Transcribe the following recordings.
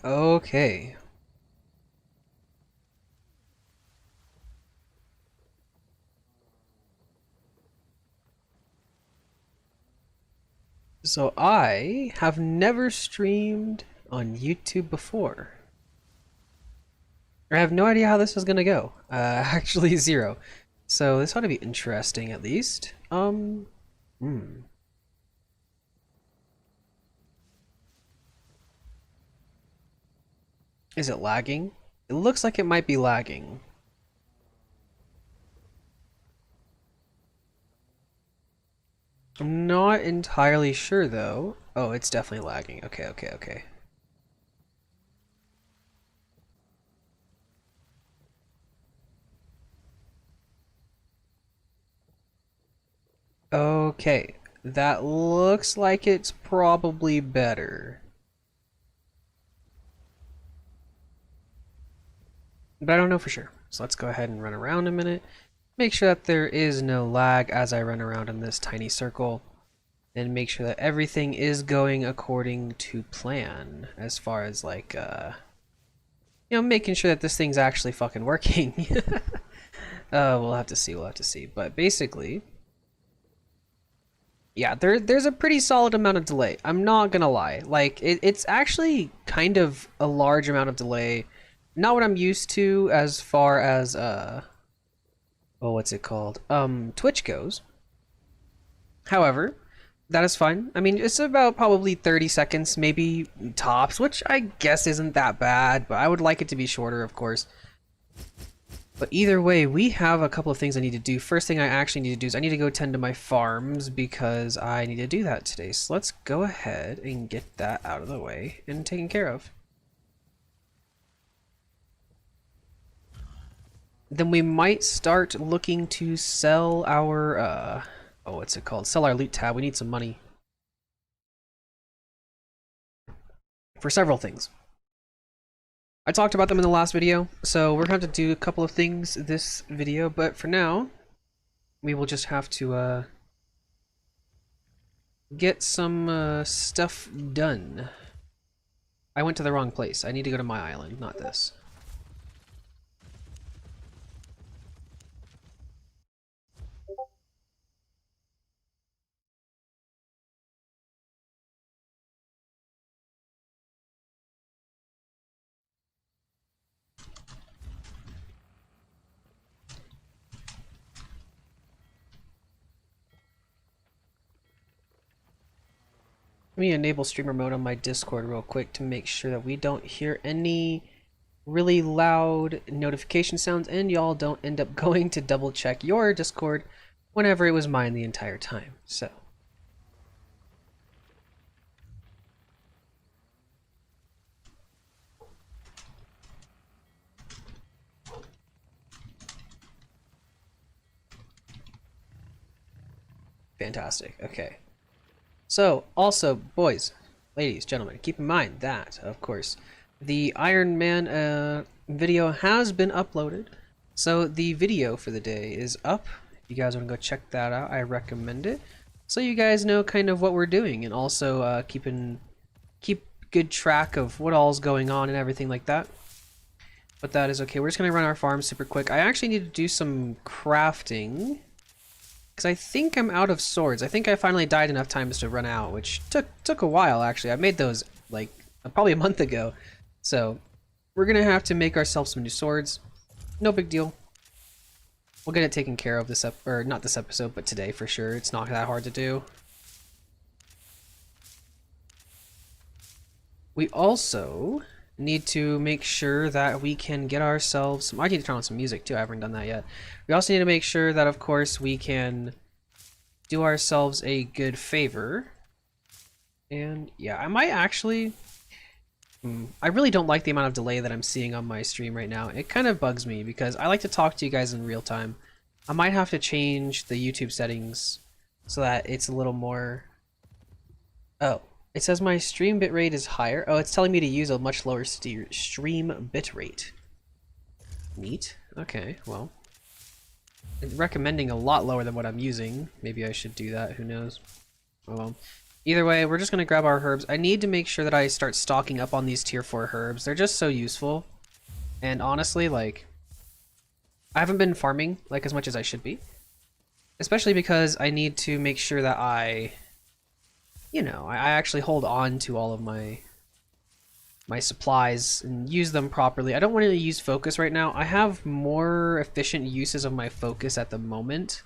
Okay. So I have never streamed on YouTube before. I have no idea how this is gonna go. Actually zero. So this ought to be interesting at least. Hmm. Is it lagging? It looks like it might be lagging. I'm not entirely sure though. Oh, it's definitely lagging. Okay, okay, okay. Okay, that looks like it's probably better. But I don't know for sure. So let's go ahead and run around a minute. Make sure that there is no lag as I run around in this tiny circle. And make sure that everything is going according to plan. As far as like, making sure that this thing's actually fucking working. We'll have to see, we'll have to see. But basically, yeah, there's a pretty solid amount of delay. I'm not gonna lie. Like, it's actually kind of a large amount of delay. Not what I'm used to as far as, oh, what's it called? Twitch goes. However, that is fine. I mean, it's about probably 30 seconds, maybe tops, which I guess isn't that bad, but I would like it to be shorter, of course. But either way, we have a couple of things I need to do. First thing I actually need to do is I need to go tend to my farms because I need to do that today. So let's go ahead and get that out of the way and taken care of. Then we might start looking to sell our, oh, what's it called? Sell our loot tab. We need some money for several things. I talked about them in the last video, so we're going to have to do a couple of things this video, but for now, we will just have to get some stuff done. I went to the wrong place. I need to go to my island, not this. Let me enable streamer mode on my Discord real quick to make sure that we don't hear any really loud notification sounds and y'all don't end up going to double check your Discord whenever it was mine the entire time. So fantastic. Okay. So, also, boys, ladies, gentlemen, keep in mind that, of course, the Ironman video has been uploaded. So the video for the day is up. If you guys want to go check that out, I recommend it. So you guys know kind of what we're doing, and also keep good track of what all's going on and everything like that. But that is okay. We're just gonna run our farm super quick. I actually need to do some crafting. Because I think I'm out of swords. I think I finally died enough times to run out, which took a while, actually. I made those, like, probably a month ago. So, we're going to have to make ourselves some new swords. No big deal. We'll get it taken care of this or not this episode, but today for sure. It's not that hard to do. We also need to make sure that we can get ourselves some, I need to turn on some music too. I haven't done that yet. We also need to make sure that, of course, we can do ourselves a good favor. And yeah, I might actually, I really don't like the amount of delay that I'm seeing on my stream right now. It kind of bugs me because I like to talk to you guys in real time. I might have to change the YouTube settings so that it's a little more, oh. It says my stream bitrate is higher. Oh, it's telling me to use a much lower stream bitrate. Neat. Okay, well. It's recommending a lot lower than what I'm using. Maybe I should do that, who knows. Oh well. Either way, we're just gonna grab our herbs. I need to make sure that I start stocking up on these tier 4 herbs. They're just so useful. And honestly, like, I haven't been farming like as much as I should be. Especially because I need to make sure that I actually hold on to all of my supplies and use them properly. I don't want to use focus right now. I have more efficient uses of my focus at the moment.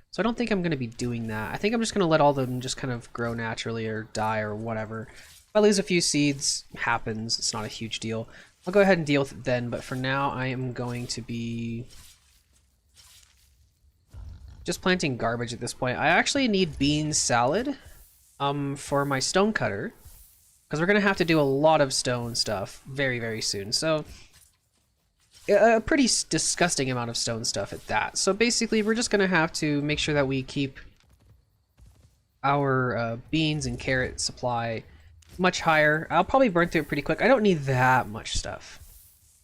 So I don't think I'm going to be doing that. I think I'm just going to let all of them just kind of grow naturally or die or whatever. If I lose a few seeds, happens. It's not a huge deal. I'll go ahead and deal with it then, but for now I am going to be just planting garbage at this point. I actually need bean salad for my stone cutter, because we're going to have to do a lot of stone stuff very, very soon. So a pretty disgusting amount of stone stuff at that. So basically we're just going to have to make sure that we keep our beans and carrot supply much higher. I'll probably burn through it pretty quick. I don't need that much stuff,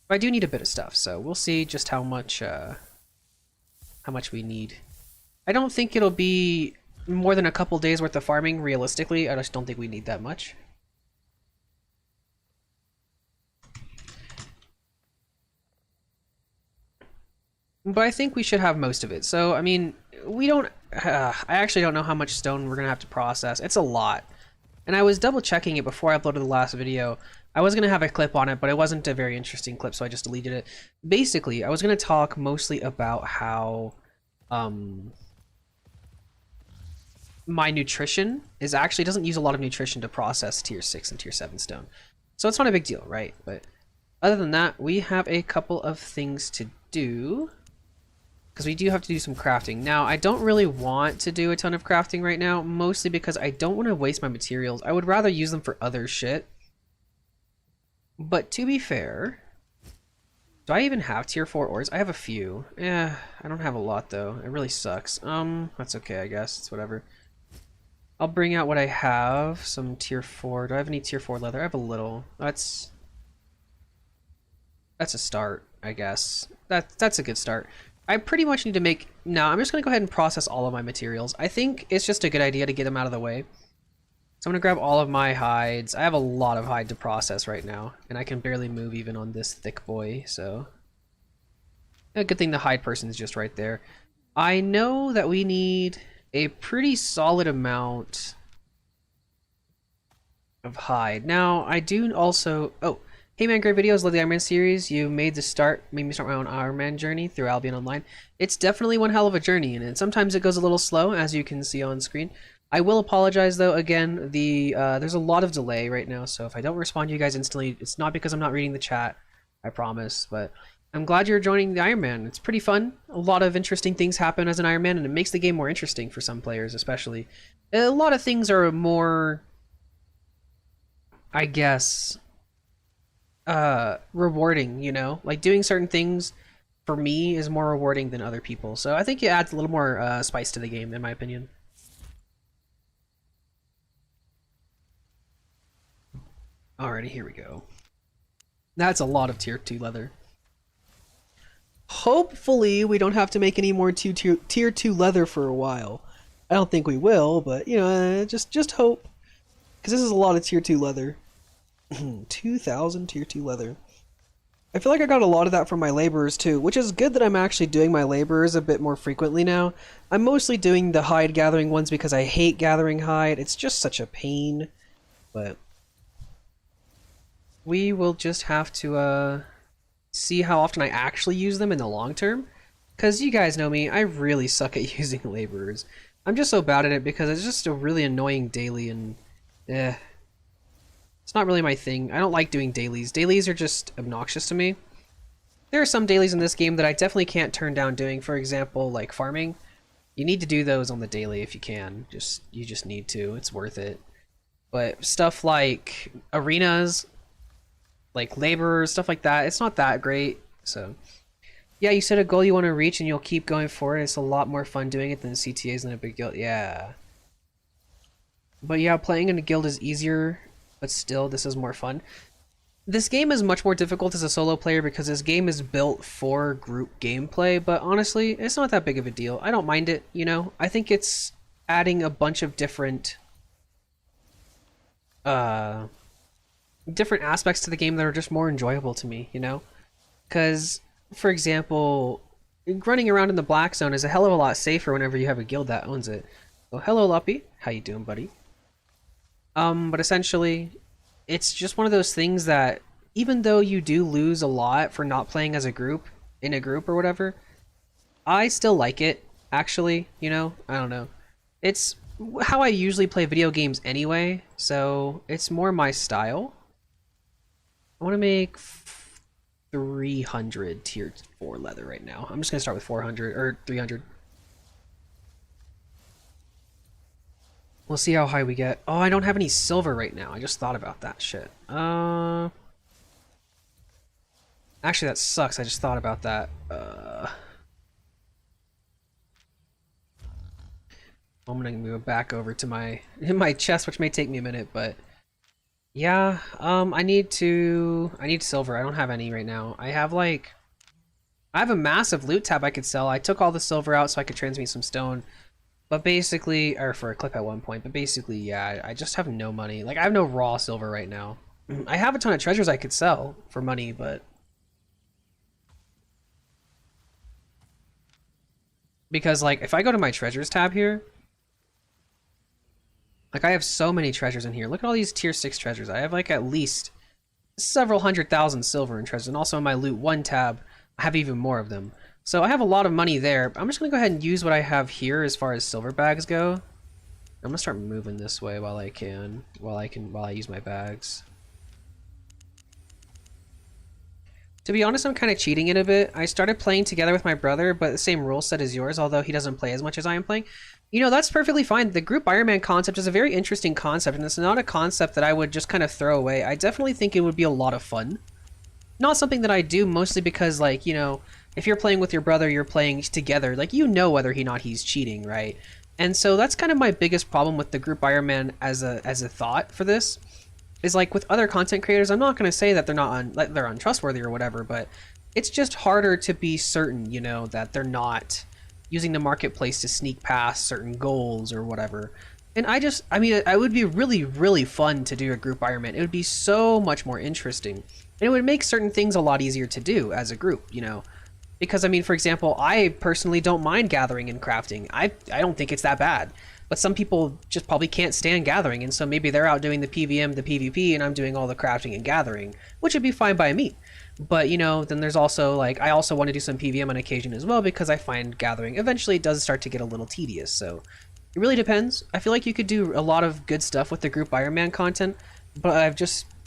but I do need a bit of stuff. So we'll see just how much we need. I don't think it'll be more than a couple days worth of farming, realistically. I just don't think we need that much. But I think we should have most of it. So, I mean, we don't... I actually don't know how much stone we're going to have to process. It's a lot. And I was double checking it before I uploaded the last video. I was going to have a clip on it, but it wasn't a very interesting clip, so I just deleted it. Basically, I was going to talk mostly about how... my nutrition is actually doesn't use a lot of nutrition to process tier 6 and tier 7 stone. So it's not a big deal, right? But other than that, we have a couple of things to do, because we do have to do some crafting. Now, I don't really want to do a ton of crafting right now, mostly because I don't want to waste my materials. I would rather use them for other shit. But to be fair, do I even have tier 4 ores? I have a few. Yeah, I don't have a lot though. It really sucks. That's okay, I guess. It's whatever. I'll bring out what I have. Some tier 4. Do I have any tier 4 leather? I have a little. That's a start, I guess. That's a good start. I pretty much need to make... No, I'm just going to go ahead and process all of my materials. I think it's just a good idea to get them out of the way. So I'm going to grab all of my hides. I have a lot of hide to process right now, and I can barely move even on this thick boy, so... A good thing the hide person is just right there. I know that we need a pretty solid amount of hide. Now, I do also... Oh, hey man, great videos. Love the Ironman series. You made me start my own Ironman journey through Albion Online. It's definitely one hell of a journey, and sometimes it goes a little slow, as you can see on screen. I will apologize though. Again, there's a lot of delay right now, so if I don't respond to you guys instantly, it's not because I'm not reading the chat. I promise. But I'm glad you're joining the Ironman. It's pretty fun. A lot of interesting things happen as an Ironman, and it makes the game more interesting for some players, especially. A lot of things are more, I guess, rewarding, you know? Like doing certain things for me is more rewarding than other people. So I think it adds a little more spice to the game, in my opinion. Alrighty, here we go. That's a lot of tier 2 leather. Hopefully we don't have to make any more tier 2 leather for a while. I don't think we will, but you know, just hope. Because this is a lot of tier 2 leather. 2,000 tier 2 leather. I feel like I got a lot of that from my laborers too, which is good that I'm actually doing my laborers a bit more frequently now. I'm mostly doing the hide gathering ones because I hate gathering hide. It's just such a pain. But we will just have to see how often I actually use them in the long term. Because you guys know me, I really suck at using laborers. I'm just so bad at it because it's just a really annoying daily, and it's not really my thing. I don't like doing dailies. Dailies are just obnoxious to me. There are some dailies in this game that I definitely can't turn down doing. For example, like farming. You need to do those on the daily if you can. You just need to. It's worth it. But stuff like arenas, like laborers, stuff like that, it's not that great. So yeah, you set a goal you want to reach and you'll keep going forward. It's a lot more fun doing it than CTAs in a big guild. Yeah. But yeah, playing in a guild is easier, but still, this is more fun. This game is much more difficult as a solo player because this game is built for group gameplay, but honestly, it's not that big of a deal. I don't mind it, you know? I think it's adding a bunch of different uh, different aspects to the game that are just more enjoyable to me, you know? Because, for example, running around in the black zone is a hell of a lot safer whenever you have a guild that owns it. So, hello, Luppy. How you doing, buddy? But essentially, it's just one of those things that even though you do lose a lot for not playing as a group, in a group or whatever, I still like it, actually, you know? I don't know. It's how I usually play video games anyway, so it's more my style. I want to make 300 tier 4 leather right now. I'm just going to start with 400 or 300. We'll see how high we get. Oh, I don't have any silver right now. I just thought about that shit. Actually, that sucks. I just thought about that. I'm gonna move back over to my chest, which may take me a minute, but yeah. I need silver. I don't have any right now. I have a massive loot tab I could sell. I took all the silver out so I could transmute some stone. But basically, or for a clip at one point, but basically, yeah, I just have no money. Like, I have no raw silver right now. I have a ton of treasures I could sell for money, but because, like, if I go to my treasures tab here, like, I have so many treasures in here. Look at all these tier 6 treasures. I have, like, at least several 100,000 silver in treasures. And also in my loot 1 tab, I have even more of them. So I have a lot of money there. I'm just going to go ahead and use what I have here as far as silver bags go. I'm gonna start moving this way while I use my bags. To be honest, I'm kind of cheating it a bit. I started playing together with my brother, but the same rule set as yours, although he doesn't play as much as I am playing. You know, that's perfectly fine. The group Ironman concept is a very interesting concept, and it's not a concept that I would just kind of throw away. I definitely think it would be a lot of fun. Not something that I do mostly because, like, you know, if you're playing with your brother, you're playing together. Like, you know whether or not he's cheating, right? And so that's kind of my biggest problem with the group Ironman as a thought for this. Is like with other content creators, I'm not going to say that they're untrustworthy or whatever, but it's just harder to be certain, you know, that they're not using the marketplace to sneak past certain goals or whatever. And I mean, it would be really, really fun to do a group Ironman. It would be so much more interesting. And it would make certain things a lot easier to do as a group, you know. Because, I mean, for example, I personally don't mind gathering and crafting. I don't think it's that bad. But some people just probably can't stand gathering, and so maybe they're out doing the PVM, the PvP, and I'm doing all the crafting and gathering, which would be fine by me. But, you know, then there's also, like, I also want to do some PVM on occasion as well, because I find gathering eventually does start to get a little tedious, so it really depends. I feel like you could do a lot of good stuff with the group Ironman content, but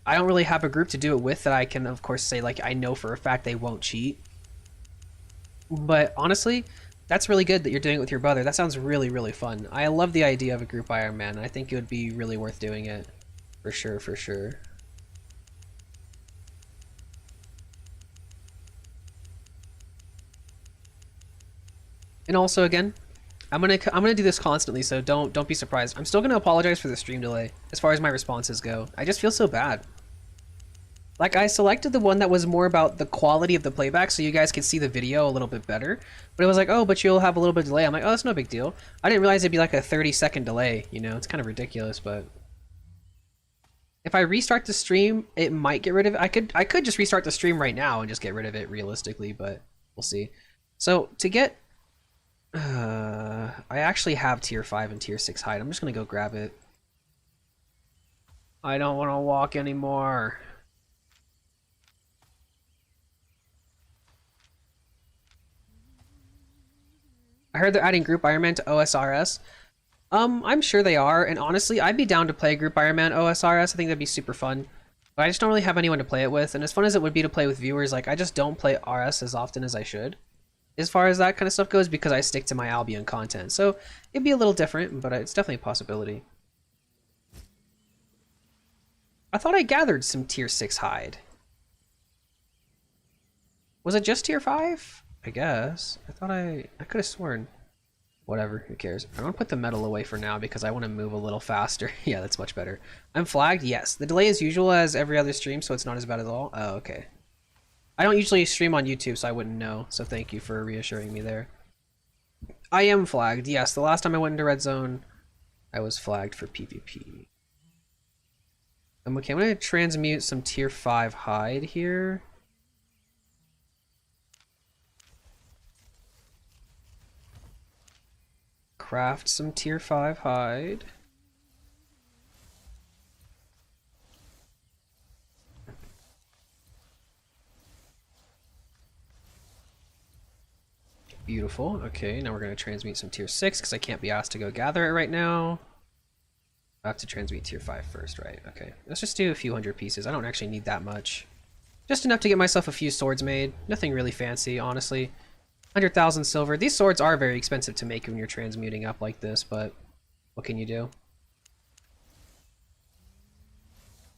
I don't really have a group to do it with that I can, of course, say, like, I know for a fact they won't cheat. But honestly, that's really good that you're doing it with your brother. That sounds really, really fun. I love the idea of a group Ironman. I think it would be really worth doing it. For sure, for sure. And also, again, I'm gonna do this constantly, so don't be surprised. I'm still gonna apologize for the stream delay as far as my responses go. I just feel so bad. Like, I selected the one that was more about the quality of the playback so you guys could see the video a little bit better. But it was like, oh, but you'll have a little bit of delay. I'm like, oh, that's no big deal. I didn't realize it'd be like a 30-second delay, you know? It's kind of ridiculous, but if I restart the stream, it might get rid of it. I could just restart the stream right now and just get rid of it realistically, but we'll see. So, to get... I actually have tier 5 and tier 6 hide. I'm just gonna go grab it. I don't want to walk anymore. I heard they're adding Group Ironman to OSRS. I'm sure they are, and honestly, I'd be down to play Group Ironman OSRS. I think that'd be super fun. But I just don't really have anyone to play it with, and as fun as it would be to play with viewers, like, I just don't play RS as often as I should, as far as that kind of stuff goes, because I stick to my Albion content. So, it'd be a little different, but it's definitely a possibility. I thought I gathered some tier 6 hide. Was it just tier 5? I guess. I could have sworn. Whatever, who cares? I want to put the metal away for now because I want to move a little faster. Yeah, that's much better. I'm flagged? Yes. The delay is usual as every other stream, so it's not as bad at all. Oh, okay. I don't usually stream on YouTube, so I wouldn't know. So thank you for reassuring me there. I am flagged, yes. The last time I went into Red Zone, I was flagged for PvP. Okay, I'm gonna transmute some tier 5 hide here. Craft some tier 5 hide. Beautiful. Okay, now we're going to transmute some tier 6 because I can't be asked to go gather it right now. I have to transmute tier 5 first, right? Okay, let's just do a few hundred pieces. I don't actually need that much. Just enough to get myself a few swords made. Nothing really fancy, honestly. 100,000 silver. These swords are very expensive to make when you're transmuting up like this, but what can you do?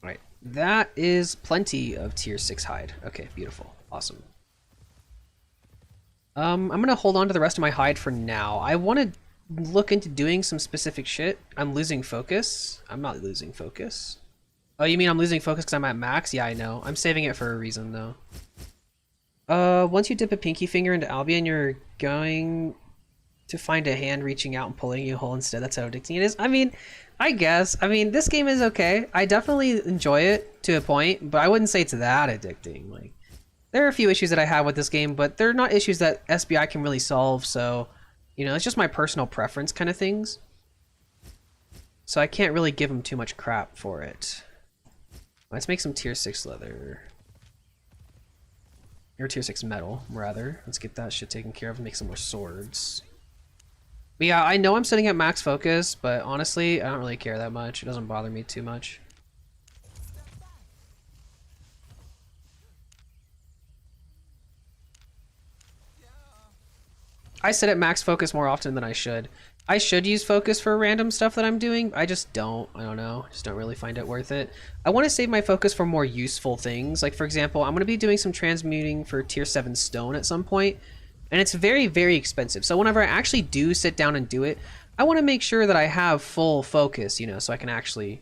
Alright, that is plenty of tier 6 hide. Okay, beautiful. Awesome. I'm gonna hold on to the rest of my hide for now. I want to look into doing some specific shit. I'm losing focus. I'm not losing focus. Oh, you mean I'm losing focus because I'm at max? Yeah, I know. I'm saving it for a reason, though. Once you dip a pinky finger into Albion, you're going to find a hand reaching out and pulling you whole instead. That's how addicting it is. I mean, I guess. I mean, this game is okay. I definitely enjoy it to a point, but I wouldn't say it's that addicting. Like, there are a few issues that I have with this game, but they're not issues that SBI can really solve, so, you know, it's just my personal preference kind of things. So I can't really give them too much crap for it. Let's make some tier 6 leather. Or tier 6 metal, rather. Let's get that shit taken care of and make some more swords. But yeah, I know I'm sitting at max focus, but honestly, I don't really care that much. It doesn't bother me too much. I sit at max focus more often than I should. I should use focus for random stuff that I'm doing. I just don't. I don't know. I just don't really find it worth it. I want to save my focus for more useful things. Like, for example, I'm going to be doing some transmuting for tier 7 stone at some point, and it's very, very expensive. So whenever I actually do sit down and do it, I want to make sure that I have full focus, you know, so I can actually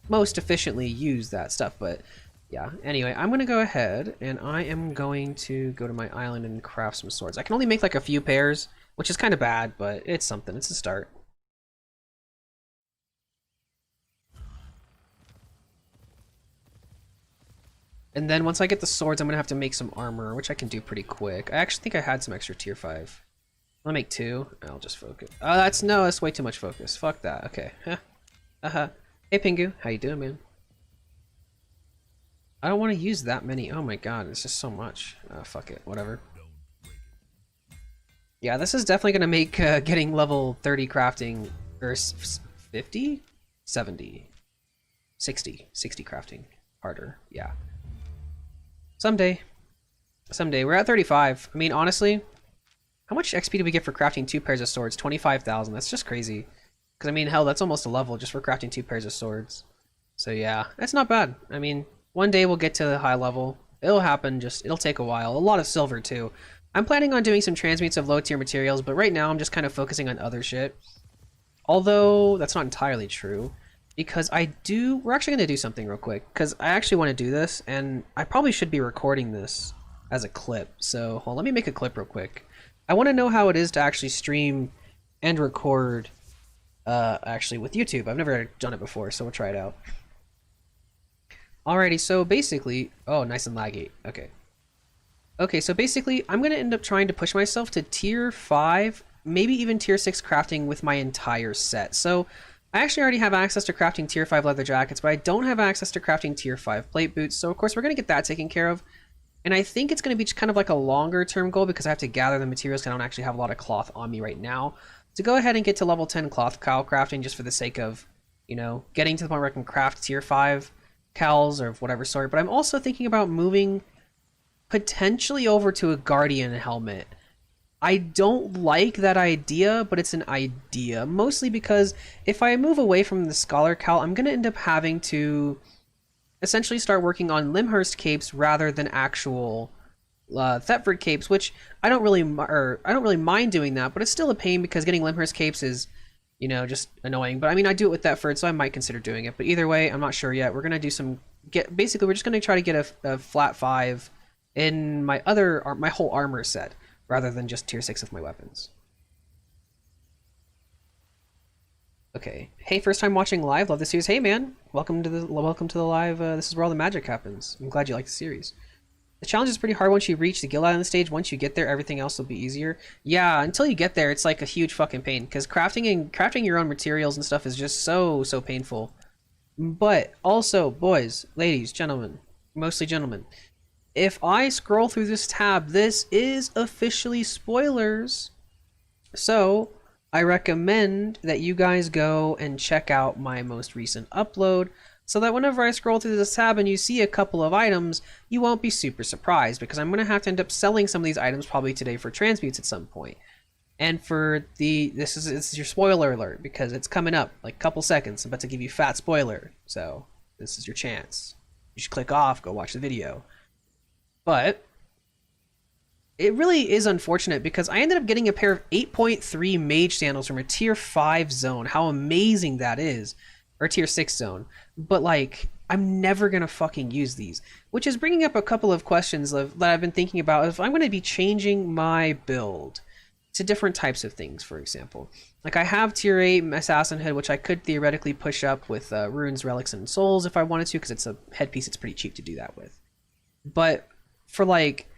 most efficiently use that stuff. But yeah, anyway, I'm going to go ahead and I am going to go to my island and craft some swords. I can only make like a few pairs, which is kind of bad, but it's something. It's a start. And then once I get the swords, I'm going to have to make some armor, which I can do pretty quick. I actually think I had some extra tier 5. I'll make 2. I'll just focus. Oh, that's way too much focus. Fuck that. Okay. Huh. Hey, Pingu. How you doing, man? I don't want to use that many. Oh my god, it's just so much. Fuck it, whatever. Yeah, this is definitely going to make getting level 30 crafting, or 50? 70. 60 crafting harder, yeah. Someday. We're at 35. I mean, honestly, how much XP do we get for crafting 2 pairs of swords? 25,000, that's just crazy. Because, I mean, hell, that's almost a level just for crafting 2 pairs of swords. So yeah, that's not bad. I mean, one day we'll get to the high level. It'll happen, it'll take a while. A lot of silver, too. I'm planning on doing some transmutes of low tier materials, but right now I'm just kind of focusing on other shit. Although, that's not entirely true. Because we're actually going to do something real quick. Because I actually want to do this, and I probably should be recording this as a clip. So, hold on, let me make a clip real quick. I want to know how it is to actually stream and record, actually, with YouTube. I've never done it before, so we'll try it out. Alrighty, so basically... Oh, nice and laggy. Okay. Okay, so basically, I'm going to end up trying to push myself to tier 5, maybe even tier 6 crafting with my entire set. So, I actually already have access to crafting tier 5 leather jackets, but I don't have access to crafting tier 5 plate boots. So, of course, we're going to get that taken care of. And I think it's going to be just kind of like a longer term goal because I have to gather the materials because I don't actually have a lot of cloth on me right now. To go ahead and get to level 10 cloth cowl crafting just for the sake of, you know, getting to the point where I can craft tier 5 cowls or of whatever sort. But I'm also thinking about moving potentially over to a guardian helmet. I don't like that idea, but it's an idea. Mostly because if I move away from the scholar cowl, I'm going to end up having to essentially start working on Limhurst capes rather than actual Thetford capes, which I don't really mind doing that, but it's still a pain because getting Limhurst capes is, you know, just annoying. But I mean, I do it with Thetford, so I might consider doing it. But either way, I'm not sure yet. We're gonna do basically we're just gonna try to get a flat 5 in my whole armor set, rather than just tier 6 with my weapons. Okay. Hey, first time watching live. Love the series. Hey, man. Welcome to the live. This is where all the magic happens. I'm glad you like the series. The challenge is pretty hard once you reach the Guild Island stage. Once you get there, everything else will be easier. Yeah, until you get there, it's like a huge fucking pain because crafting your own materials and stuff is just so painful. But also, boys, ladies, gentlemen, mostly gentlemen, if I scroll through this tab, this is officially spoilers. So I recommend that you guys go and check out my most recent upload so that whenever I scroll through this tab and you see a couple of items, you won't be super surprised because I'm going to have to end up selling some of these items probably today for transmutes at some point. And for this is your spoiler alert because it's coming up like a couple seconds. I'm about to give you fat spoiler. So this is your chance. You should click off, go watch the video. But it really is unfortunate because I ended up getting a pair of 8.3 mage sandals from a tier 5 zone. How amazing that is. Or tier 6 zone. But like, I'm never going to fucking use these. Which is bringing up a couple of questions that I've been thinking about. If I'm going to be changing my build to different types of things, for example. Like I have tier 8 assassin head, which I could theoretically push up with runes, relics, and souls if I wanted to, because it's a headpiece it's pretty cheap to do that with. But for like,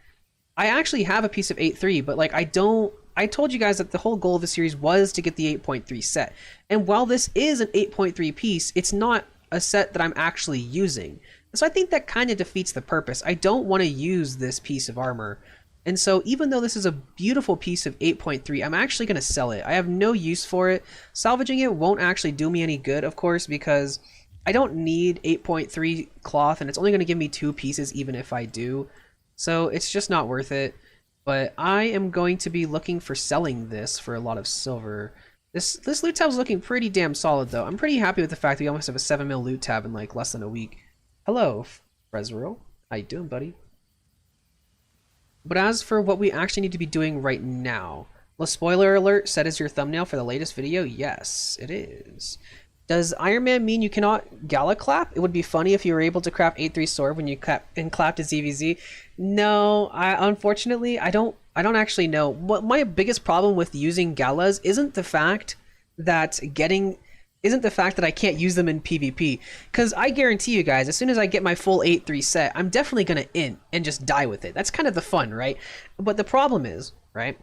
I actually have a piece of 8.3, but like I told you guys that the whole goal of the series was to get the 8.3 set. And while this is an 8.3 piece, it's not a set that I'm actually using. So I think that kind of defeats the purpose. I don't want to use this piece of armor. And so even though this is a beautiful piece of 8.3, I'm actually going to sell it. I have no use for it. Salvaging it won't actually do me any good, of course, because I don't need 8.3 cloth, and it's only going to give me 2 pieces even if I do. So it's just not worth it. But I am going to be looking for selling this for a lot of silver. This loot tab is looking pretty damn solid, though. I'm pretty happy with the fact that we almost have a 7 mil loot tab in like less than a week. Hello, Fresro. How you doing, buddy? But as for what we actually need to be doing right now, well, spoiler alert, set as your thumbnail for the latest video? Yes, it is. Does Ironman mean you cannot gala clap? It would be funny if you were able to craft 8.3 sword when you clapped a ZVZ. No, unfortunately I don't actually know. What my biggest problem with using galas isn't the fact that I can't use them in PvP. Because I guarantee you guys, as soon as I get my full 8.3 set, I'm definitely going to int and just die with it. That's kind of the fun, right? But the problem is, right?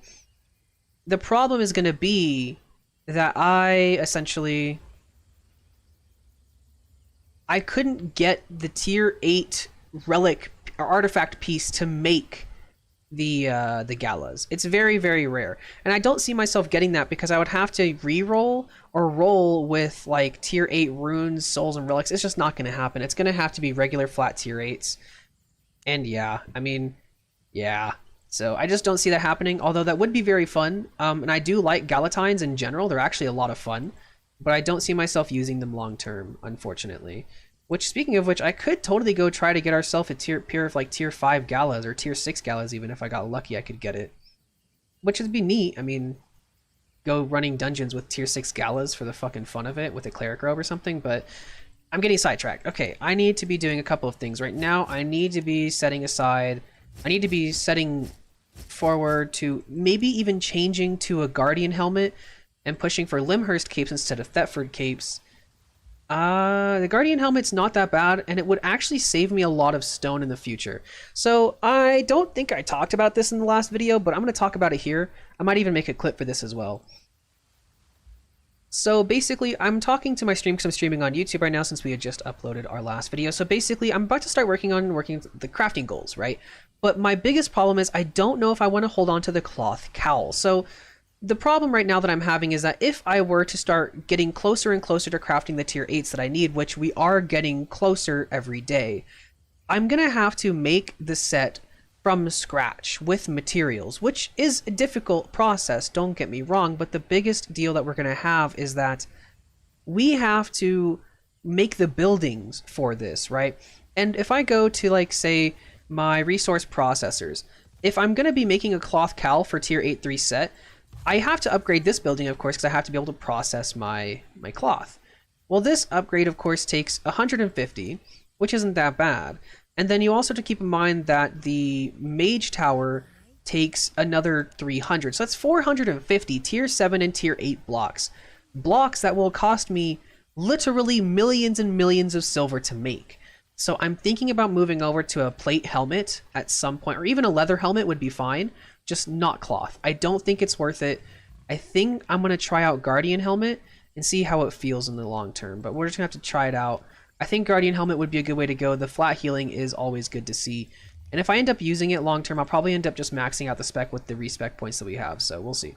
The problem is going to be that I couldn't get the tier 8 relic or artifact piece to make the galas. It's very, very rare. And I don't see myself getting that because I would have to re-roll or roll with like tier 8 runes, souls, and relics. It's just not going to happen. It's going to have to be regular flat tier 8s. And yeah, I mean, yeah. So I just don't see that happening, although that would be very fun. And I do like galatines in general. They're actually a lot of fun. But I don't see myself using them long term, unfortunately. Which, speaking of which, I could totally go try to get ourselves a pair of like tier 5 galas or tier 6 galas. Even if I got lucky, I could get it, which would be neat. I mean, go running dungeons with tier 6 galas for the fucking fun of it with a cleric robe or something. But I'm getting sidetracked. Okay, I need to be doing a couple of things right now. I need to be setting forward to maybe even changing to a guardian helmet and pushing for Limhurst capes instead of Thetford capes. The Guardian helmet's not that bad, and it would actually save me a lot of stone in the future. So I don't think I talked about this in the last video, but I'm going to talk about it here. I might even make a clip for this as well. So basically, I'm talking to my stream because I'm streaming on YouTube right now since we had just uploaded our last video. So basically, I'm about to start working the crafting goals, right? But my biggest problem is I don't know if I want to hold on to the cloth cowl. So the problem right now that I'm having is that if I were to start getting closer and closer to crafting the tier 8s that I need, which we are getting closer every day, I'm going to have to make the set from scratch with materials, which is a difficult process, don't get me wrong, but the biggest deal that we're going to have is that we have to make the buildings for this, right? And if I go to, like, say, my resource processors, if I'm going to be making a cloth cowl for tier 8.3 set, I have to upgrade this building, of course, because I have to be able to process my cloth. Well, this upgrade, of course, takes 150, which isn't that bad. And then you also have to keep in mind that the mage tower takes another 300. So that's 450 tier 7 and tier 8 blocks. blocks that will cost me literally millions and millions of silver to make. So I'm thinking about moving over to a plate helmet at some point, or even a leather helmet would be fine, just not cloth. I don't think it's worth it. I think I'm going to try out Guardian helmet and see how it feels in the long term, but we're just going to have to try it out. I think Guardian helmet would be a good way to go. The flat healing is always good to see. And if I end up using it long term, I'll probably end up just maxing out the spec with the respec points that we have, so we'll see.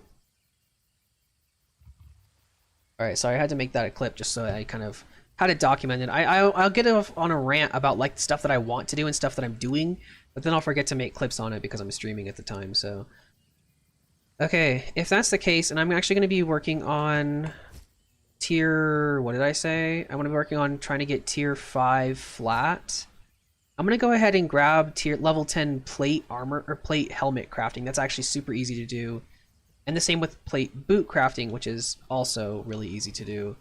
Alright, sorry, I had to make that a clip just so I kind of had it documented. I'll get on a rant about like stuff that I want to do and stuff that I'm doing, but then I'll forget to make clips on it because I'm streaming at the time, so. Okay, if that's the case, and I'm actually going to be working on tier, what did I say? I'm going to be working on trying to get tier 5 flat. I'm going to go ahead and grab tier level 10 plate armor, or plate helmet crafting. That's actually super easy to do. And the same with plate boot crafting, which is also really easy to do.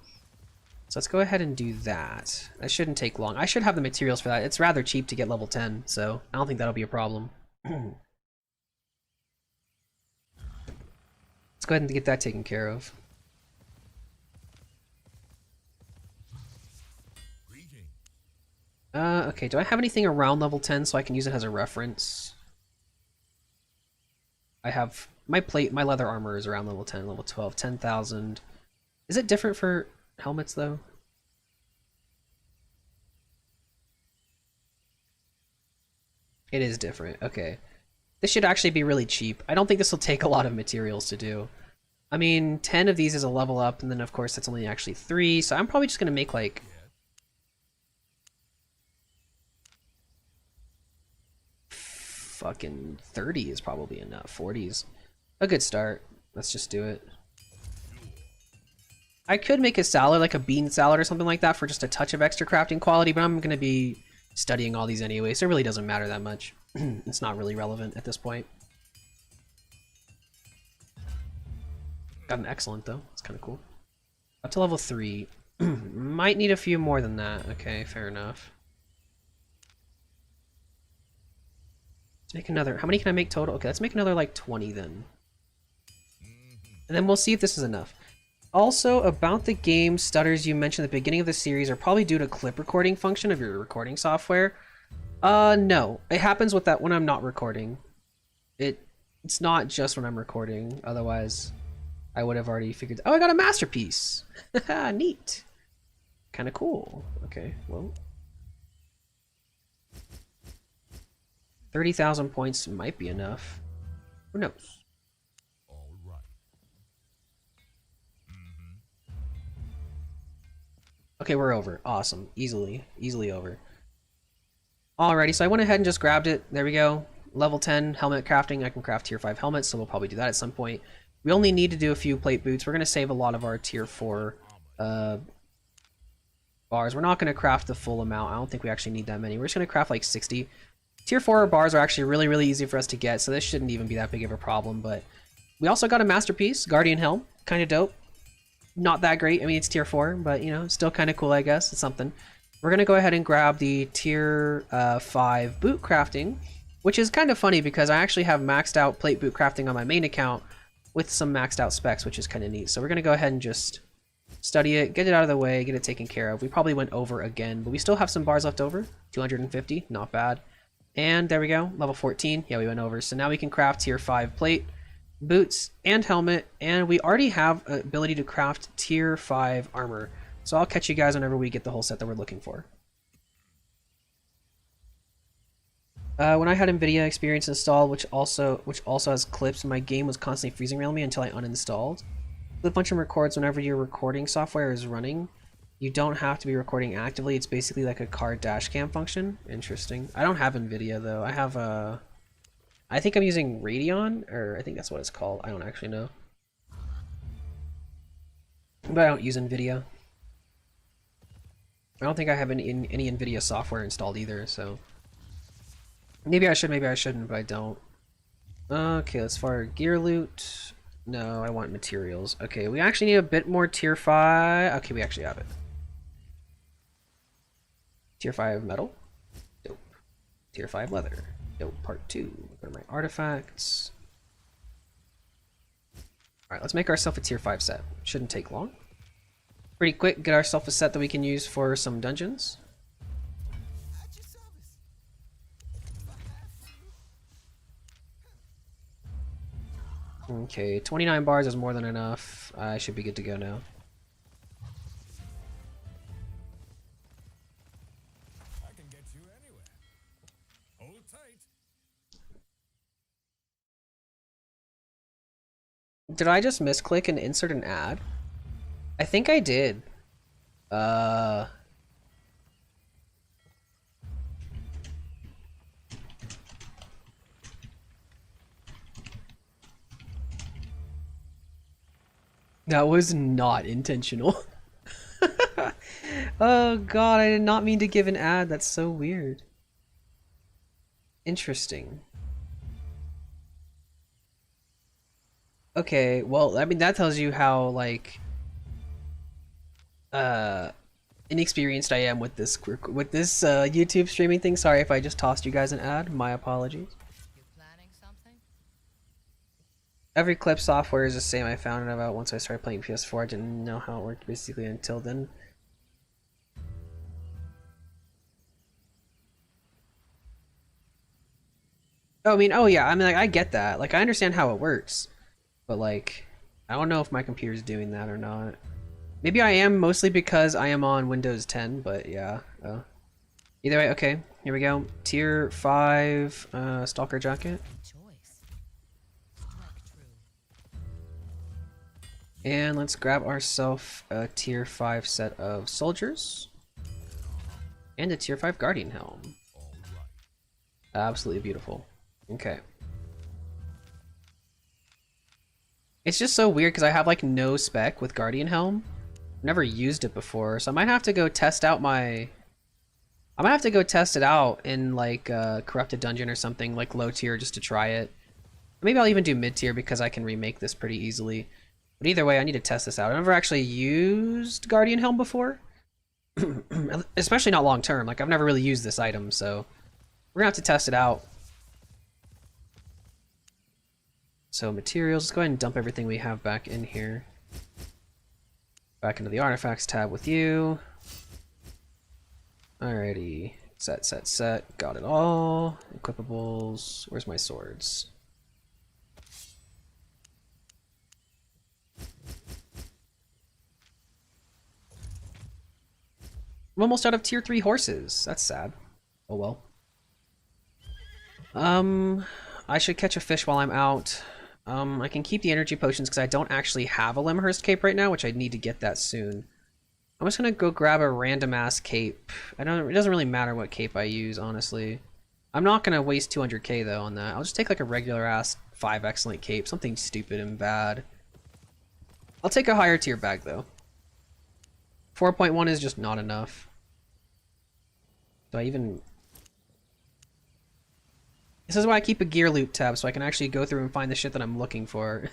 So let's go ahead and do that. That shouldn't take long. I should have the materials for that. It's rather cheap to get level 10, so I don't think that'll be a problem. Let's go ahead and get that taken care of. Okay, do I have anything around level 10 so I can use it as a reference? I have my leather armor is around level 10, level 12, 10,000. Is it different for helmets though? It is different, okay. This should actually be really cheap. I don't think this will take a lot of materials to do. I mean, 10 of these is a level up, and then of course that's only actually 3, so I'm probably just gonna make like fucking 30 is probably enough. 40's a good start. Let's just do it. I could make a salad, like a bean salad or something like that, for just a touch of extra crafting quality, but I'm going to be studying all these anyway, so it really doesn't matter that much. It's not really relevant at this point. Got an excellent, though. It's kind of cool. Up to level 3. Might need a few more than that. Okay, fair enough. Let's make another. How many can I make total? Okay, let's make another like 20 then. And then we'll see if this is enough. Also, about the game stutters you mentioned at the beginning of the series are probably due to clip recording function of your recording software. No. It happens with that when I'm not recording. It's not just when I'm recording. Otherwise, I would have already figured... Oh, I got a masterpiece! Neat. Kind of cool. Okay, well... 30,000 points might be enough. Who knows? Okay, we're over. Awesome. Easily over. Alrighty, so I went ahead and just grabbed it. There we go. Level 10 helmet crafting. I can craft tier 5 helmets, so we'll probably do that at some point. We only need to do a few plate boots. We're going to save a lot of our tier 4 bars. We're not going to craft the full amount. I don't think we actually need that many. We're just going to craft like 60. Tier 4 bars are actually really easy for us to get, so this shouldn't even be that big of a problem, but we also got a masterpiece, Guardian Helm. Kind of dope. Not that great. I mean, it's tier 4, but, you know, still kind of cool, I guess. It's something. We're going to go ahead and grab the tier 5 boot crafting, which is kind of funny because I actually have maxed out plate boot crafting on my main account with some maxed out specs, which is kind of neat. So we're going to go ahead and just study it, get it out of the way, get it taken care of. We probably went over again, but we still have some bars left over. 250, not bad. And there we go, level 14. Yeah, we went over. So now we can craft tier 5 plate, boots, and helmet, and we already have an ability to craft tier 5 armor. So I'll catch you guys whenever we get the whole set that we're looking for. When I had NVIDIA Experience installed, which also has clips, my game was constantly freezing around me until I uninstalled. The function records whenever your recording software is running. You don't have to be recording actively. It's basically like a car dash cam function. Interesting. I don't have NVIDIA though. I have I think I'm using Radeon, or I think that's what it's called. I don't actually know. But I don't use NVIDIA. I don't think I have any NVIDIA software installed either, so... Maybe I should, maybe I shouldn't, but I don't. Okay, let's fire gear loot. No, I want materials. Okay, we actually need a bit more tier 5. Okay, we actually have it. Tier 5 metal. Dope. Tier 5 leather. Dope. Part 2. Go to my artifacts. Alright, let's make ourselves a tier 5 set. Shouldn't take long. pretty quick, get ourselves a set that we can use for some dungeons. Okay, 29 bars is more than enough. I should be good to go now. I can get you anywhere. Hold tight. Did I just misclick and insert an ad? I think I did. That was not intentional. Oh god, I did not mean to give an ad. That's so weird. Interesting. Okay, well, I mean that tells you how like inexperienced I am with this YouTube streaming thing. Sorry if I just tossed you guys an ad. My apologies. You planning something? Every clip software is the same. I found it out once I started playing PS4. I didn't know how it worked basically until then. Oh, I mean, oh yeah, I mean, like, I get that. Like, I understand how it works. But, like, I don't know if my computer's doing that or not. Maybe I am, mostly because I am on Windows 10, but yeah. Either way, okay, here we go. Tier 5 Stalker Jacket. Choice. Strike true. And let's grab ourselves a Tier 5 set of Soldiers. And a Tier 5 Guardian Helm. Absolutely beautiful. Okay. It's just so weird because I have like no spec with Guardian Helm. I've never used it before, so I might have to go test out my... I might have to go test it out in like Corrupted Dungeon or something, like low tier, just to try it. Maybe I'll even do mid tier because I can remake this pretty easily. But either way, I need to test this out. I've never actually used Guardian Helm before. Especially not long term. Like I've never really used this item, so we're gonna have to test it out. So materials, let's go ahead and dump everything we have back in here. Back into the artifacts tab with you. Alrighty, set, got it all. Equipables, where's my swords? I'm almost out of tier 3 horses, that's sad. Oh well. I should catch a fish while I'm out. I can keep the energy potions because I don't actually have a Lemhurst cape right now, which I need to get that soon. I'm just gonna go grab a random ass cape. It doesn't really matter what cape I use, honestly. I'm not gonna waste 200k though on that. I'll just take like a regular ass 5 excellent cape, something stupid and bad. I'll take a higher tier bag though. 4.1 is just not enough. Do I even... This is why I keep a gear loop tab, so I can actually go through and find the shit that I'm looking for.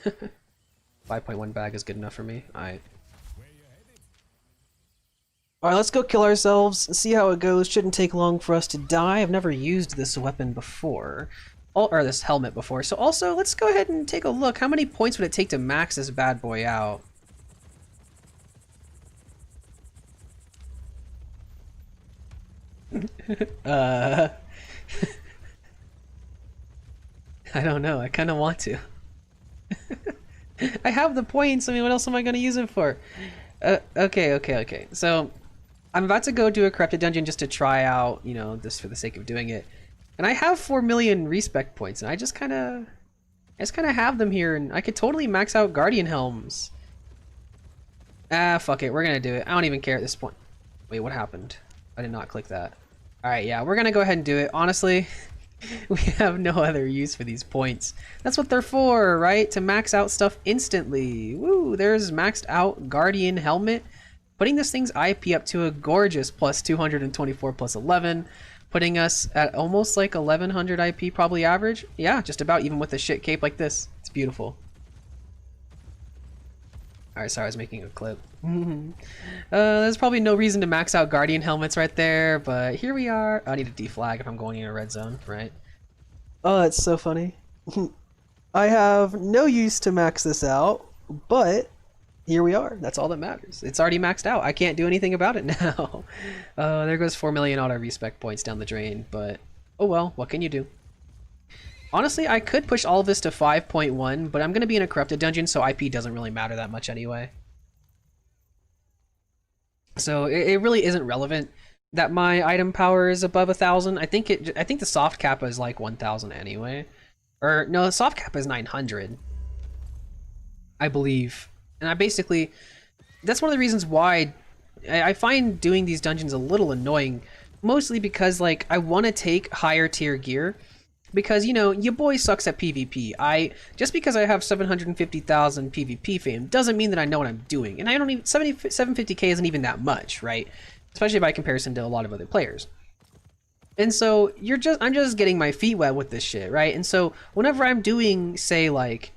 5.1 bag is good enough for me. Alright. Alright, let's go kill ourselves and see how it goes. Shouldn't take long for us to die. I've never used this weapon before. Or this helmet before. So also, let's go ahead and take a look. How many points would it take to max this bad boy out? I don't know. I kind of want to. I have the points. I mean, what else am I going to use it for? Okay. So, I'm about to go do a Corrupted Dungeon just to try out, you know, this for the sake of doing it. And I have 4 million respec points, and I just kind of have them here, and I could totally max out Guardian Helms. Ah, fuck it. We're going to do it. I don't even care at this point. Wait, what happened? I did not click that. Alright, yeah, we're going to go ahead and do it. Honestly... We have no other use for these points. That's what they're for, right? To max out stuff instantly. Woo, there's maxed out Guardian Helmet. Putting this thing's IP up to a gorgeous plus 224 plus 11. Putting us at almost like 1100 IP probably average. Yeah, just about even with a shit cape like this. It's beautiful. Alright, sorry, I was making a clip. There's probably no reason to max out Guardian Helmets right there, but here we are. I need a deflag if I'm going in a red zone, right? Oh, that's so funny. I have no use to max this out, but here we are. That's all that matters. It's already maxed out. I can't do anything about it now. There goes 4 million auto respec points down the drain, but oh well, what can you do? Honestly, I could push all of this to 5.1, but I'm going to be in a corrupted dungeon, so IP doesn't really matter that much anyway. So it really isn't relevant that my item power is above 1,000. I think the soft kappa is like 1,000 anyway. Or no, the soft kappa is 900, I believe. And that's one of the reasons why I find doing these dungeons a little annoying, mostly because like I want to take higher tier gear. Because, you know, your boy sucks at PvP. Just because I have 750,000 PvP fame doesn't mean that I know what I'm doing. And I don't even, 750k isn't even that much, right? Especially by comparison to a lot of other players. And so I'm just getting my feet wet with this shit, right? And so whenever I'm doing, say, like,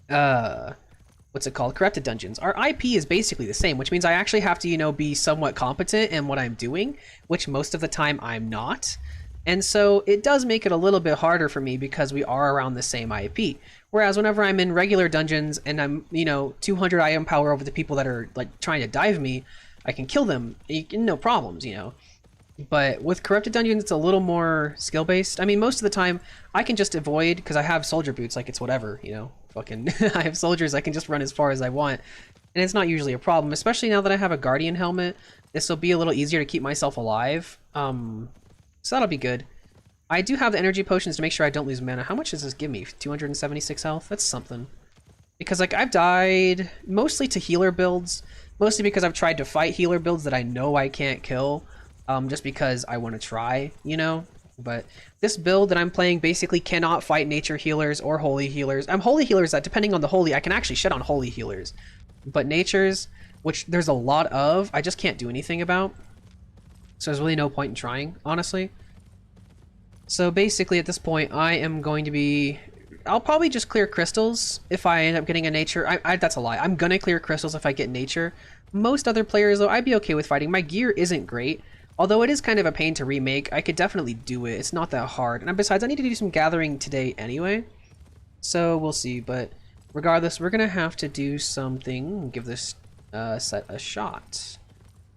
what's it called? Corrupted dungeons. Our IP is basically the same, which means I actually have to, you know, be somewhat competent in what I'm doing, which most of the time I'm not. And so it does make it a little bit harder for me because we are around the same IP. Whereas whenever I'm in regular dungeons and I'm, you know, 200 item power over the people that are like trying to dive me, I can kill them, no problems, you know. But with corrupted dungeons, it's a little more skill based. I mean, most of the time I can just avoid because I have soldier boots, like it's whatever, you know. Fucking, I have soldiers, I can just run as far as I want, and it's not usually a problem. Especially now that I have a guardian helmet, this will be a little easier to keep myself alive. So that'll be good. I do have the energy potions to make sure I don't lose mana. How much does this give me? 276 health? That's something. Because like I've died mostly to healer builds, mostly because I've tried to fight healer builds that I know I can't kill, just because I want to try, you know? But this build that I'm playing basically cannot fight nature healers or holy healers. I'm holy healers that, depending on the holy, I can actually shit on holy healers. But natures, which there's a lot of, I just can't do anything about. So there's really no point in trying, honestly. So basically at this point, I am going to be... I'll probably just clear crystals if I end up getting a nature. That's a lie. I'm gonna clear crystals if I get nature. Most other players, though, I'd be okay with fighting. My gear isn't great. Although it is kind of a pain to remake, I could definitely do it. It's not that hard. And besides, I need to do some gathering today anyway. So we'll see. But regardless, we're gonna have to do something. Give this set a shot.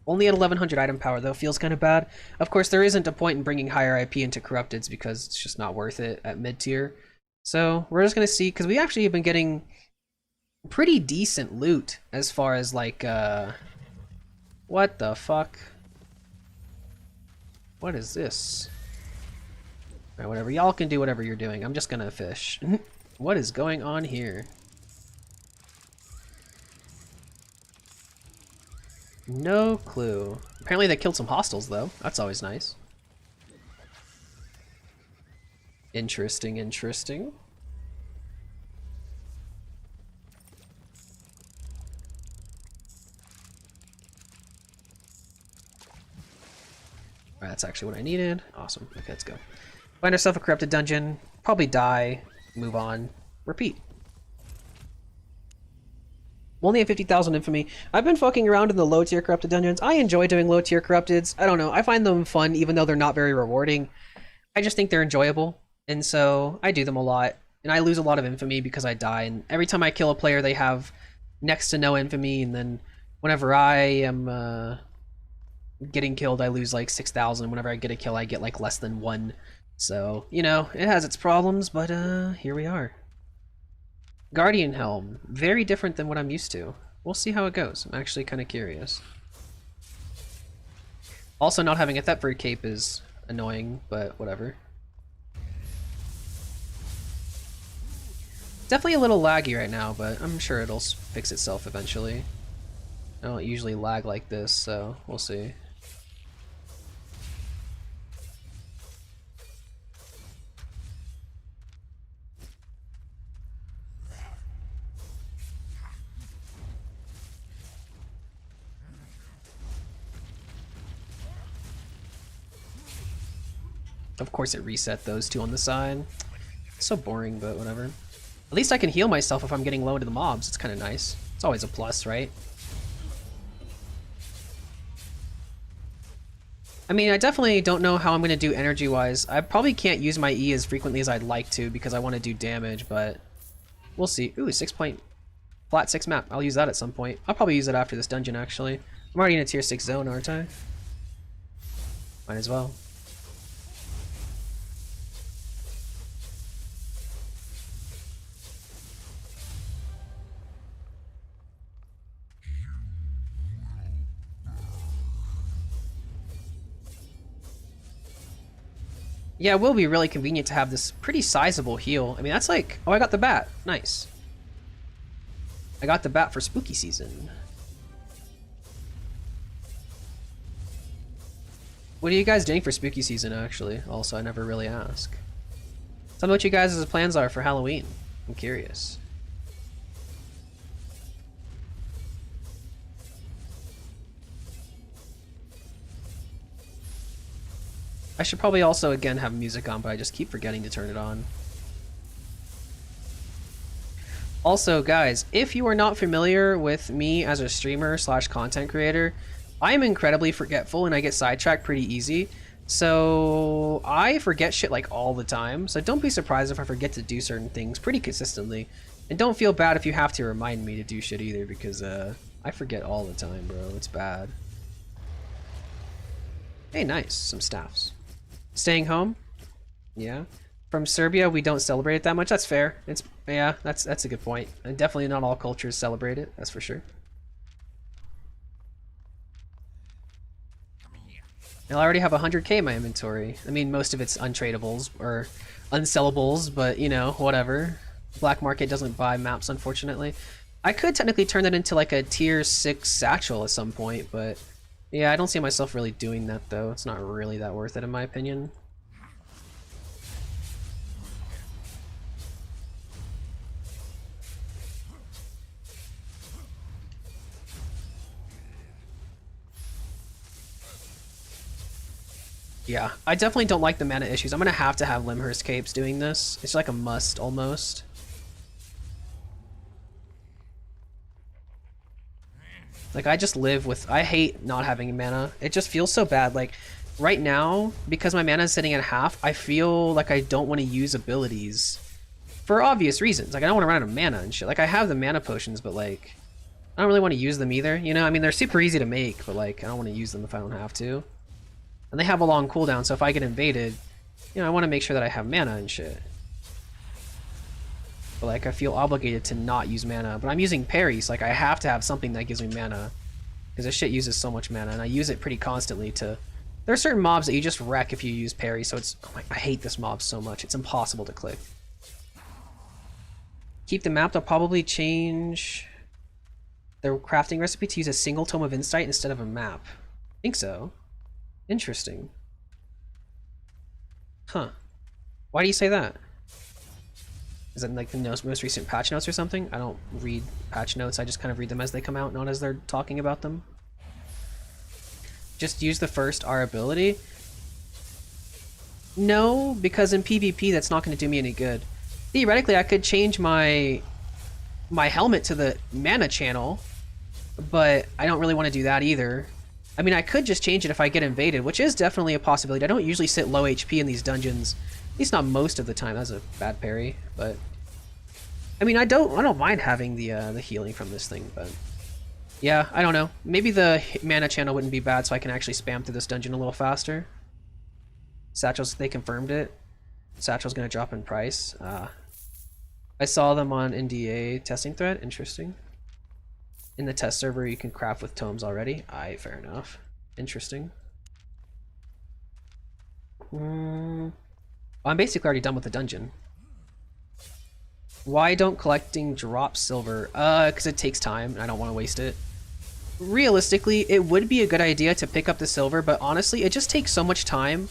Only at 1100 item power, though. Feels kind of bad. Of course, there isn't a point in bringing higher IP into Corrupteds because it's just not worth it at mid-tier. So we're just going to see, because we actually have been getting pretty decent loot as far as, like, what the fuck? What is this? Alright, whatever. Y'all can do whatever you're doing. I'm just going to fish. What is going on here? No clue. Apparently they killed some hostiles, though. That's always nice. Interesting, interesting. Alright, that's actually what I needed. Awesome. Okay, let's go. Find ourselves a corrupted dungeon. Probably die. Move on. Repeat. Only at 50,000 infamy. I've been fucking around in the low tier corrupted dungeons. I enjoy doing low tier corrupteds. I don't know. I find them fun even though they're not very rewarding. I just think they're enjoyable. And so I do them a lot. And I lose a lot of infamy because I die. And every time I kill a player, they have next to no infamy. And then whenever I am getting killed, I lose like 6,000. Whenever I get a kill, I get like less than 1. So, you know, it has its problems, but here we are. Guardian Helm. Very different than what I'm used to. We'll see how it goes. I'm actually kind of curious. Also, not having a Thetford cape is annoying, but whatever. Definitely a little laggy right now, but I'm sure it'll fix itself eventually. I don't usually lag like this, so we'll see. Of course it reset those two on the side. It's so boring, but whatever. At least I can heal myself if I'm getting low into the mobs. It's kind of nice. It's always a plus, right? I mean, I definitely don't know how I'm going to do energy-wise. I probably can't use my E as frequently as I'd like to because I want to do damage, but we'll see. Ooh, 6.5 Flat 6 map. I'll use that at some point. I'll probably use it after this dungeon, actually. I'm already in a tier 6 zone, aren't I? Might as well. Yeah, it will be really convenient to have this pretty sizable heal. I mean, that's like... Oh, I got the bat. Nice. I got the bat for spooky season. What are you guys doing for spooky season, actually? Also, I never really ask. Tell me what you guys' plans are for Halloween. I'm curious. I should probably also, again, have music on, but I just keep forgetting to turn it on. Also, guys, if you are not familiar with me as a streamer slash content creator, I am incredibly forgetful and I get sidetracked pretty easy. So I forget shit like all the time. So don't be surprised if I forget to do certain things pretty consistently. And don't feel bad if you have to remind me to do shit either, because I forget all the time, bro. It's bad. Hey, nice. Some staffs. Staying home? Yeah. From Serbia, we don't celebrate it that much. That's fair. It's yeah, that's a good point. And definitely not all cultures celebrate it. That's for sure. I already have 100k in my inventory. I mean, most of it's untradables or unsellables, but you know, whatever. Black market doesn't buy maps, unfortunately. I could technically turn that into like a tier 6 satchel at some point, but yeah, I don't see myself really doing that though. It's not really that worth it in my opinion. Yeah, I definitely don't like the mana issues. I'm gonna have to have Limhurst Capes doing this. It's like a must, almost. Like, I just live with... I hate not having mana. It just feels so bad. Like, right now, because my mana is sitting at half, I feel like I don't want to use abilities. For obvious reasons. Like, I don't want to run out of mana and shit. Like, I have the mana potions, but, like... I don't really want to use them either, you know? I mean, they're super easy to make, but, like, I don't want to use them if I don't have to. And they have a long cooldown, so if I get invaded, you know, I want to make sure that I have mana and shit. But like, I feel obligated to not use mana. But I'm using parries, like I have to have something that gives me mana. Because this shit uses so much mana, and I use it pretty constantly to... There are certain mobs that you just wreck if you use parry, so it's... Oh my, I hate this mob so much, it's impossible to click. Keep the map, they'll probably change their crafting recipe to use a single Tome of Insight instead of a map. I think so. Interesting. Huh. Why do you say that? Is it like the most recent patch notes or something? I don't read patch notes, I just kind of read them as they come out, not as they're talking about them. Just use the first R ability? No, because in PvP that's not going to do me any good. Theoretically, I could change my helmet to the mana channel, but I don't really want to do that either. I mean, I could just change it if I get invaded, which is definitely a possibility. I don't usually sit low HP in these dungeons, at least not most of the time. That's a bad parry, but I mean, I don't mind having the healing from this thing, but yeah, I don't know. Maybe the mana channel wouldn't be bad, so I can actually spam through this dungeon a little faster. Satchels, they confirmed it. Satchel's gonna drop in price. I saw them on NDA testing thread. Interesting. In the test server, you can craft with tomes already. Aye, fair enough. Interesting. I'm basically already done with the dungeon. Why don't collecting drop silver? Because it takes time, and I don't want to waste it. Realistically, it would be a good idea to pick up the silver, but honestly, it just takes so much time.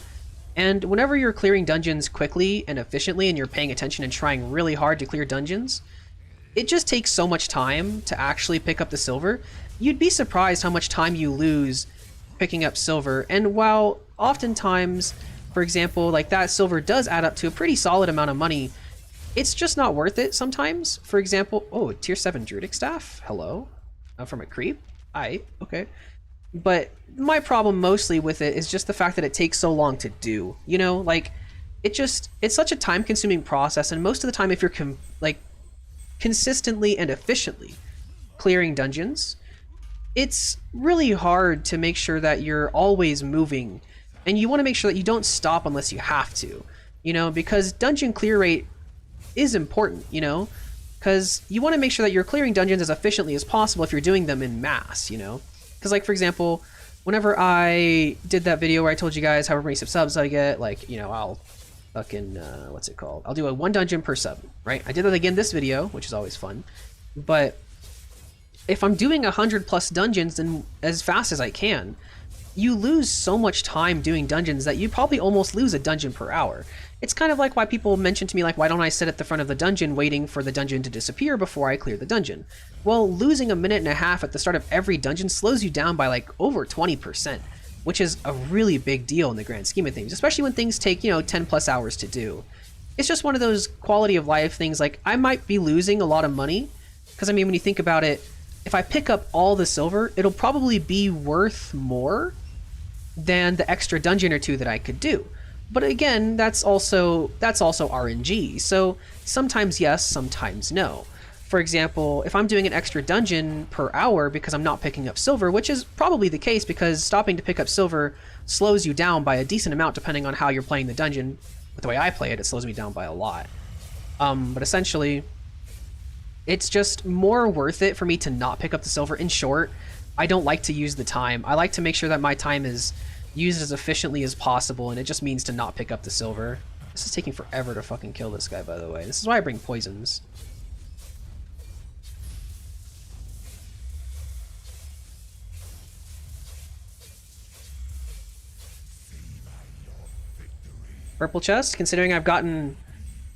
And whenever you're clearing dungeons quickly and efficiently, and you're paying attention and trying really hard to clear dungeons, it just takes so much time to actually pick up the silver. You'd be surprised how much time you lose picking up silver. And while oftentimes, for example, like that silver does add up to a pretty solid amount of money, it's just not worth it sometimes. For example, oh, tier 7 Druidic Staff. Hello. From a creep. Okay. But my problem mostly with it is just the fact that it takes so long to do. You know, like, it's such a time-consuming process, and most of the time if you're consistently and efficiently clearing dungeons, it's really hard to make sure that you're always moving, and you want to make sure that you don't stop unless you have to, you know, because dungeon clear rate is important, you know, because you want to make sure that you're clearing dungeons as efficiently as possible if you're doing them in mass, you know, because like for example, whenever I did that video where I told you guys however many subs I get, like, you know, I'll fucking what's it called, I'll do a 1 dungeon per sub, right? I did that again this video, which is always fun, but if I'm doing 100+ dungeons then as fast as I can, you lose so much time doing dungeons that you probably almost lose a dungeon per hour. It's kind of like why people mention to me, like, why don't I sit at the front of the dungeon waiting for the dungeon to disappear before I clear the dungeon? Well, losing a minute and a half at the start of every dungeon slows you down by like over 20%, which is a really big deal in the grand scheme of things, especially when things take, you know, 10+ hours to do. It's just one of those quality of life things. Like, I might be losing a lot of money, because I mean, when you think about it, if I pick up all the silver, it'll probably be worth more than the extra dungeon or two that I could do. But again, that's also RNG. So sometimes yes, sometimes no. For example, if I'm doing an extra dungeon per hour because I'm not picking up silver, which is probably the case because stopping to pick up silver slows you down by a decent amount depending on how you're playing the dungeon. But the way I play it, it slows me down by a lot. But essentially, it's just more worth it for me to not pick up the silver. In short, I don't like to use the time. I like to make sure that my time is used as efficiently as possible, and it just means to not pick up the silver. This is taking forever to fucking kill this guy, by the way. This is why I bring poisons. Purple chest, considering I've gotten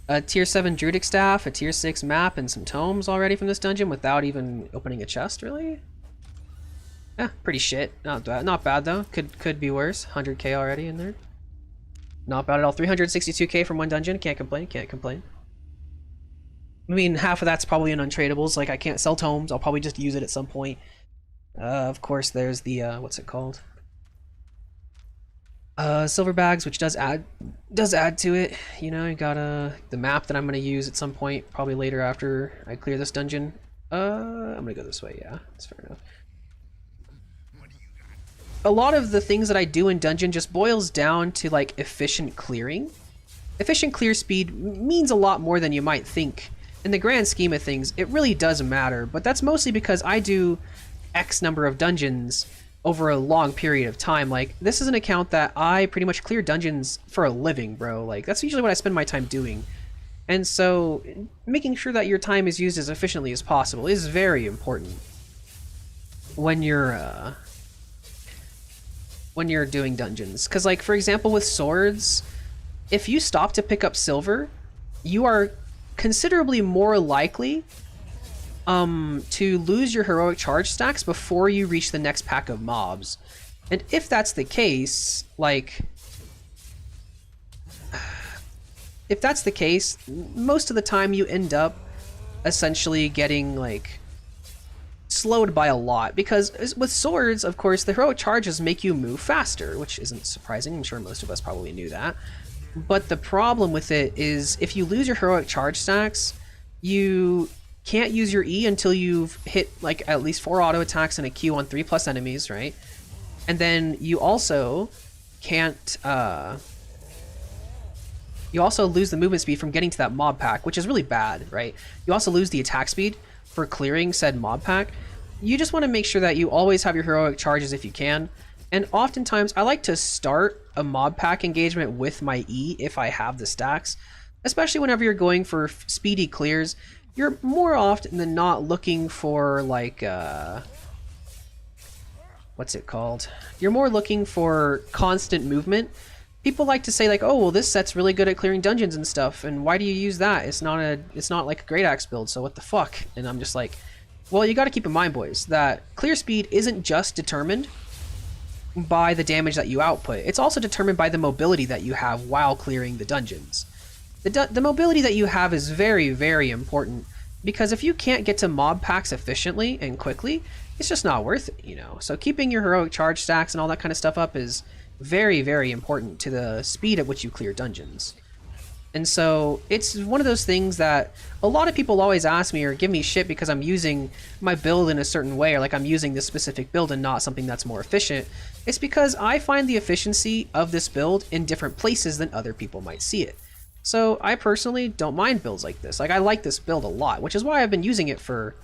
a tier 7 druidic staff, a tier 6 map, and some tomes already from this dungeon without even opening a chest, really? Yeah, pretty shit. Not bad though. Could be worse. 100k already in there. Not bad at all. 362k from one dungeon. Can't complain. Can't complain. I mean, half of that's probably in untradables. Like, I can't sell tomes. I'll probably just use it at some point. Of course, there's the what's it called? Silver bags, which does add to it. You know, you got the map that I'm gonna use at some point, probably later after I clear this dungeon. I'm gonna go this way. Yeah, that's fair enough. A lot of the things that I do in dungeon just boils down to like efficient clearing. Efficient clear speed means a lot more than you might think. In the grand scheme of things, it really does matter, but that's mostly because I do X number of dungeons over a long period of time. Like, this is an account that I pretty much clear dungeons for a living, bro. Like, that's usually what I spend my time doing. And so, making sure that your time is used as efficiently as possible is very important when you're doing dungeons. Because, like, for example, with swords, if you stop to pick up silver, you are considerably more likely to lose your heroic charge stacks before you reach the next pack of mobs. And if that's the case, like, if that's the case, most of the time you end up essentially getting, like, slowed by a lot, because with swords, of course, the heroic charges make you move faster, which isn't surprising. I'm sure most of us probably knew that. But the problem with it is if you lose your heroic charge stacks, you can't use your E until you've hit like at least 4 auto attacks and a Q on 3+ enemies, right? And then you also can't you also lose the movement speed from getting to that mob pack, which is really bad, right? You also lose the attack speed for clearing said mob pack. You just want to make sure that you always have your heroic charges if you can. And oftentimes I like to start a mob pack engagement with my E if I have the stacks, especially whenever you're going for speedy clears. You're more often than not looking for, like, what's it called? You're more looking for constant movement. People like to say, like, oh, well, this set's really good at clearing dungeons and stuff, and why do you use that? It's not like a great axe build, so what the fuck? And I'm just like, well, you gotta keep in mind, boys, that clear speed isn't just determined by the damage that you output. It's also determined by the mobility that you have while clearing the dungeons. The mobility that you have is very, very important, because if you can't get to mob packs efficiently and quickly, it's just not worth it, you know? So keeping your heroic charge stacks and all that kind of stuff up is very, very important to the speed at which you clear dungeons. And so it's one of those things that a lot of people always ask me or give me shit because I'm using my build in a certain way, or like I'm using this specific build and not something that's more efficient. It's because I find the efficiency of this build in different places than other people might see it. So I personally don't mind builds like this. Like I like this build a lot, which is why I've been using it for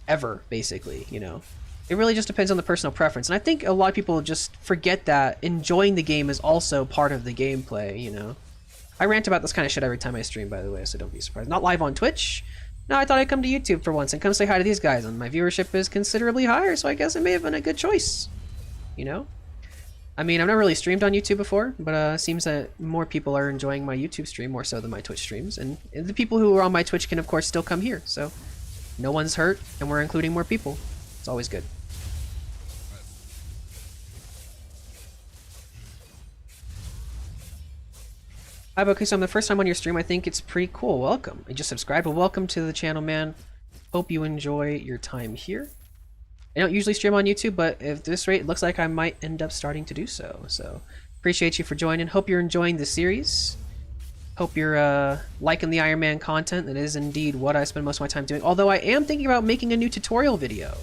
ever, basically, you know. It really just depends on the personal preference. And I think a lot of people just forget that enjoying the game is also part of the gameplay, you know. I rant about this kind of shit every time I stream, by the way, so don't be surprised. Not live on Twitch. No, I thought I'd come to YouTube for once and come say hi to these guys, and my viewership is considerably higher, so I guess it may have been a good choice. You know? I mean, I've never really streamed on YouTube before, but it seems that more people are enjoying my YouTube stream more so than my Twitch streams, and the people who are on my Twitch can, of course, still come here, so no one's hurt, and we're including more people. It's always good. Hi, okay, so I'm the first time on your stream. I think it's pretty cool. Welcome. I just subscribed, but welcome to the channel, man. Hope you enjoy your time here. I don't usually stream on YouTube, but at this rate, it looks like I might end up starting to do so. So, appreciate you for joining. Hope you're enjoying the series. Hope you're liking the Ironman content. That is indeed what I spend most of my time doing. Although I am thinking about making a new tutorial video.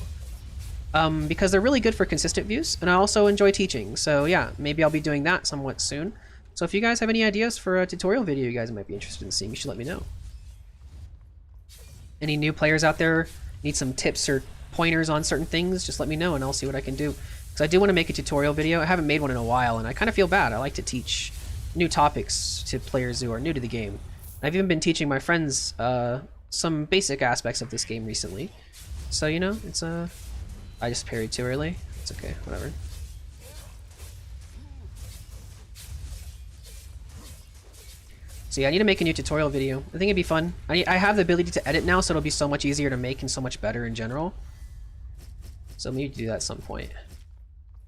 Because they're really good for consistent views, and I also enjoy teaching. So yeah, maybe I'll be doing that somewhat soon. So if you guys have any ideas for a tutorial video you guys might be interested in seeing, you should let me know. Any new players out there need some tips or pointers on certain things, just let me know and I'll see what I can do. Because I do want to make a tutorial video. I haven't made one in a while and I kind of feel bad. I like to teach new topics to players who are new to the game. I've even been teaching my friends some basic aspects of this game recently. So, you know, it's I just parried too early. It's okay, whatever. So yeah, I need to make a new tutorial video. I think it'd be fun. I have the ability to edit now, so it'll be so much easier to make and so much better in general. So maybe do that at some point.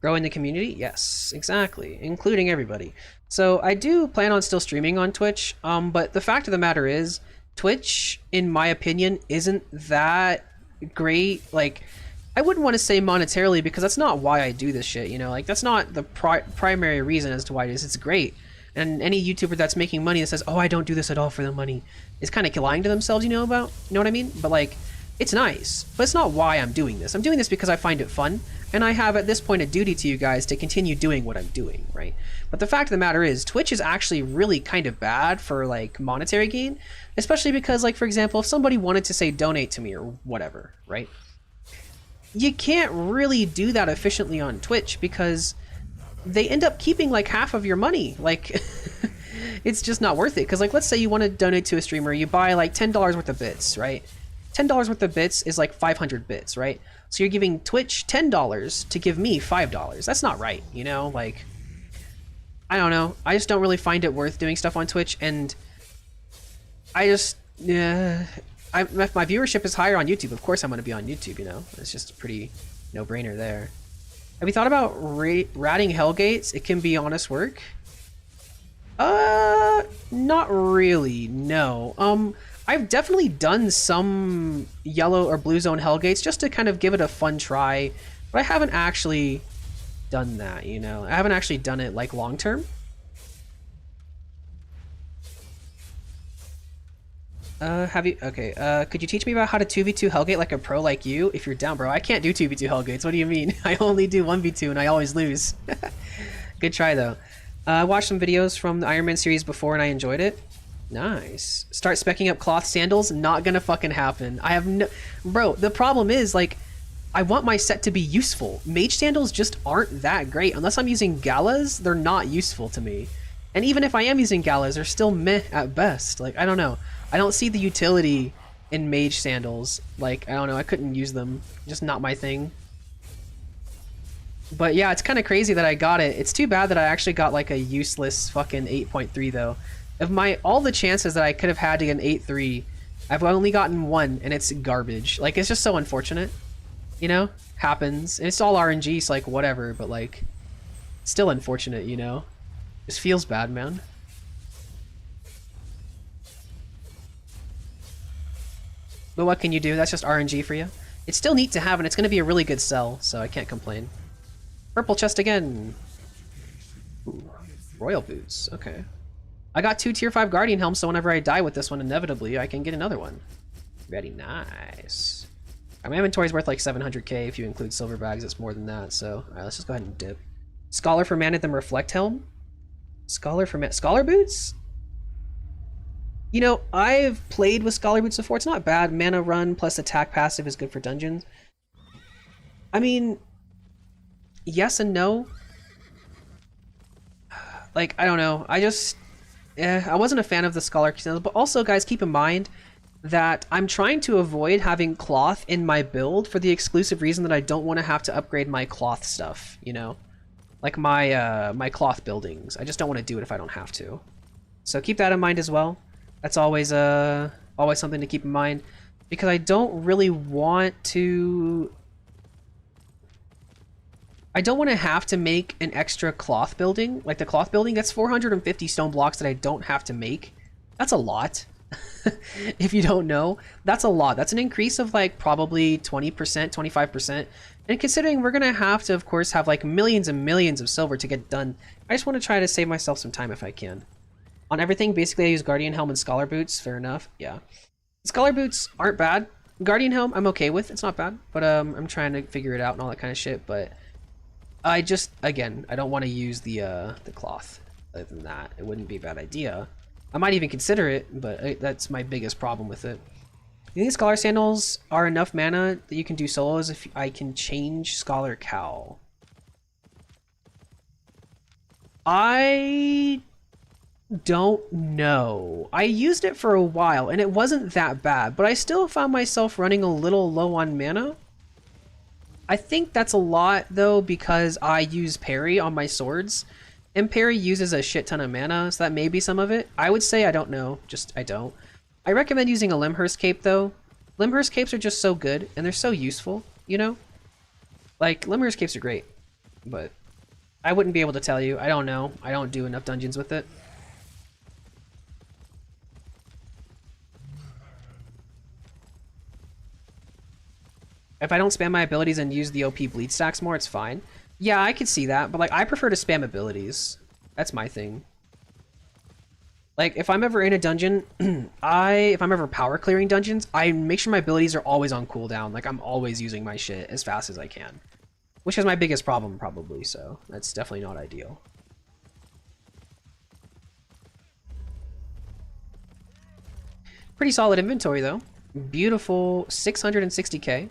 Growing the community? Yes, exactly. Including everybody. So I do plan on still streaming on Twitch, but the fact of the matter is, Twitch, in my opinion, isn't that great. Like, I wouldn't want to say monetarily because that's not why I do this shit, you know? Like, that's not the primary reason as to why it is. It's great. And any YouTuber that's making money that says, oh, I don't do this at all for the money, is kind of lying to themselves, you know what I mean? But like, it's nice, but it's not why I'm doing this. I'm doing this because I find it fun, and I have at this point a duty to you guys to continue doing what I'm doing, right? But the fact of the matter is, Twitch is actually really kind of bad for like monetary gain, especially because, like, for example, if somebody wanted to say donate to me or whatever, right? You can't really do that efficiently on Twitch because they end up keeping like half of your money. Like, it's just not worth it. Because like, let's say you want to donate to a streamer, you buy like $10 worth of bits, right? $10 worth of bits is like 500 bits, right? So you're giving Twitch $10 to give me $5. That's not right, you know? Like, I don't know. I just don't really find it worth doing stuff on Twitch, and I just, yeah. If my viewership is higher on YouTube, of course I'm going to be on YouTube, you know? It's just a pretty no-brainer there. Have you thought about ratting Hellgates? It can be honest work. Not really, no. I've definitely done some yellow or blue zone Hellgates just to kind of give it a fun try, but I haven't actually done that, you know? I haven't actually done it like long term. Could you teach me about how to 2v2 Hellgate like a pro like you? If you're down, bro. I can't do 2v2 Hellgates. What do you mean? I only do 1v2 and I always lose. Good try, though. I watched some videos from the Ironman series before and I enjoyed it. Nice. Start specking up cloth sandals? Not gonna fucking happen. I have no... Bro, the problem is, like, I want my set to be useful. Mage sandals just aren't that great. Unless I'm using galas, they're not useful to me. And even if I am using galas, they're still meh at best. Like, I don't know. I don't see the utility in mage sandals. Like, I don't know, I couldn't use them. Just not my thing. But yeah, it's kind of crazy that I got it. It's too bad that I actually got like a useless fucking 8.3 though. Of all the chances that I could have had to get an 8.3, I've only gotten one and it's garbage. Like, it's just so unfortunate. You know? Happens. And it's all RNG, so like whatever, but like, still unfortunate, you know? Just feels bad, man. But what can you do? That's just RNG for you. It's still neat to have, and it's going to be a really good sell, so I can't complain. Purple chest again. Ooh, royal boots. Okay. I got 2 tier 5 Guardian Helms, so whenever I die with this one, inevitably, I can get another one. Very nice. My inventory's worth like 700k. If you include silver bags, it's more than that. So, alright, let's just go ahead and dip. Scholar for Man at them Reflect Helm. Scholar for Man. Scholar Boots? You know, I've played with Scholar Boots before. It's not bad. Mana run plus attack passive is good for dungeons. I mean, yes and no. Like, I don't know. I wasn't a fan of the Scholar Candles, but also, guys, keep in mind that I'm trying to avoid having cloth in my build for the exclusive reason that I don't want to have to upgrade my cloth stuff, you know? Like my cloth buildings. I just don't want to do it if I don't have to. So keep that in mind as well. That's always always something to keep in mind, because I don't really want to... I don't want to have to make an extra cloth building. Like the cloth building, that's 450 stone blocks that I don't have to make. That's a lot. If you don't know, that's a lot. That's an increase of like probably 20%, 25%. And considering we're going to have to, of course, have like millions and millions of silver to get done, I just want to try to save myself some time if I can. On everything, basically I use Guardian Helm and Scholar Boots. Fair enough. Yeah. Scholar Boots aren't bad. Guardian Helm, I'm okay with. It's not bad. But I'm trying to figure it out and all that kind of shit. But I just, again, I don't want to use the cloth. Other than that, it wouldn't be a bad idea. I might even consider it, but that's my biggest problem with it. You think Scholar Sandals are enough mana that you can do solos if I can change Scholar Cowl? I don't know. I used it for a while and it wasn't that bad, but I still found myself running a little low on mana. I think that's a lot though because I use parry on my swords, and parry uses a shit ton of mana, so that may be some of it. I would say I don't know, just I don't. I recommend using a Limhurst cape though. Limhurst capes are just so good and they're so useful, you know? Like Limhurst capes are great, but I wouldn't be able to tell you. I don't know. I don't do enough dungeons with it. If I don't spam my abilities and use the OP bleed stacks more, it's fine. Yeah, I could see that, but like I prefer to spam abilities. That's my thing. Like if I'm ever in a dungeon, if I'm ever power clearing dungeons, I make sure my abilities are always on cooldown. Like I'm always using my shit as fast as I can. Which is my biggest problem probably, so that's definitely not ideal. Pretty solid inventory though. Beautiful 660k.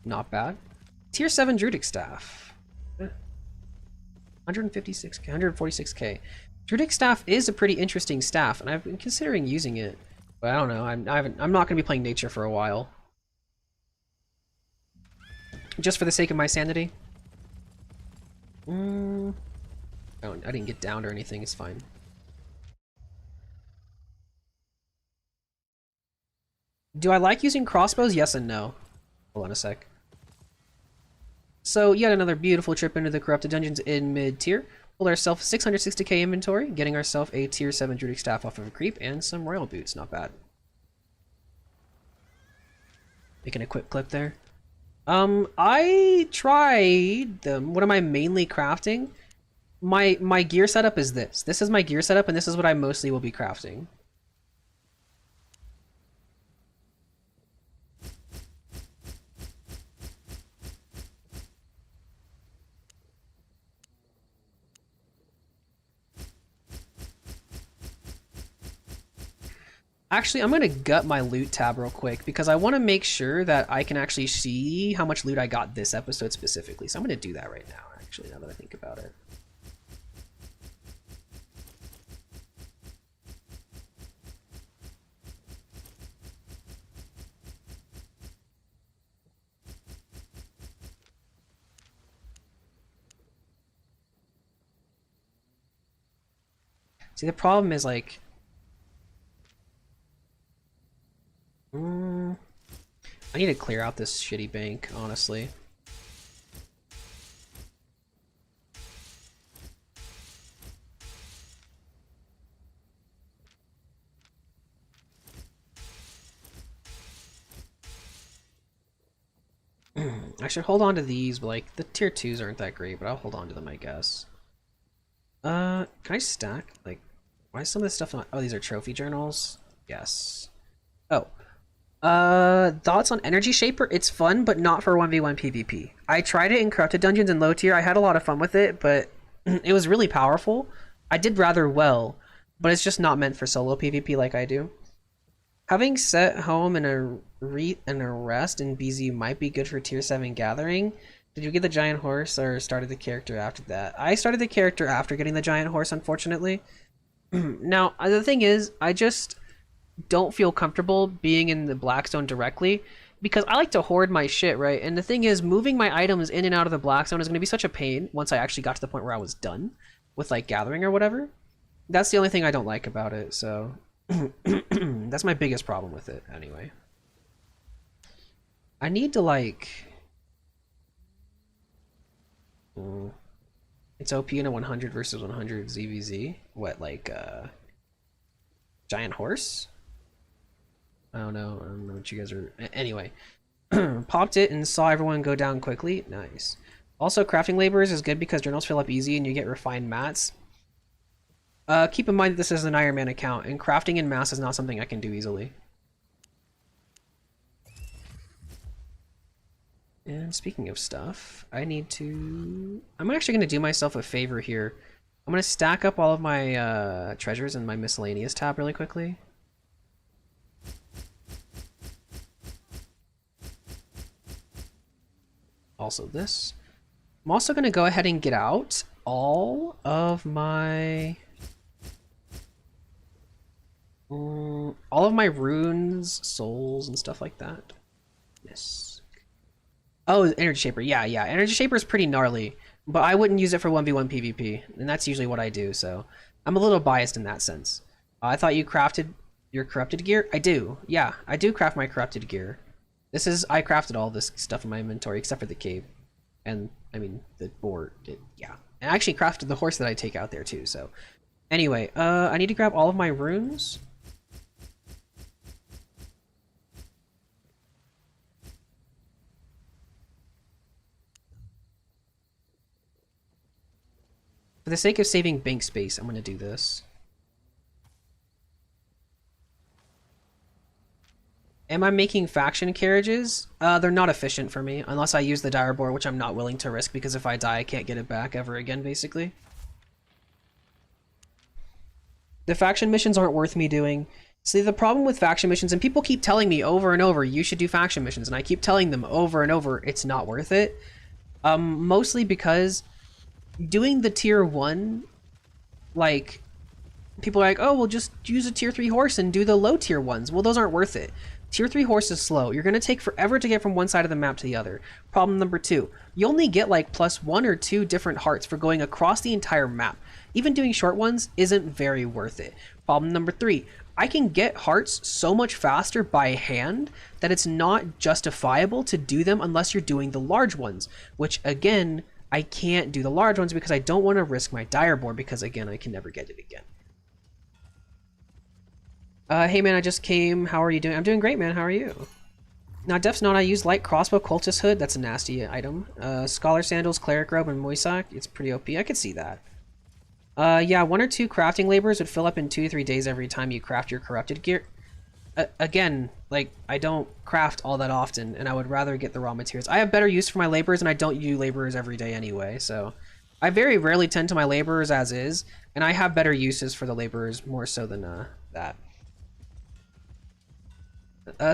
Not bad. Tier 7 Druidic Staff. 156k, 146k. Druidic Staff is a pretty interesting staff, and I've been considering using it. But I don't know, I'm not going to be playing nature for a while. Just for the sake of my sanity. Oh, I didn't get downed or anything, it's fine. Do I like using crossbows? Yes and no. Hold on a sec. So, yet another beautiful trip into the Corrupted Dungeons in mid-tier. Pulled ourselves 660k inventory, getting ourselves a tier 7 Druidic Staff off of a creep, and some Royal Boots, not bad. Making a quick clip there. I tried them. What am I mainly crafting? My gear setup is this. This is my gear setup, and this is what I mostly will be crafting. Actually, I'm going to gut my loot tab real quick because I want to make sure that I can actually see how much loot I got this episode specifically. So I'm going to do that right now, actually, now that I think about it. See, the problem is, like... I need to clear out this shitty bank, honestly. I should hold on to these, but like the tier 2s aren't that great, but I'll hold on to them, I guess. Can I stack? Like, Why is some of this stuff not? Oh, these are trophy journals. Yes. Oh. Thoughts on Energy Shaper? It's fun, but not for 1v1 PvP. I tried it in Corrupted Dungeons and low tier. I had a lot of fun with it, but it was really powerful. I did rather well, but it's just not meant for solo PvP like I do. Having set home and a rest in BZ might be good for tier 7 gathering. Did you get the giant horse or started the character after that? I started the character after getting the giant horse, unfortunately. Now, the thing is, I just don't feel comfortable being in the Blackstone directly because I like to hoard my shit, right? And the thing is, moving my items in and out of the Blackstone is going to be such a pain once I actually got to the point where I was done with like gathering or whatever. That's the only thing I don't like about it, so that's my biggest problem with it anyway. I need to like it's OP in a 100 versus 100 ZVZ. What, like giant horse? I don't know what you guys are. Anyway, popped it and saw everyone go down quickly. Nice. Also, crafting laborers is good because journals fill up easy and you get refined mats. Keep in mind that this is an Ironman account, and crafting in mass is not something I can do easily. And speaking of stuff, I'm actually going to do myself a favor here. I'm going to stack up all of my treasures in my miscellaneous tab really quickly. Also this. I'm also going to go ahead and get out all of my runes, souls, and stuff like that. Yes. Oh, Energy Shaper. Yeah. Energy Shaper is pretty gnarly, but I wouldn't use it for 1v1 PvP, and that's usually what I do, so I'm a little biased in that sense. I thought you crafted your corrupted gear? I do. Yeah, I do craft my corrupted gear. I crafted all this stuff in my inventory except for the cave. And, I mean, the board. Yeah. And I actually crafted the horse that I take out there, too, so. Anyway, I need to grab all of my runes. For the sake of saving bank space, I'm going to do this. Am I making faction carriages? They're not efficient for me, unless I use the dire boar, which I'm not willing to risk, because if I die, I can't get it back ever again, basically. The faction missions aren't worth me doing. See, the problem with faction missions, and people keep telling me over and over, you should do faction missions, and I keep telling them over and over, it's not worth it. Mostly because doing the tier 1, like, people are like, oh, well, just use a tier 3 horse and do the low tier ones. Well, those aren't worth it. Tier 3 horse is slow. You're going to take forever to get from one side of the map to the other. Problem number 2, you only get like plus 1 or 2 different hearts for going across the entire map. Even doing short ones isn't very worth it. Problem number 3, I can get hearts so much faster by hand that it's not justifiable to do them unless you're doing the large ones, which again, I can't do the large ones because I don't want to risk my dire boar because again, I can never get it again. Hey man, I just came. How are you doing? I'm doing great, man. How are you? Now, Def's not. I use light crossbow, cultist hood. That's a nasty item. Scholar sandals, cleric robe, and moisak. It's pretty OP. I could see that. Yeah, 1 or 2 crafting laborers would fill up in 2 to 3 days every time you craft your corrupted gear. Again, like, I don't craft all that often, and I would rather get the raw materials. I have better use for my laborers, and I don't use laborers every day anyway, so I very rarely tend to my laborers as is, and I have better uses for the laborers more so than that.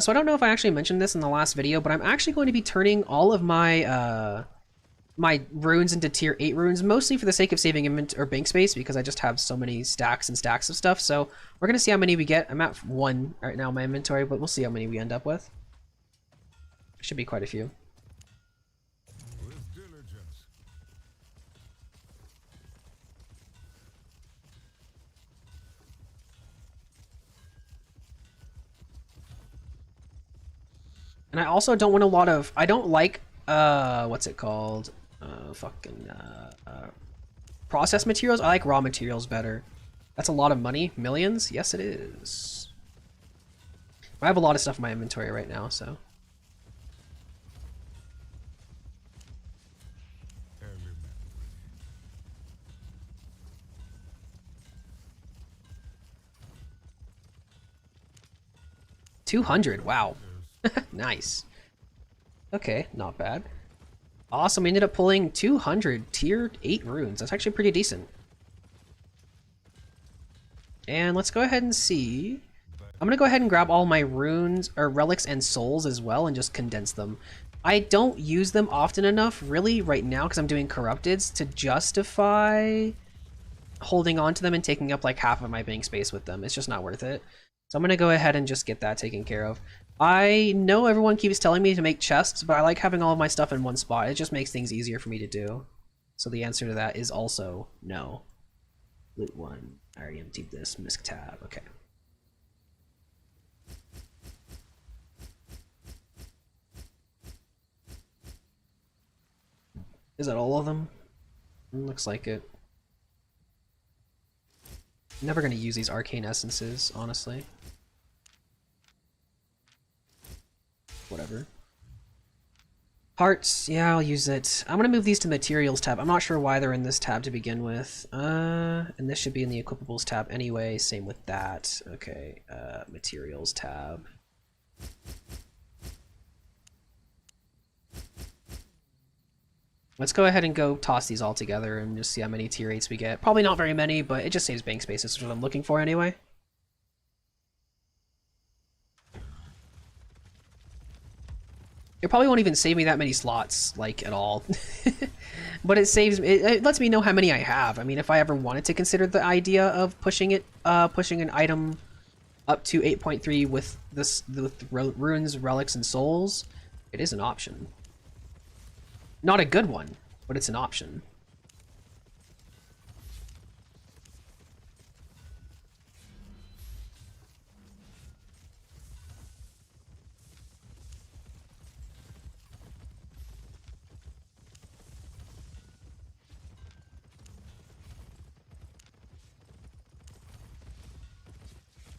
So I don't know if I actually mentioned this in the last video, but I'm actually going to be turning all of my my runes into tier 8 runes, mostly for the sake of saving bank space, because I just have so many stacks and stacks of stuff. So we're going to see how many we get. I'm at 1 right now in my inventory, but we'll see how many we end up with. Should be quite a few. With diligence. And I also don't want a lot of, I don't like, what's it called? Processed materials. I like raw materials better. That's a lot of money. Millions? Yes, it is. I have a lot of stuff in my inventory right now, so. 200, wow. Nice. Okay, not bad. Awesome, we ended up pulling 200 tier 8 runes. That's actually pretty decent. And let's go ahead and see. I'm gonna go ahead and grab all my runes, or relics and souls as well, and just condense them. I don't use them often enough, really, right now, because I'm doing corrupteds, to justify holding on to them and taking up like half of my bank space with them. It's just not worth it. So I'm gonna go ahead and just get that taken care of. I know everyone keeps telling me to make chests, but I like having all of my stuff in one spot. It just makes things easier for me to do. So the answer to that is also no. Loot 1. I already emptied this. Misc tab. Okay. Is that all of them? Looks like it. Never gonna use these arcane essences, honestly. Whatever. Hearts, yeah, I'll use it. I'm gonna move these to materials tab. I'm not sure why they're in this tab to begin with. And this should be in the equipables tab anyway. Same with that. Okay, materials tab. Let's go ahead and go toss these all together and just see how many tier 8s we get. Probably not very many, but it just saves bank space. That's what I'm looking for anyway. It probably won't even save me that many slots, like, at all. But it saves it lets me know how many I have. I mean, if I ever wanted to consider the idea of pushing an item up to 8.3 with runes, relics, and souls, it is an option. Not a good one, but it's an option.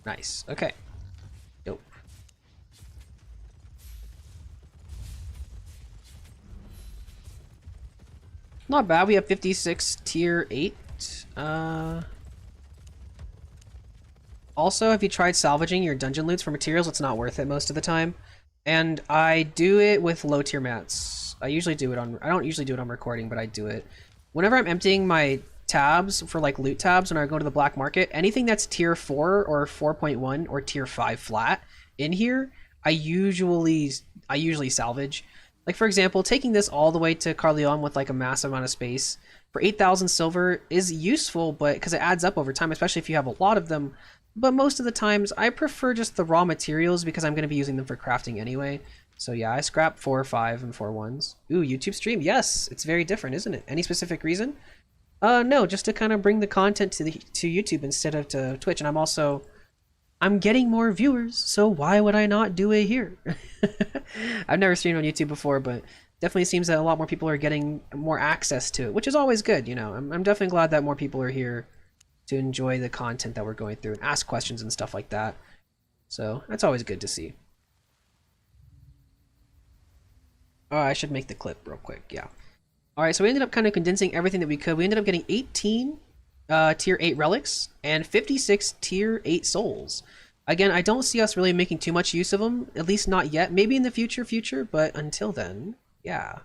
Nice. Okay. Dope. Not bad. We have 56 tier 8. Also, have you tried salvaging your dungeon loots for materials? It's not worth it most of the time. And I do it with low tier mats. I don't usually do it on recording, but I do it. Whenever I'm emptying my tabs for like loot tabs when I go to the black market, anything that's tier 4 or 4.1 or tier 5 flat in here, I usually salvage. Like, for example, taking this all the way to Carleon with like a massive amount of space for 8,000 silver is useful, but because it adds up over time, especially if you have a lot of them. But most of the times I prefer just the raw materials because I'm going to be using them for crafting anyway. So yeah, I scrap 4, 5, and 4 1s. Ooh, YouTube stream. Yes, it's very different, isn't it? Any specific reason? No, just to kind of bring the content to YouTube instead of to Twitch. And I'm getting more viewers, so why would I not do it here? I've never streamed on YouTube before, but definitely seems that a lot more people are getting more access to it, which is always good, you know. I'm definitely glad that more people are here to enjoy the content that we're going through and ask questions and stuff like that. So that's always good to see. Oh, I should make the clip real quick, yeah. Alright, so we ended up kind of condensing everything that we could. We ended up getting 18 tier 8 relics and 56 tier 8 souls. Again, I don't see us really making too much use of them, at least not yet. Maybe in the future, but until then, yeah.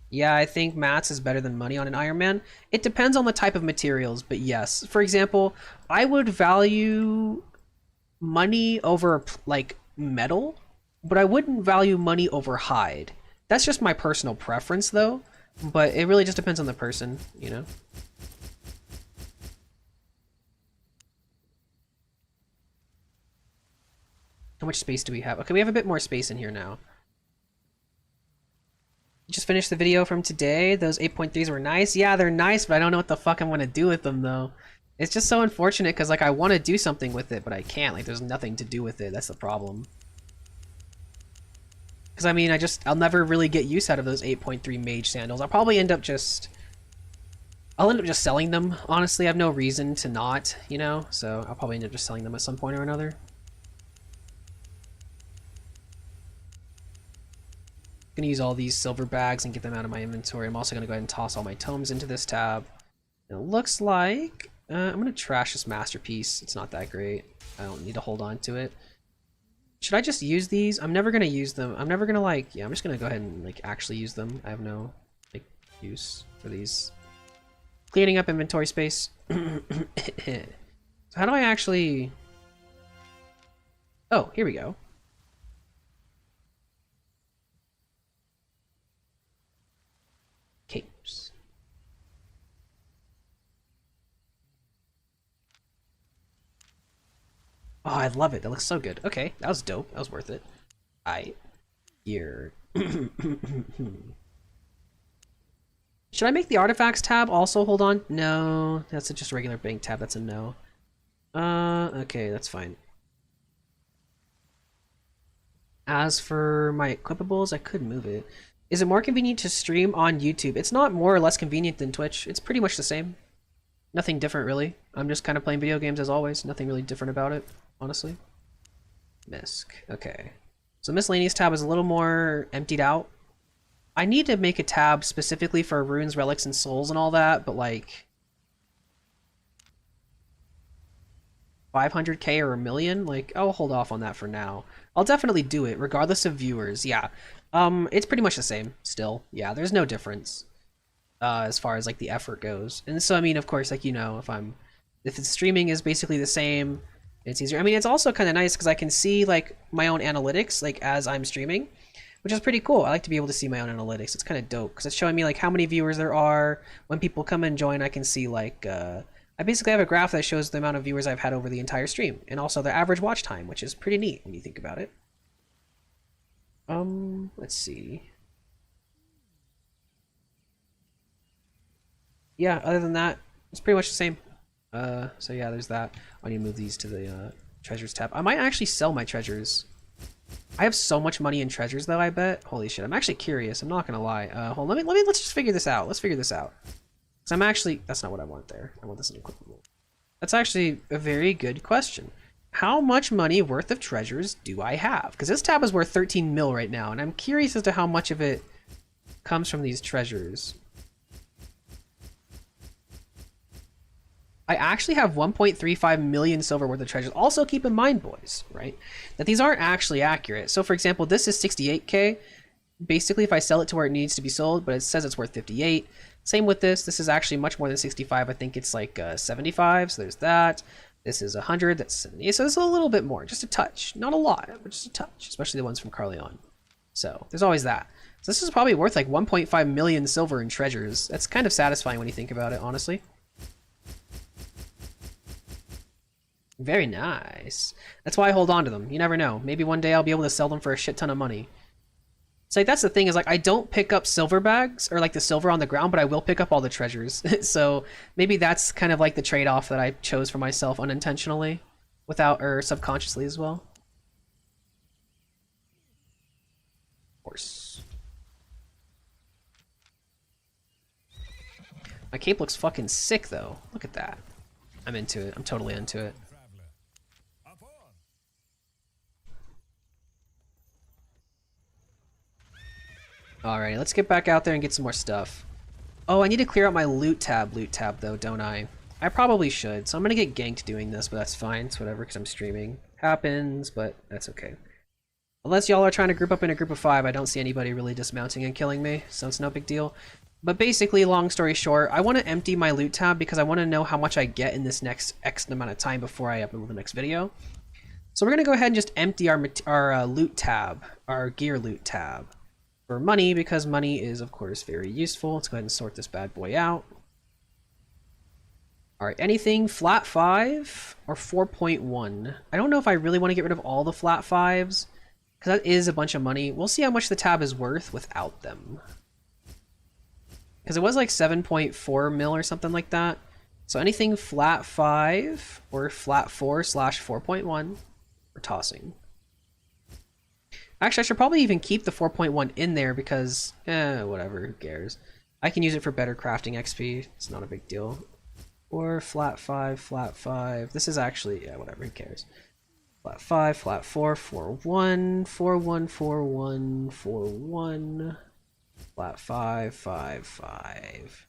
Yeah, I think mats is better than money on an Ironman. It depends on the type of materials, but yes. For example, I would value money over like metal, but I wouldn't value money over hide. That's just my personal preference though, but it really just depends on the person, you know? How much space do we have? Okay, we have a bit more space in here now. Just finished the video from today. Those 8.3s were nice. Yeah, they're nice, but I don't know what the fuck I'm gonna do with them though. It's just so unfortunate because like I want to do something with it, but I can't. Like there's nothing to do with it. That's the problem. Because I mean, I'll never really get use out of those 8.3 mage sandals. I'll end up just selling them. Honestly, I have no reason to not, you know. So I'll probably end up just selling them at some point or another. Gonna use all these silver bags and get them out of my inventory. I'm also gonna go ahead and toss all my tomes into this tab. And it looks like I'm gonna trash this masterpiece. It's not that great. I don't need to hold on to it. Should I just use these? I'm never gonna use them. I'm never gonna like, yeah, I'm just gonna go ahead and like actually use them. I have no like use for these. Cleaning up inventory space. So how do I actually... Oh, here we go. Capes. Oh, I love it. That looks so good. Okay, that was dope. That was worth it. Here. Should I make the artifacts tab also hold on? No, that's just a regular bank tab. That's a no. Okay, that's fine. As for my equipables, I could move it. Is it more convenient to stream on YouTube? It's not more or less convenient than Twitch. It's pretty much the same. Nothing different, really. I'm just kind of playing video games as always. Nothing really different about it, honestly. Misc. Okay. So miscellaneous tab is a little more emptied out. I need to make a tab specifically for runes, relics, and souls and all that, but like 500k or a million, like I'll hold off on that for now. I'll definitely do it regardless of viewers. Yeah. It's pretty much the same still. Yeah, there's no difference as far as like the effort goes. And so I mean, of course, like, you know, if the streaming is basically the same, it's easier. I mean, it's also kind of nice because I can see like my own analytics like as I'm streaming, which is pretty cool. I like to be able to see my own analytics. It's kind of dope because it's showing me like how many viewers there are. When people come and join, I can see like I basically have a graph that shows the amount of viewers I've had over the entire stream and also their average watch time, which is pretty neat when you think about it. Let's see. Yeah, other than that, it's pretty much the same. So yeah, there's that. I need to move these to the treasures tab. I might actually sell my treasures. I have so much money in treasures though, I bet. Holy shit, I'm actually curious. I'm not gonna lie. Hold on, let's just figure this out. Let's figure this out. Cause I'm actually, that's not what I want there. I want this in equipment. That's actually a very good question. How much money worth of treasures do I have? Because this tab is worth 13 mil right now, and I'm curious as to how much of it comes from these treasures. I actually have 1.35 million silver worth of treasures. Also keep in mind, boys, right, that these aren't actually accurate. So for example, this is 68k. Basically, if I sell it to where it needs to be sold, but it says it's worth 58. Same with this. This is actually much more than 65. I think it's like 75. So there's that. This is 100. That's 70. So it's a little bit more, just a touch. Not a lot, but just a touch, especially the ones from Carleon. So there's always that. So this is probably worth like 1.5 million silver in treasures. That's kind of satisfying when you think about it, honestly. Very nice. That's why I hold on to them. You never know. Maybe one day I'll be able to sell them for a shit ton of money. It's like, that's the thing, is like I don't pick up silver bags or like the silver on the ground, but I will pick up all the treasures. So maybe that's kind of like the trade-off that I chose for myself unintentionally, without, or subconsciously as well. Of course. My cape looks fucking sick though. Look at that. I'm into it. I'm totally into it. Traveler. Up on. Alright, let's get back out there and get some more stuff. Oh, I need to clear out my loot tab though, don't I? I probably should, so I'm gonna get ganked doing this, but that's fine. It's whatever, because I'm streaming. Happens, but that's okay. Unless y'all are trying to group up in a group of 5, I don't see anybody really dismounting and killing me, so it's no big deal. But basically, long story short, I want to empty my loot tab because I want to know how much I get in this next X amount of time before I upload the next video. So we're going to go ahead and just empty our loot tab, our gear loot tab, for money, because money is, of course, very useful. Let's go ahead and sort this bad boy out. Alright, anything flat 5 or 4.1? I don't know if I really want to get rid of all the flat 5s, because that is a bunch of money. We'll see how much the tab is worth without them. Because it was like 7.4 mil or something like that. So anything flat 5 or flat 4/4.1, we're tossing. Actually, I should probably even keep the 4.1 in there because, whatever, who cares? I can use it for better crafting XP. It's not a big deal. Or flat 5, flat 5. This is actually, yeah, whatever, who cares? Flat 5, flat 4, 4/1, 4/1, 4/1, 4/1. Flat 5, 5, 5.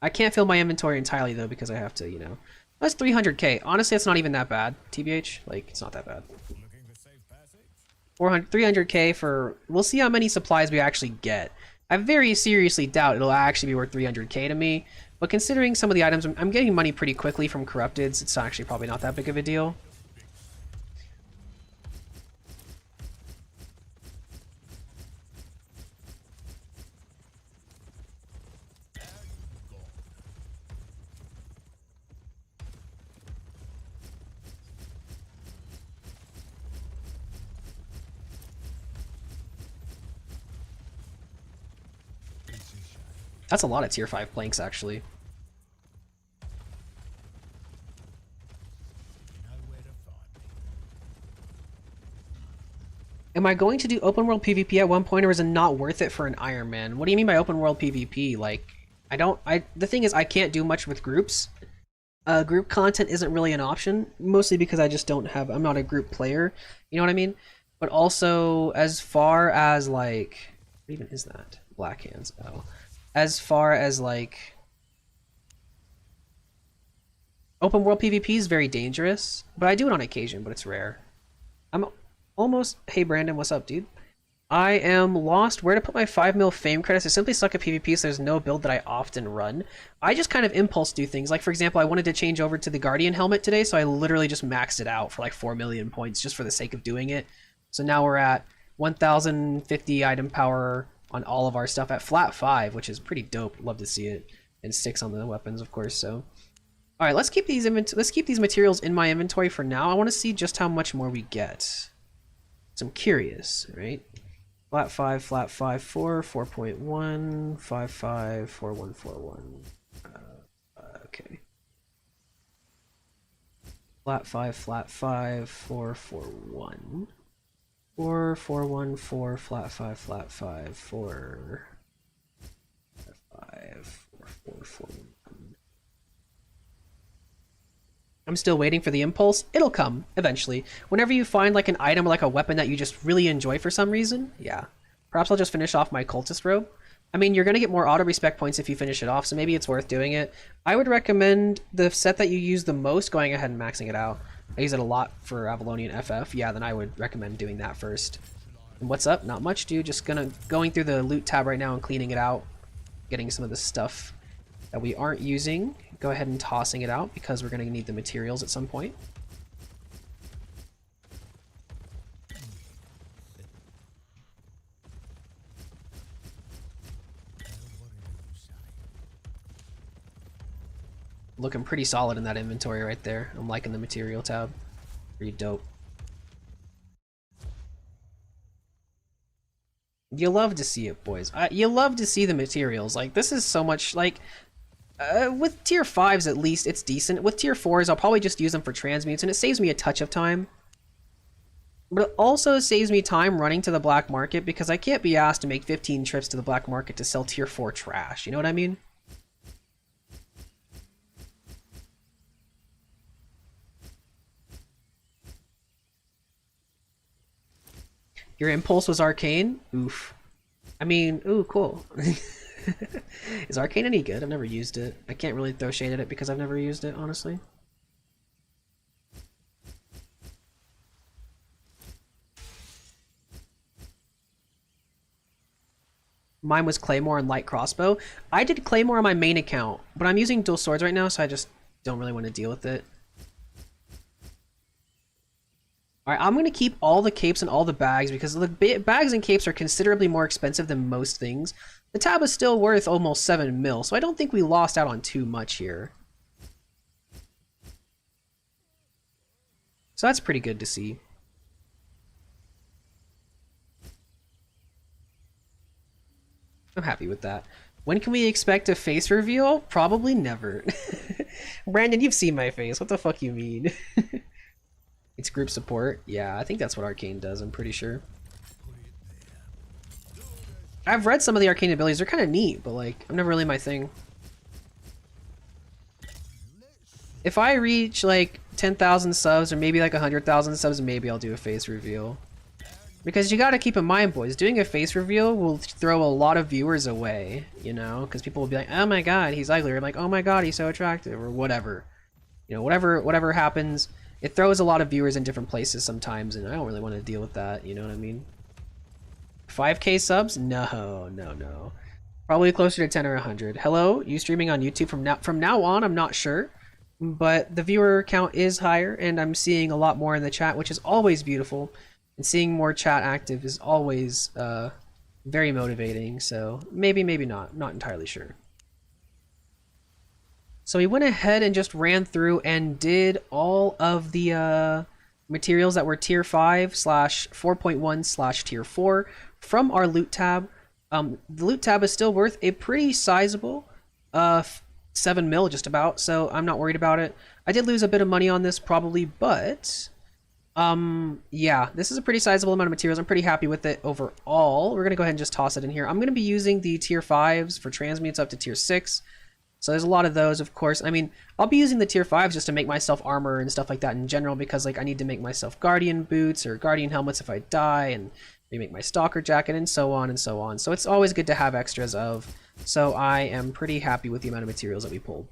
I can't fill my inventory entirely though because I have to, you know. That's 300k. Honestly, it's not even that bad. TBH, like it's not that bad. Looking for safe passage? 300k for. We'll see how many supplies we actually get. I very seriously doubt it'll actually be worth 300k to me. But considering some of the items, I'm getting money pretty quickly from Corrupteds. It's actually probably not that big of a deal. That's a lot of tier 5 planks, actually. Am I going to do open world PvP at one point, or is it not worth it for an Ironman? What do you mean by open world PvP? Like, the thing is, I can't do much with groups. Group content isn't really an option, mostly because I'm not a group player. You know what I mean? But also, as far as like, what even is that? Black hands. Oh. As far as like open world PvP is very dangerous, but I do it on occasion, but it's rare. I'm almost. Hey Brandon, what's up, dude? I am lost where to put my 5 mil fame credits. I simply suck at PvP, so there's no build that I often run. I just kind of impulse do things. Like for example, I wanted to change over to the Guardian helmet today, so I literally just maxed it out for like 4 million points just for the sake of doing it. So now we're at 1050 item power on all of our stuff at flat 5, which is pretty dope. Love to see it. And 6 on the weapons, of course. So, all right, let's keep these materials in my inventory for now. I want to see just how much more we get. So I'm curious, right? Flat 5, 4, 4.1, 5, 5, 4, 1, 4, 1. Okay. Flat 5, 4, 4, 1. 4, 4, 1, 4, flat 5, 4, 5, 4, 4, 4, 1. I'm still waiting for the impulse. It'll come eventually. Whenever you find like an item or like a weapon that you just really enjoy for some reason, yeah. Perhaps I'll just finish off my cultist robe. I mean, you're gonna get more auto respect points if you finish it off, so maybe it's worth doing it. I would recommend the set that you use the most, going ahead and maxing it out. I use it a lot for Avalonian FF. Yeah, then I would recommend doing that first. And what's up? Not much, dude. Just going through the loot tab right now and cleaning it out. Getting some of the stuff that we aren't using. Go ahead and tossing it out because we're going to need the materials at some point. Looking pretty solid in that inventory right there. I'm liking the material tab. Pretty dope. You love to see it, boys. You love to see the materials. Like, this is so much, like, with tier 5s at least, it's decent. With tier 4s, I'll probably just use them for transmutes, and it saves me a touch of time. But it also saves me time running to the black market, because I can't be asked to make 15 trips to the black market to sell tier 4 trash. You know what I mean? Your impulse was arcane? Oof. I mean, ooh, cool. Is arcane any good? I've never used it. I can't really throw shade at it because I've never used it, honestly. Mine was Claymore and Light Crossbow. I did Claymore on my main account, but I'm using dual swords right now, so I just don't really want to deal with it. Alright, I'm going to keep all the capes and all the bags because the bags and capes are considerably more expensive than most things. The tab is still worth almost 7 mil, so I don't think we lost out on too much here. So that's pretty good to see. I'm happy with that. When can we expect a face reveal? Probably never. Brandon, you've seen my face. What the fuck you mean? It's group support. Yeah, I think that's what Arcane does, I'm pretty sure. I've read some of the Arcane abilities. They're kind of neat, but like, I'm never really my thing. If I reach like 10,000 subs or maybe like 100,000 subs, maybe I'll do a face reveal. Because you gotta keep in mind, boys, doing a face reveal will throw a lot of viewers away, you know? Because people will be like, oh my god, he's ugly, or I'm like, oh my god, he's so attractive, or whatever. You know, whatever happens, it throws a lot of viewers in different places sometimes, and I don't really want to deal with that, you know what I mean? 5K subs? No. Probably closer to 10 or 100. Hello, you streaming on YouTube from now on? I'm not sure, but the viewer count is higher, and I'm seeing a lot more in the chat, which is always beautiful. And seeing more chat active is always very motivating. So maybe not. Not entirely sure. So we went ahead and just ran through and did all of the materials that were tier 5 / 4.1 / tier 4 from our loot tab. The loot tab is still worth a pretty sizable 7 mil just about, so I'm not worried about it. I did lose a bit of money on this probably, but yeah, this is a pretty sizable amount of materials. I'm pretty happy with it overall. We're gonna go ahead and just toss it in here. I'm gonna be using the tier 5s for transmutes up to tier 6. So there's a lot of those, of course. I mean, I'll be using the tier 5s just to make myself armor and stuff like that in general, because like I need to make myself guardian boots or guardian helmets if I die, and remake my stalker jacket, and so on and so on. So it's always good to have extras of. So I am pretty happy with the amount of materials that we pulled.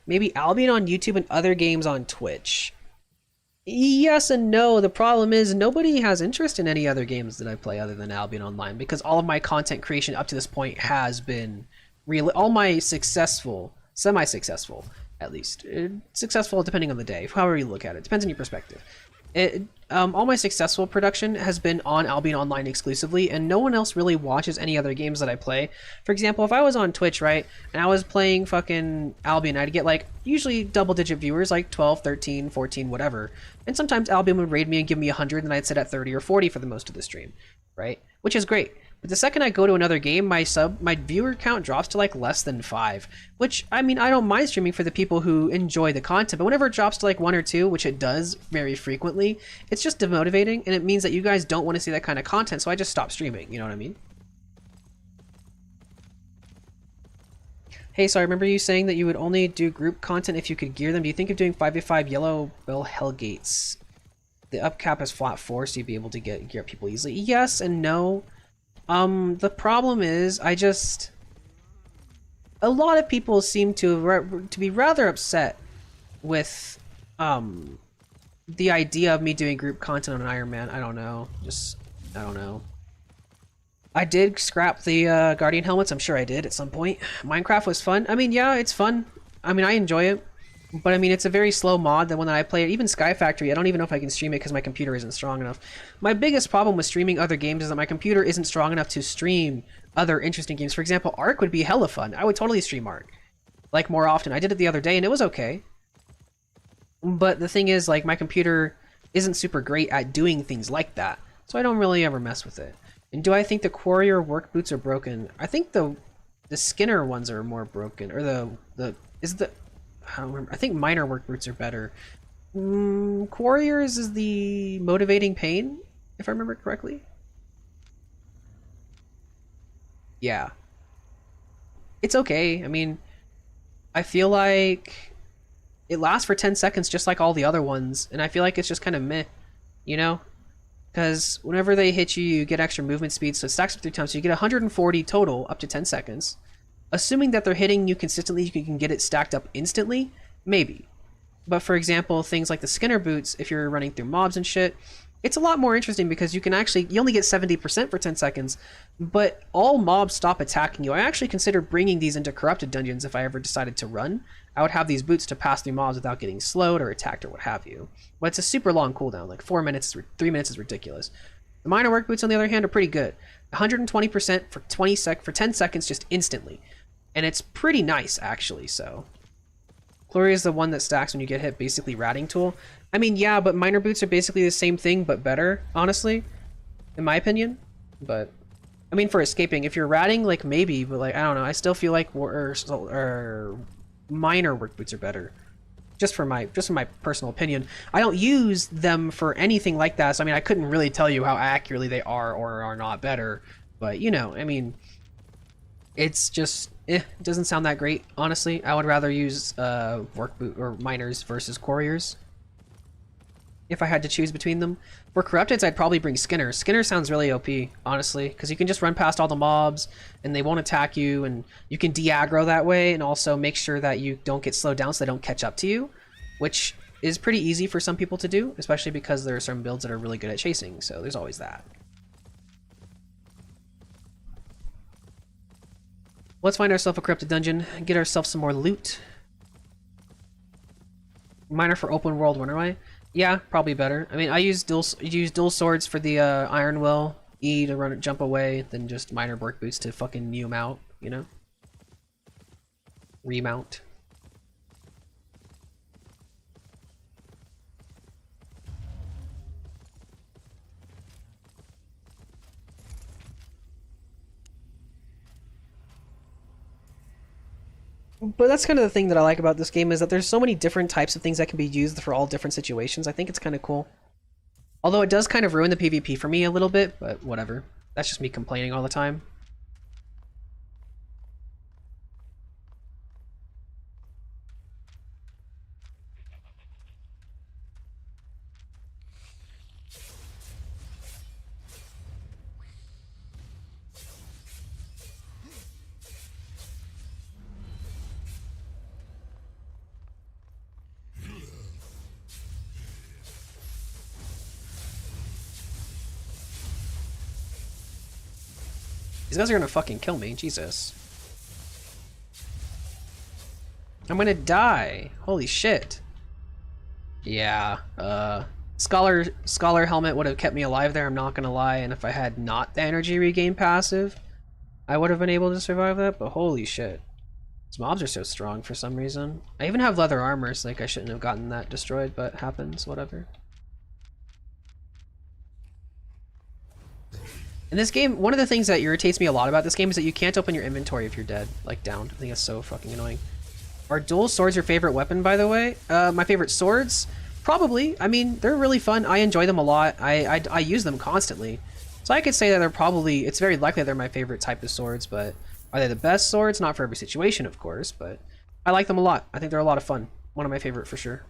Maybe Albion on YouTube and other games on Twitch. Yes and no. The problem is nobody has interest in any other games that I play other than Albion Online, because all of my content creation up to this point has been real. All my successful, semi-successful, at least, successful depending on the day, however you look at it, depends on your perspective. All my successful production has been on Albion Online exclusively, and no one else really watches any other games that I play. For example, if I was on Twitch, right, and I was playing fucking Albion, I'd get like usually double-digit viewers, like 12, 13, 14, whatever. And sometimes Albion would raid me and give me 100, and I'd sit at 30 or 40 for the most of the stream, right? Which is great. But the second I go to another game, my viewer count drops to like less than 5, which, I mean, I don't mind streaming for the people who enjoy the content, but whenever it drops to like 1 or 2, which it does very frequently, it's just demotivating, and it means that you guys don't want to see that kind of content, so I just stop streaming, you know what I mean? Hey, so I remember you saying that you would only do group content if you could gear them. Do you think of doing 5v5 Yellow Bell Hellgates? The up cap is flat 4, so you'd be able to gear up people easily. Yes and no. The problem is, a lot of people seem to be rather upset with, the idea of me doing group content on Ironman. I don't know. I don't know. I did scrap the, Guardian helmets. I'm sure I did at some point. Minecraft was fun. I mean, yeah, it's fun. I mean, I enjoy it. But I mean, it's a very slow mod, the one that I play. Even Sky Factory, I don't even know if I can stream it because my computer isn't strong enough. My biggest problem with streaming other games is that my computer isn't strong enough to stream other interesting games. For example, Ark would be hella fun. I would totally stream Ark, like, more often. I did it the other day, and it was okay. But the thing is, like, my computer isn't super great at doing things like that, so I don't really ever mess with it. And do I think the Quarrier work boots are broken? I think the Skinner ones are more broken, or I don't remember. I think minor work boots are better. Quarriers is the motivating pain, if I remember correctly. Yeah. It's okay. I mean, I feel like it lasts for 10 seconds just like all the other ones, and I feel like it's just kind of meh, you know? Because whenever they hit you, you get extra movement speed, so it stacks up 3 times, so you get 140 total up to 10 seconds. Assuming that they're hitting you consistently, you can get it stacked up instantly, maybe. But for example, things like the Skinner boots, if you're running through mobs and shit, it's a lot more interesting because you only get 70% for 10 seconds, but all mobs stop attacking you. I actually considered bringing these into corrupted dungeons if I ever decided to run. I would have these boots to pass through mobs without getting slowed or attacked or what have you. But it's a super long cooldown, like 4 minutes, 3 minutes is ridiculous. The minor work boots, on the other hand, are pretty good. 120% for 10 seconds just instantly. And it's pretty nice, actually, so. Gloria is the one that stacks when you get hit, basically ratting tool. I mean, yeah, but minor boots are basically the same thing, but better, honestly. In my opinion. But, I mean, for escaping, if you're ratting, like, maybe, but, like, I don't know. I still feel like minor work boots are better. Just from my personal opinion. I don't use them for anything like that, so, I mean, I couldn't really tell you how accurately they are or are not better. But, you know, I mean, it's just... it doesn't sound that great, honestly. I would rather use work boot or miners versus couriers. if I had to choose between them. For Corrupteds, I'd probably bring Skinner. Skinner sounds really OP, honestly, because you can just run past all the mobs, and they won't attack you, and you can de-aggro that way, and also make sure that you don't get slowed down so they don't catch up to you, which is pretty easy for some people to do, especially because there are some builds that are really good at chasing, so there's always that. Let's find ourselves a corrupted dungeon and get ourselves some more loot. Miner for open world runaway? Yeah, probably better. I mean, I use dual swords for the Iron Will, E to run jump away, then just miner work boots to fucking new him out, you know? Remount. But that's kind of the thing that I like about this game, is that there's so many different types of things that can be used for all different situations. I think it's kind of cool. Although it does kind of ruin the PvP for me a little bit, but whatever. That's just me complaining all the time. These guys are gonna fucking kill me, Jesus. I'm gonna die. Holy shit. Yeah, Scholar Helmet would have kept me alive there, I'm not gonna lie, and if I had not the energy regain passive, I would have been able to survive that, but holy shit. These mobs are so strong for some reason. I even have leather armor, so like I shouldn't have gotten that destroyed, but it happens, whatever. In this game, one of the things that irritates me a lot about this game is that you can't open your inventory if you're dead, like downed. I think that's so fucking annoying. Are dual swords your favorite weapon, by the way? My favorite swords? Probably. I mean, they're really fun. I enjoy them a lot. I use them constantly. So I could say that they're probably, it's very likely they're my favorite type of swords, but are they the best swords? Not for every situation, of course, but I like them a lot. I think they're a lot of fun. One of my favorite for sure.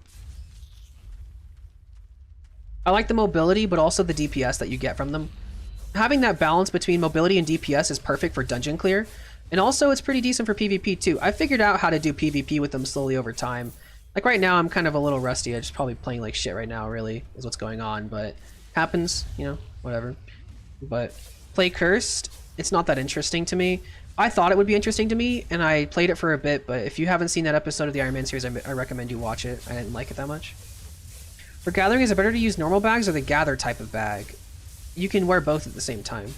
I like the mobility, but also the DPS that you get from them. Having that balance between mobility and DPS is perfect for dungeon clear, and also it's pretty decent for PvP too. I figured out how to do PvP with them slowly over time. Like right now I'm kind of a little rusty, I'm just probably playing like shit right now really, is what's going on, but happens, you know, whatever. But play Cursed, it's not that interesting to me. I thought it would be interesting to me, and I played it for a bit, but if you haven't seen that episode of the Ironman series, I recommend you watch it. I didn't like it that much. For gathering, is it better to use normal bags or the gather type of bag? You can wear both at the same time.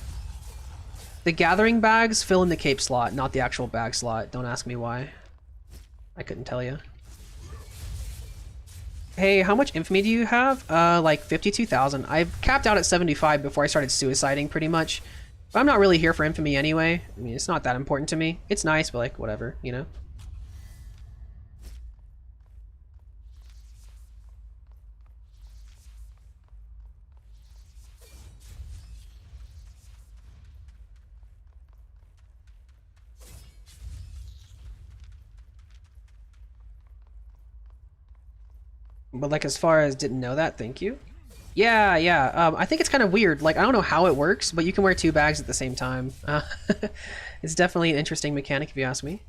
The gathering bags fill in the cape slot, not the actual bag slot. Don't ask me why. I couldn't tell you. Hey, how much infamy do you have? Like 52,000. I've capped out at 75 before I started suiciding pretty much. But I'm not really here for infamy anyway. I mean, it's not that important to me. It's nice, but like, whatever, you know? But like, as far as didn't know that, thank you. Yeah, yeah. I think it's kind of weird. Like, I don't know how it works, but you can wear two bags at the same time. It's definitely an interesting mechanic, if you ask me.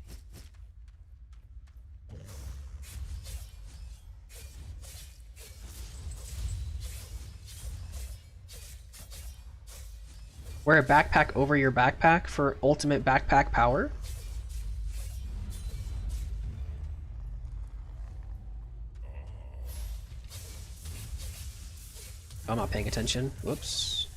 Wear a backpack over your backpack for ultimate backpack power. I'm not paying attention. Whoops.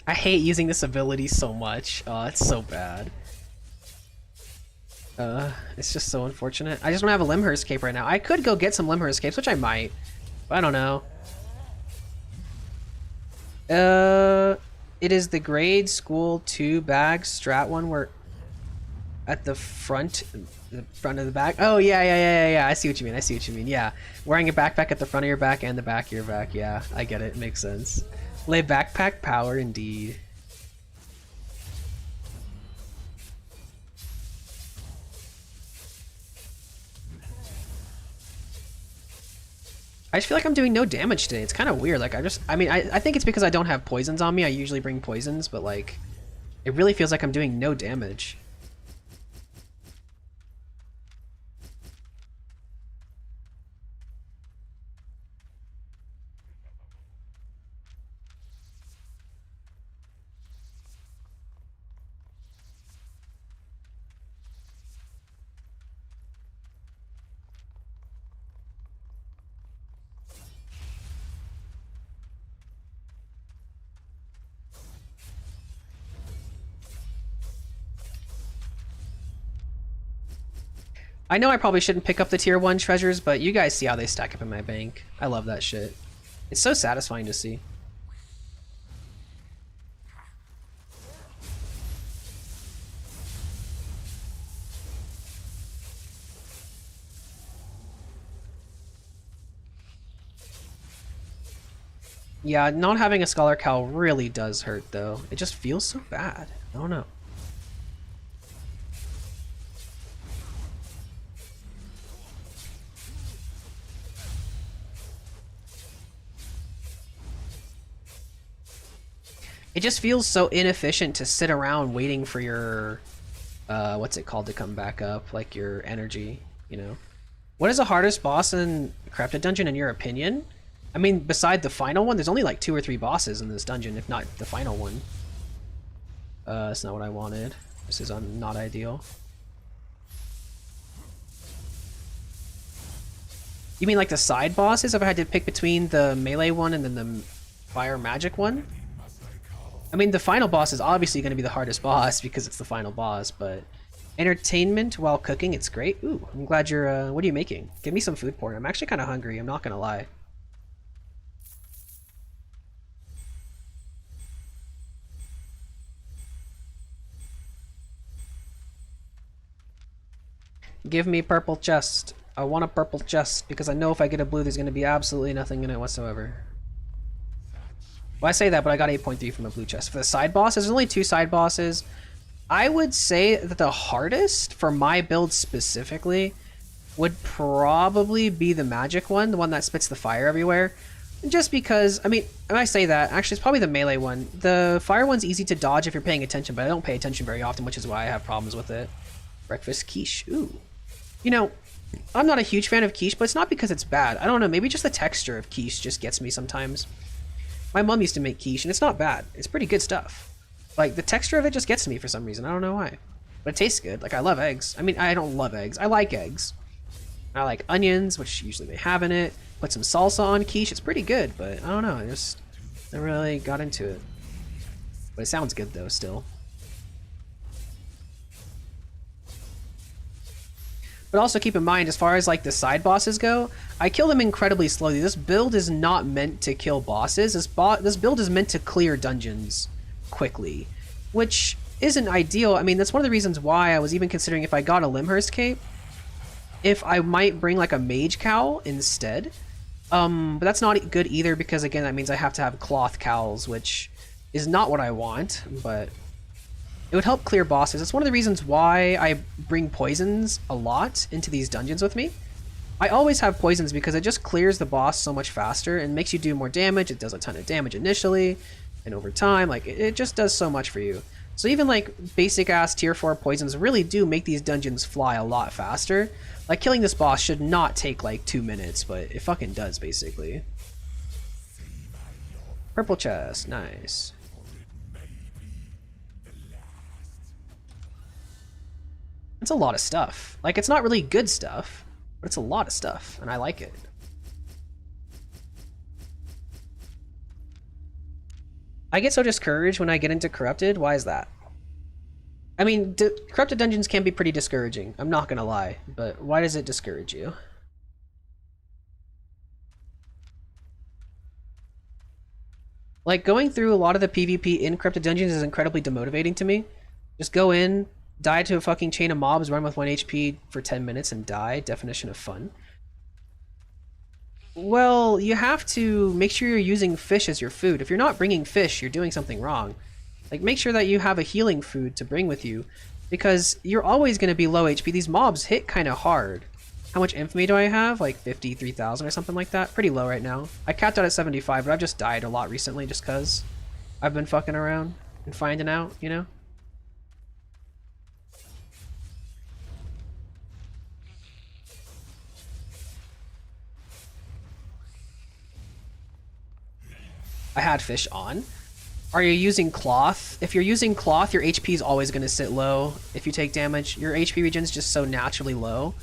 I hate using this ability so much. Oh, it's so bad. It's just so unfortunate. I just don't have a Limhurst cape right now. I could go get some Limhurst capes, which I might. But I don't know. It is the grade school 2 bag strat one where at the front of the back. Oh yeah. I see what you mean. Yeah, wearing a backpack at the front of your back and the back of your back. Yeah, I get it. It makes sense. Lay backpack power indeed. I just feel like I'm doing no damage today. It's kind of weird. Like, I think it's because I don't have poisons on me. I usually bring poisons, but like, it really feels like I'm doing no damage. I know I probably shouldn't pick up the tier 1 treasures, but you guys see how they stack up in my bank. I love that shit. It's so satisfying to see. Yeah, not having a Scholar Cowl really does hurt, though. It just feels so bad. I don't know. It just feels so inefficient to sit around waiting for your, what's it called, to come back up, like your energy, you know? What is the hardest boss in Corrupted Dungeon in your opinion? I mean, beside the final one, there's only like 2 or 3 bosses in this dungeon, if not the final one. That's not what I wanted. This is not ideal. You mean like the side bosses, if I had to pick between the melee one and then the fire magic one? I mean, the final boss is obviously going to be the hardest boss because it's the final boss, but entertainment while cooking, it's great. Ooh, I'm glad you're, what are you making? Give me some food porn. I'm actually kind of hungry, I'm not going to lie. Give me purple chest. I want a purple chest because I know if I get a blue, there's going to be absolutely nothing in it whatsoever. Well, I say that, but I got 8.3 from a blue chest. For the side bosses, there's only 2 side bosses. I would say that the hardest, for my build specifically, would probably be the magic one, the one that spits the fire everywhere. Just because, I mean, when I say that, actually it's probably the melee one. The fire one's easy to dodge if you're paying attention, but I don't pay attention very often, which is why I have problems with it. Breakfast quiche, ooh. You know, I'm not a huge fan of quiche, but it's not because it's bad. I don't know, maybe just the texture of quiche just gets me sometimes. My mom used to make quiche, and it's not bad. It's pretty good stuff. Like, the texture of it just gets to me for some reason. I don't know why. But it tastes good. Like, I love eggs. I mean, I don't love eggs. I like eggs. I like onions, which usually they have in it. Put some salsa on quiche. It's pretty good, but I don't know. I just never really got into it. But it sounds good, though, still. But also keep in mind, as far as like the side bosses go, I kill them incredibly slowly. This build is not meant to kill bosses. This build is meant to clear dungeons quickly, which isn't ideal. I mean, that's one of the reasons why I was even considering, if I got a Limhurst cape, if I might bring like a mage cowl instead. But that's not good either, because again, that means I have to have cloth cowls, which is not what I want, but it would help clear bosses. It's one of the reasons why I bring poisons a lot into these dungeons with me. I always have poisons because it just clears the boss so much faster and makes you do more damage. It does a ton of damage initially, and over time, like, it just does so much for you. So even like basic ass tier 4 poisons really do make these dungeons fly a lot faster. Like, killing this boss should not take like 2 minutes, but it fucking does, basically. Purple chest, nice. It's a lot of stuff. Like, it's not really good stuff, but it's a lot of stuff, and I like it. I get so discouraged when I get into Corrupted. Why is that? I mean, Corrupted dungeons can be pretty discouraging, I'm not gonna lie, but why does it discourage you? Like, going through a lot of the PvP in Corrupted dungeons is incredibly demotivating to me. Just go in, die to a fucking chain of mobs, run with 1 HP for 10 minutes and die. Definition of fun. Well, you have to make sure you're using fish as your food. If you're not bringing fish, you're doing something wrong. Like, make sure that you have a healing food to bring with you, because you're always going to be low HP. These mobs hit kind of hard. How much infamy do I have? Like 53,000 or something like that? Pretty low right now. I capped out at 75, but I've just died a lot recently just because I've been fucking around and finding out, you know? I had fish on. Are you using cloth? If you're using cloth, your HP is always going to sit low if you take damage. Your HP regen is just so naturally low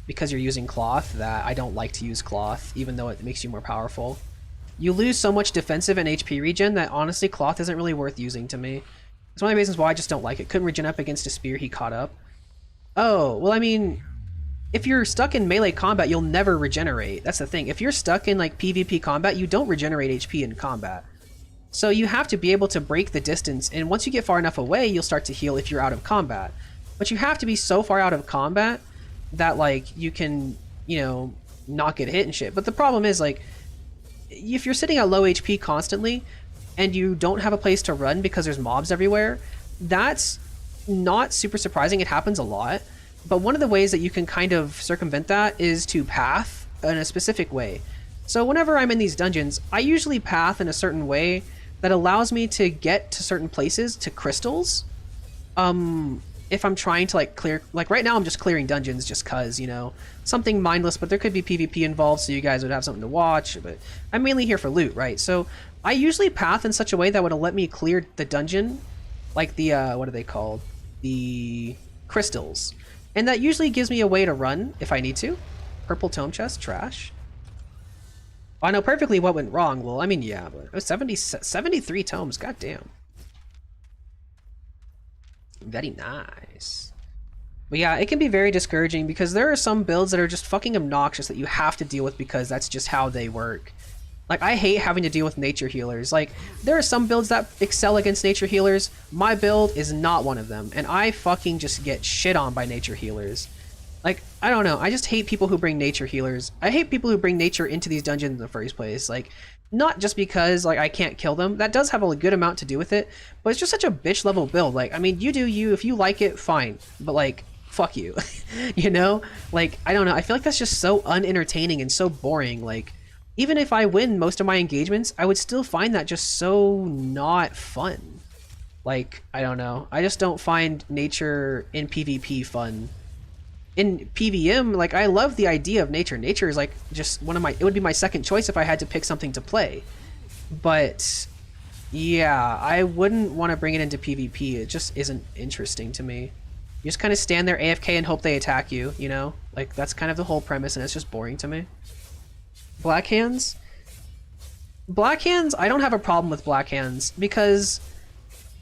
because you're using cloth that I don't like to use cloth, even though it makes you more powerful. You lose so much defensive and HP regen that honestly cloth isn't really worth using to me. It's one of the reasons why I just don't like it. Couldn't regen up against a spear he caught up. Oh, well I mean, if you're stuck in melee combat, you'll never regenerate. That's the thing. If you're stuck in like PvP combat, you don't regenerate HP in combat. So you have to be able to break the distance, and once you get far enough away, you'll start to heal if you're out of combat. But you have to be so far out of combat that like you can, you know, not get hit and shit. But the problem is like, if you're sitting at low HP constantly and you don't have a place to run because there's mobs everywhere, that's not super surprising. It happens a lot. But one of the ways that you can kind of circumvent that is to path in a specific way. So whenever I'm in these dungeons, I usually path in a certain way that allows me to get to certain places, to crystals. If I'm trying to like clear, like right now I'm just clearing dungeons just cause, you know, something mindless, but there could be PvP involved so you guys would have something to watch, but I'm mainly here for loot, right? So I usually path in such a way that would let me clear the dungeon, like the, what are they called? The crystals. And that usually gives me a way to run if I need to. Purple tome chest, trash. I know perfectly what went wrong. Well, I mean, yeah, but it was 73 tomes, goddamn. Very nice. But yeah, it can be very discouraging because there are some builds that are just fucking obnoxious that you have to deal with because that's just how they work. Like, I hate having to deal with nature healers. Like, there are some builds that excel against nature healers. My build is not one of them, and I fucking just get shit on by nature healers. Like, I don't know, I just hate people who bring nature healers. I hate people who bring nature into these dungeons in the first place. Like, not just because, like, I can't kill them. That does have a good amount to do with it, but it's just such a bitch level build. Like, I mean, you do you. If you like it, fine. But, like, fuck you. You know? Like, I don't know. I feel like that's just so unentertaining and so boring. Like, even if I win most of my engagements, I would still find that just so not fun. Like, I don't know. I just don't find nature in PvP fun. In PVM, like, I love the idea of nature. Nature is like just one of my, it would be my second choice if I had to pick something to play. But yeah, I wouldn't want to bring it into PvP. It just isn't interesting to me. You just kind of stand there AFK and hope they attack you, you know? Like, that's kind of the whole premise, and it's just boring to me. Black hands? Black hands, I don't have a problem with black hands because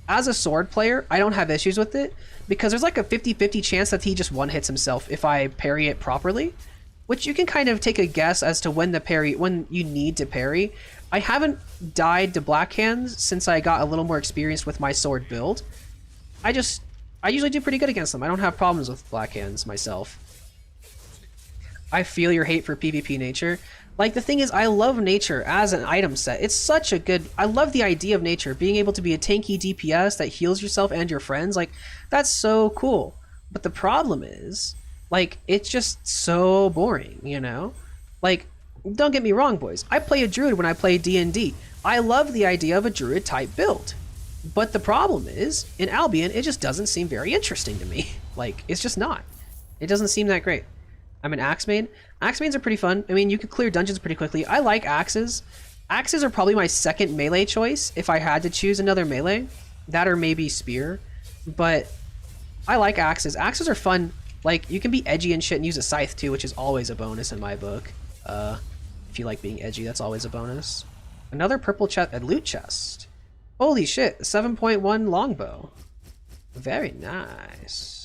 as a sword player, I don't have issues with it because there's like a 50-50 chance that he just one-hits himself if I parry it properly, which you can kind of take a guess as to when you need to parry. I haven't died to black hands since I got a little more experienced with my sword build. I usually do pretty good against them. I don't have problems with black hands myself. I feel your hate for PvP nature. Like, the thing is, I love nature as an item set. It's such a good... I love the idea of nature. Being able to be a tanky DPS that heals yourself and your friends. Like, that's so cool. But the problem is, like, it's just so boring, you know? Like, don't get me wrong, boys. I play a druid when I play D&D. I love the idea of a druid-type build. But the problem is, in Albion, it just doesn't seem very interesting to me. Like, it's just not. It doesn't seem that great. I'm an axe main. Axe mains are pretty fun. I mean, you could clear dungeons pretty quickly. I like axes. Axes are probably my second melee choice if I had to choose another melee. That or maybe spear. But I like axes. Axes are fun. Like, you can be edgy and shit and use a scythe too, which is always a bonus in my book. If you like being edgy, that's always a bonus. Another purple chest, a loot chest. Holy shit, 7.1 longbow. Very nice.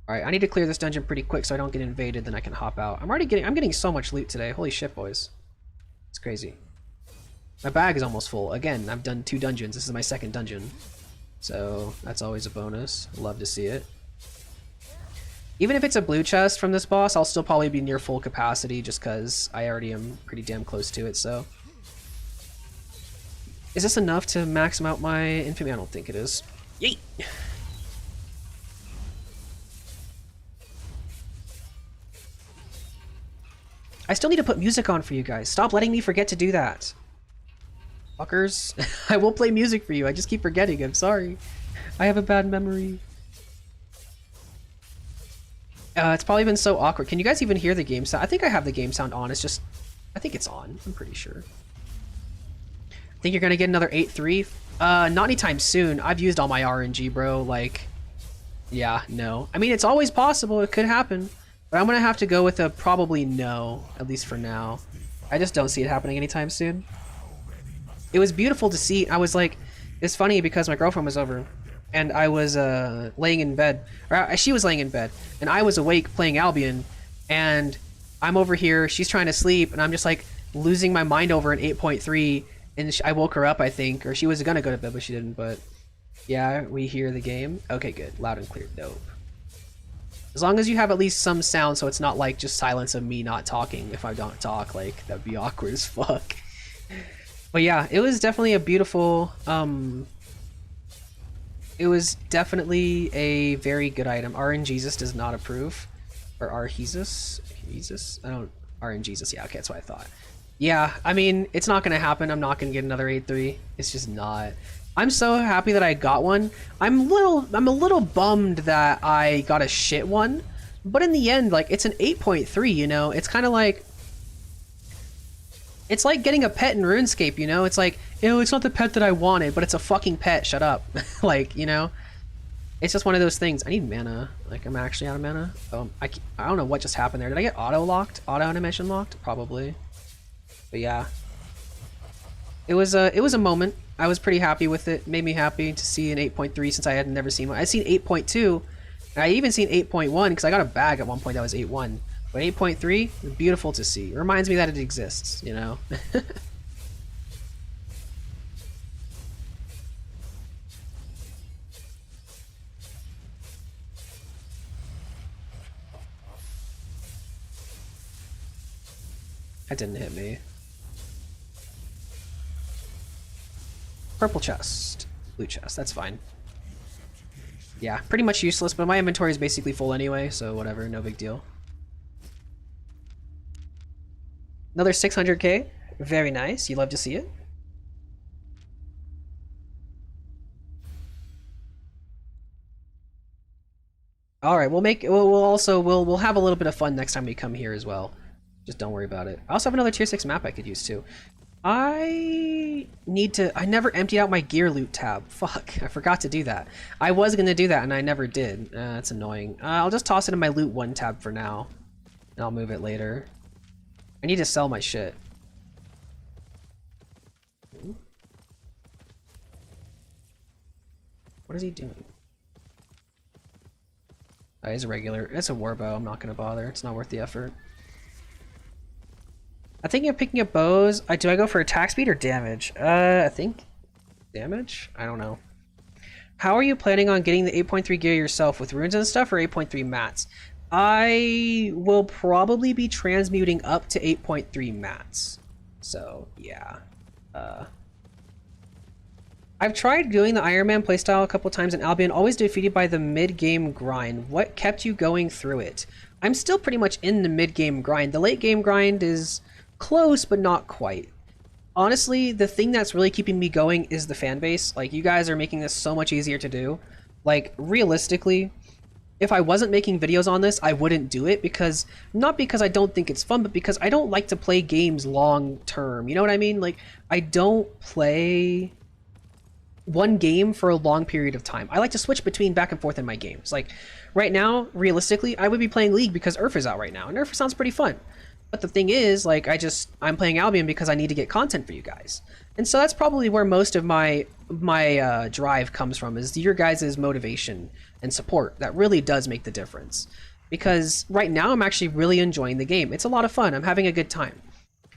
Alright, I need to clear this dungeon pretty quick so I don't get invaded, then I can hop out. I'm getting so much loot today. Holy shit, boys. It's crazy. My bag is almost full. Again, I've done 2 dungeons. This is my second dungeon. So, that's always a bonus. Love to see it. Even if it's a blue chest from this boss, I'll still probably be near full capacity just because I already am pretty damn close to it, so. Is this enough to max out my infamy? I don't think it is. Yeet! I still need to put music on for you guys. Stop letting me forget to do that. Fuckers. I will play music for you. I just keep forgetting. I'm sorry. I have a bad memory. It's probably been so awkward. Can you guys even hear the game sound? I think I have the game sound on. It's just... I think it's on. I'm pretty sure. Think you're gonna get another 8-3? Not anytime soon. I've used all my RNG, bro. Like... Yeah, no. I mean, it's always possible. It could happen. But I'm gonna have to go with a probably no. At least for now. I just don't see it happening anytime soon. It was beautiful to see. I was like... It's funny because my girlfriend was over. And I was laying in bed, or she was laying in bed, and I was awake playing Albion, and I'm over here, she's trying to sleep, and I'm just like losing my mind over an 8.3, and I woke her up, I think, or she was gonna go to bed, but she didn't. But yeah, we hear the game. Okay, good, loud and clear, dope. As long as you have at least some sound, so it's not like just silence of me not talking. If I don't talk, like that'd be awkward as fuck. But yeah, it was definitely a beautiful. It was definitely a very good item. RNGesus does not approve. Or Arhesus? Jesus? I don't... RNGesus, yeah, okay, that's what I thought. Yeah, I mean, it's not gonna happen. I'm not gonna get another 8-3. It's just not. I'm so happy that I got one. I'm a little bummed that I got a shit one. But in the end, like, it's an 8.3, you know? It's kind of like... It's like getting a pet in RuneScape, you know? It's like, ew, it's not the pet that I wanted, but it's a fucking pet, shut up. Like, you know? It's just one of those things. I need mana. Like, I'm actually out of mana. I don't know what just happened there. Did I get auto-locked? Auto-animation locked? Probably. But yeah. It was a moment. I was pretty happy with it. Made me happy to see an 8.3 since I had never seen one. I'd seen 8.2, and I even seen 8.1 because I got a bag at one point that was 8.1. But 8.3, beautiful to see. It reminds me that it exists, you know? That didn't hit me. Purple chest. Blue chest, that's fine. Yeah, pretty much useless, but my inventory is basically full anyway, so whatever, no big deal. Another 600k. Very nice. You love to see it. All right, we'll have a little bit of fun next time we come here as well. Just don't worry about it. I also have another tier 6 map I could use too. I never emptied out my gear loot tab. Fuck, I forgot to do that. I was gonna do that and I never did. That's annoying. I'll just toss it in my loot 1 tab for now. And I'll move it later. I need to sell my shit. What is he doing? Oh, he's a regular. It's a warbow. I'm not gonna bother. It's not worth the effort. I think I'm picking up bows. Do I go for attack speed or damage? I think damage? I don't know. How are you planning on getting the 8.3 gear yourself with runes and stuff, or 8.3 mats? I will probably be transmuting up to 8.3 mats. So, yeah. I've tried doing the Ironman playstyle a couple times in Albion, always defeated by the mid-game grind. What kept you going through it? I'm still pretty much in the mid-game grind. The late-game grind is close, but not quite. Honestly, the thing that's really keeping me going is the fan base. Like, you guys are making this so much easier to do. Like, realistically, if I wasn't making videos on this, I wouldn't do it because, not because I don't think it's fun, but because I don't like to play games long term. You know what I mean? Like, I don't play one game for a long period of time. I like to switch between back and forth in my games. Like, right now, realistically, I would be playing League because Earth is out right now, and Earth sounds pretty fun. But the thing is, like, I'm playing Albion because I need to get content for you guys. And so that's probably where most of my drive comes from, is your guys' motivation and support. That really does make the difference. Because right now I'm actually really enjoying the game. It's a lot of fun. I'm having a good time.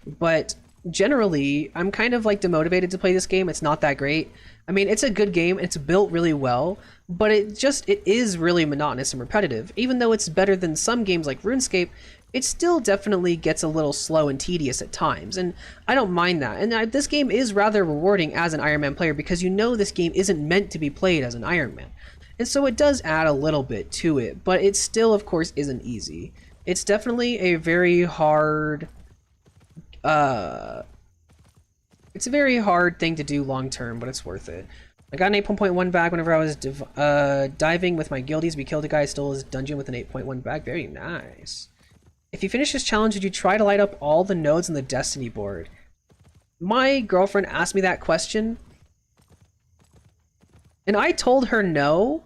But generally, I'm kind of like demotivated to play this game. It's not that great. I mean, it's a good game. It's built really well, but it is really monotonous and repetitive. Even though it's better than some games like RuneScape, it still definitely gets a little slow and tedious at times, and I don't mind that. And this game is rather rewarding as an Iron Man player because you know this game isn't meant to be played as an Iron Man. And so it does add a little bit to it, but it still, of course, isn't easy. It's definitely a very hard it's a very hard thing to do long term, but it's worth it. I got an 8.1 bag whenever I was diving with my guildies. We killed a guy, stole his dungeon with an 8.1 bag. Very nice. If you finish this challenge, would you try to light up all the nodes on the Destiny board? My girlfriend asked me that question, and I told her no,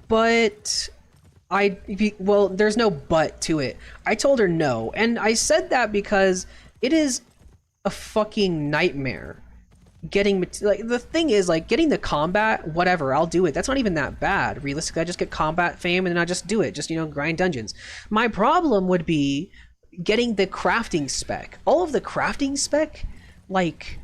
but well, there's no but to it. I told her no, and I said that because it is a fucking nightmare getting, like, the thing is, like, getting the combat, whatever, I'll do it. That's not even that bad. Realistically, I just get combat fame and then I just do it. Just, you know, grind dungeons. My problem would be getting the crafting spec. All of the crafting spec, like,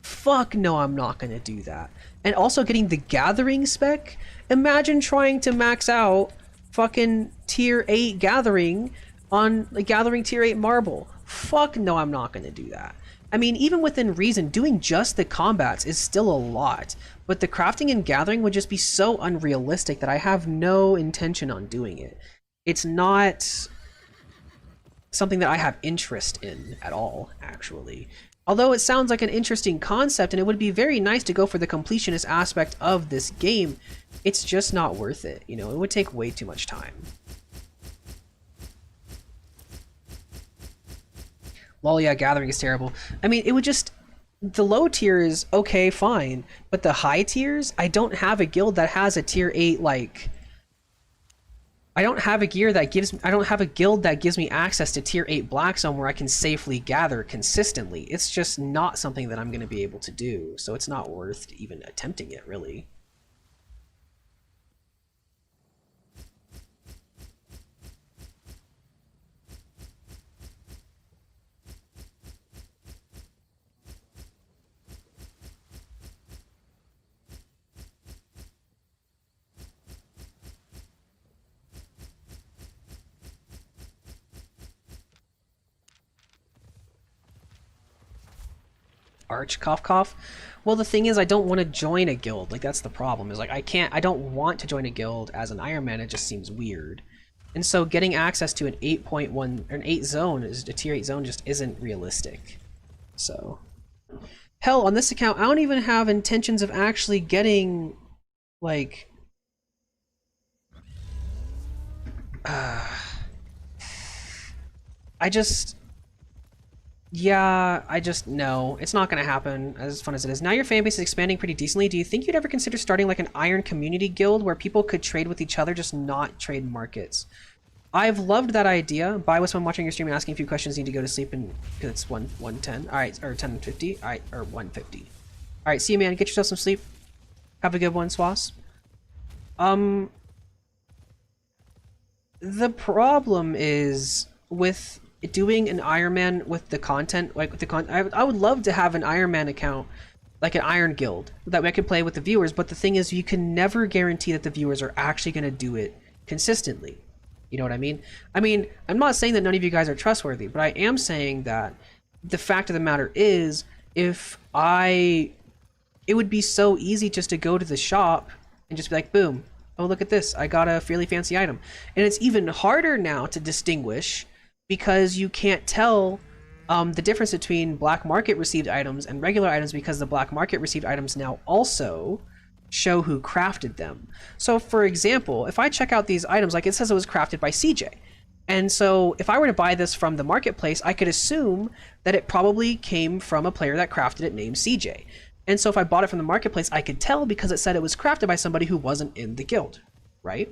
fuck no, I'm not gonna do that. And also getting the gathering spec. Imagine trying to max out fucking tier 8 gathering on like gathering tier 8 marble. Fuck no, I'm not gonna do that. I mean, even within reason, doing just the combats is still a lot, but the crafting and gathering would just be so unrealistic that I have no intention on doing it. It's not something that I have interest in at all, actually. Although it sounds like an interesting concept, and it would be very nice to go for the completionist aspect of this game, it's just not worth it. You know, it would take way too much time. Well, yeah, gathering is terrible. I mean, it would just... The low tier is okay, fine, but the high tiers, I don't have a guild that has a tier 8, like... I don't have a guild that gives me access to tier 8 black zone where I can safely gather consistently. It's just not something that I'm going to be able to do, so it's not worth even attempting it, really. Arch cough cough. Well, the thing is, I don't want to join a guild. Like, that's the problem. Is like I don't want to join a guild as an Iron Man. It just seems weird. And so getting access to an 8.1 or an 8 zone, is a tier 8 zone, just isn't realistic. So hell, on this account, I don't even have intentions of actually getting like no, it's not gonna happen as fun as it is. Now your fan base is expanding pretty decently. Do you think you'd ever consider starting like an Iron community guild where people could trade with each other, just not trade markets? I've loved that idea. Bye with someone watching your stream and asking a few questions. Need to go to sleep and because it's 1:10. All right, or 10:50. All right, or 1:50. All right, see you, man. Get yourself some sleep. Have a good one, Swass. The problem is with doing an Iron Man with the content, like with the I would love to have an Iron Man account, like an Iron Guild, that way I could play with the viewers, but the thing is, you can never guarantee that the viewers are actually going to do it consistently. You know what I mean? I mean, I'm not saying that none of you guys are trustworthy, but I am saying that the fact of the matter is, it would be so easy just to go to the shop and just be like, boom, oh, look at this, I got a fairly fancy item. And it's even harder now to distinguish because you can't tell the difference between black market received items and regular items, because the black market received items now also show who crafted them. So for example, if I check out these items, like it says it was crafted by CJ. And so if I were to buy this from the marketplace, I could assume that it probably came from a player that crafted it named CJ. And so if I bought it from the marketplace, I could tell because it said it was crafted by somebody who wasn't in the guild, right?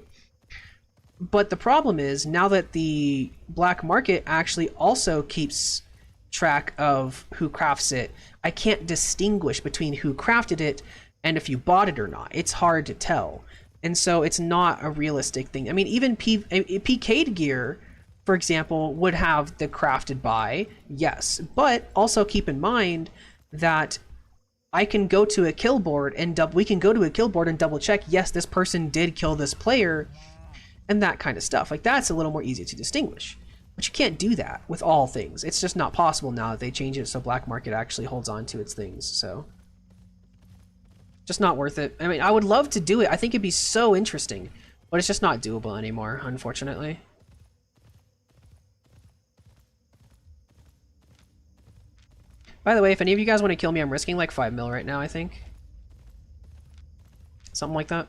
But the problem is, now that the black market actually also keeps track of who crafts it, I can't distinguish between who crafted it and if you bought it or not. It's hard to tell. And so it's not a realistic thing. I mean, even PK'd gear for example, would have the crafted by, yes. But also keep in mind that I can go to a kill board and we can go to a kill board and double check, yes, this person did kill this player, and that kind of stuff. Like, that's a little more easy to distinguish. But you can't do that with all things. It's just not possible now that they change it so black market actually holds on to its things. So just not worth it. I mean, I would love to do it. I think it'd be so interesting, but it's just not doable anymore, unfortunately. By the way, if any of you guys want to kill me, I'm risking like 5 mil right now, I think. Something like that.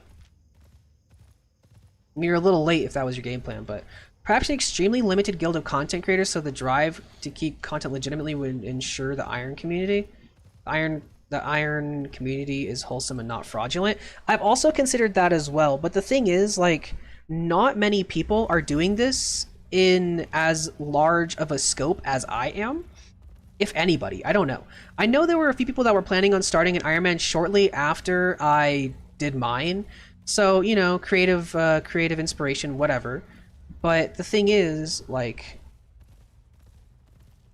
I mean, you're a little late if that was your game plan, but perhaps an extremely limited guild of content creators, so the drive to keep content legitimately would ensure the Iron community. The Iron community is wholesome and not fraudulent. I've also considered that as well, but the thing is, like, not many people are doing this in as large of a scope as I am. If anybody, I don't know. I know there were a few people that were planning on starting an Ironman shortly after I did mine. So, you know, creative inspiration, whatever. But the thing is, like,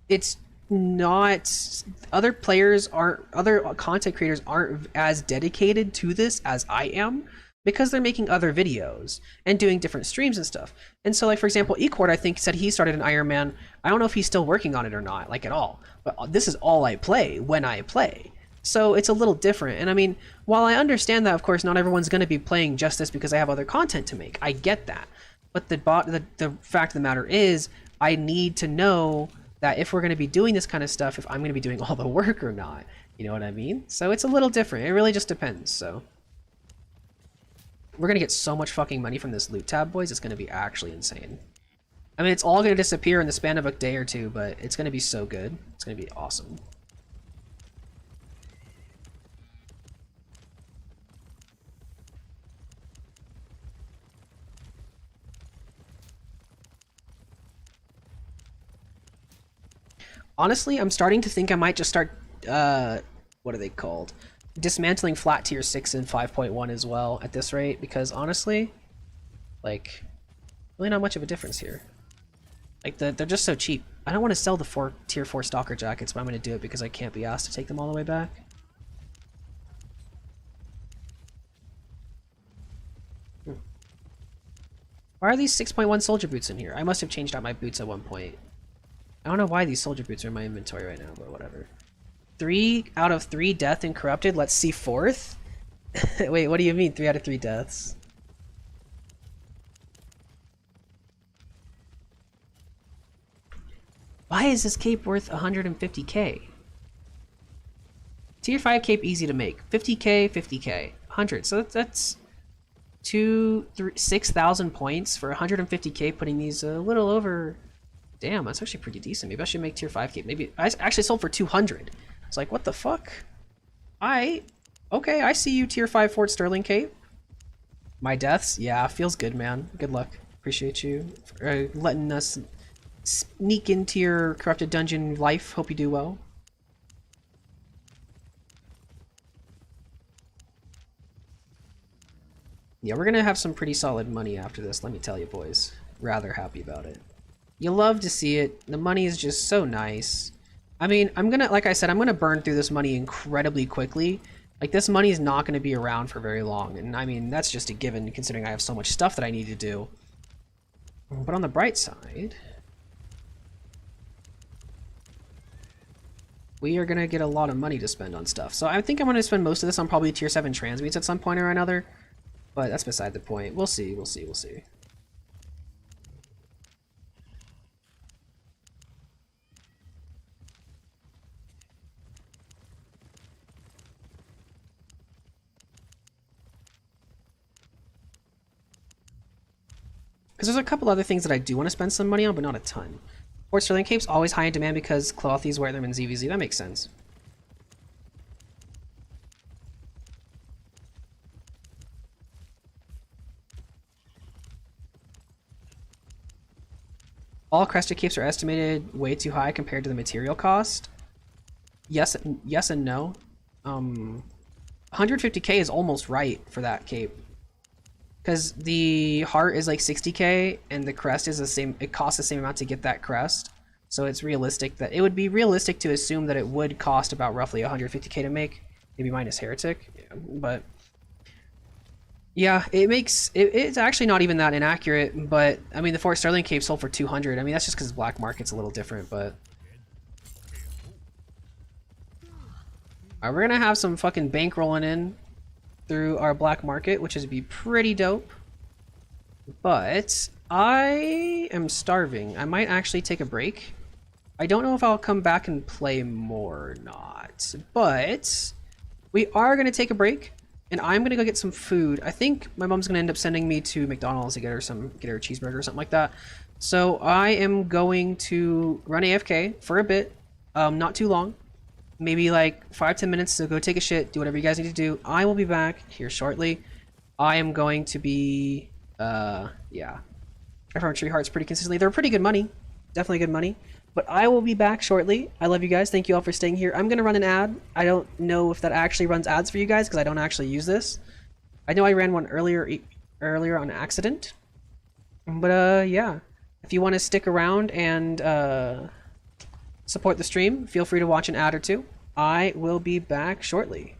it's not, other content creators aren't as dedicated to this as I am, because they're making other videos and doing different streams and stuff. And so, like, for example, Ecord, I think, said he started an Ironman. I don't know if he's still working on it or not, like, at all. But this is all I play when I play. So it's a little different. And I mean, while I understand that, of course, not everyone's going to be playing just this because I have other content to make. I get that. But the fact of the matter is, I need to know that if we're going to be doing this kind of stuff, if I'm going to be doing all the work or not. You know what I mean? So it's a little different. It really just depends, so. We're going to get so much fucking money from this loot tab, boys. It's going to be actually insane. I mean, it's all going to disappear in the span of a day or two, but it's going to be so good. It's going to be awesome. Honestly, I'm starting to think I might just start, what are they called? Dismantling flat tier 6 and 5.1 as well at this rate, because honestly, like, really not much of a difference here. Like, they're just so cheap. I don't want to sell the tier 4 stalker jackets, but I'm going to do it because I can't be asked to take them all the way back. Why are these 6.1 soldier boots in here? I must have changed out my boots at one point. I don't know why these soldier boots are in my inventory right now, but whatever. 3 out of 3 death and corrupted. Let's see 4th. Wait, what do you mean 3 out of 3 deaths? Why is this cape worth 150k? Tier 5 cape easy to make. 50k, 50k, 100. So that's 6,000 points for 150k, putting these a little over. Damn, that's actually pretty decent. Maybe I should make tier 5 cape. Maybe I actually sold for 200. It's like, what the fuck? Okay, I see you, tier 5 Fort Sterling cape. My deaths? Yeah, feels good, man. Good luck. Appreciate you for letting us sneak into your corrupted dungeon life. Hope you do well. Yeah, we're gonna have some pretty solid money after this, let me tell you, boys. Rather happy about it. You love to see it. The money is just so nice. I mean, like I said, I'm gonna burn through this money incredibly quickly. Like, this money is not gonna be around for very long, and I mean, that's just a given considering I have so much stuff that I need to do. But on the bright side, we are gonna get a lot of money to spend on stuff. So I think I'm gonna spend most of this on probably tier 7 transmutes at some point or another. But that's beside the point. We'll see, we'll see, we'll see. Because there's a couple other things that I do want to spend some money on, but not a ton. Fort Sterling Cape's always high in demand because Clothies wear them in ZVZ. That makes sense. All crested capes are estimated way too high compared to the material cost. Yes and no. 150k is almost right for that cape. because the heart is like 60k and the crest is the same. It costs the same amount to get that crest, so it's realistic that it would be realistic to assume that it would cost about roughly 150k to make, maybe minus heretic, yeah, but yeah, it's actually not even that inaccurate. But I mean, the Fort Sterling cape sold for 200. I mean, that's just because black market's a little different, but. Alright, we're gonna have some fucking bank rolling in through our black market, which is be pretty dope. But I am starving. I might actually take a break. I don't know if I'll come back and play more or not, but we are gonna take a break, and I'm gonna go get some food. I think my mom's gonna end up sending me to McDonald's to get her a cheeseburger or something like that. So I am going to run AFK for a bit, not too long. Maybe like 5-10 minutes to go take a shit, do whatever you guys need to do. I will be back here shortly. I am going to be yeah, I farm tree hearts pretty consistently. They're pretty good money, definitely good money, but I will be back shortly. I love you guys, thank you all for staying here. I'm gonna run an ad. I don't know if that actually runs ads for you guys because I don't actually use this. I know I ran one earlier on accident, but yeah, if you want to stick around and support the stream, feel free to watch an ad or two. I will be back shortly.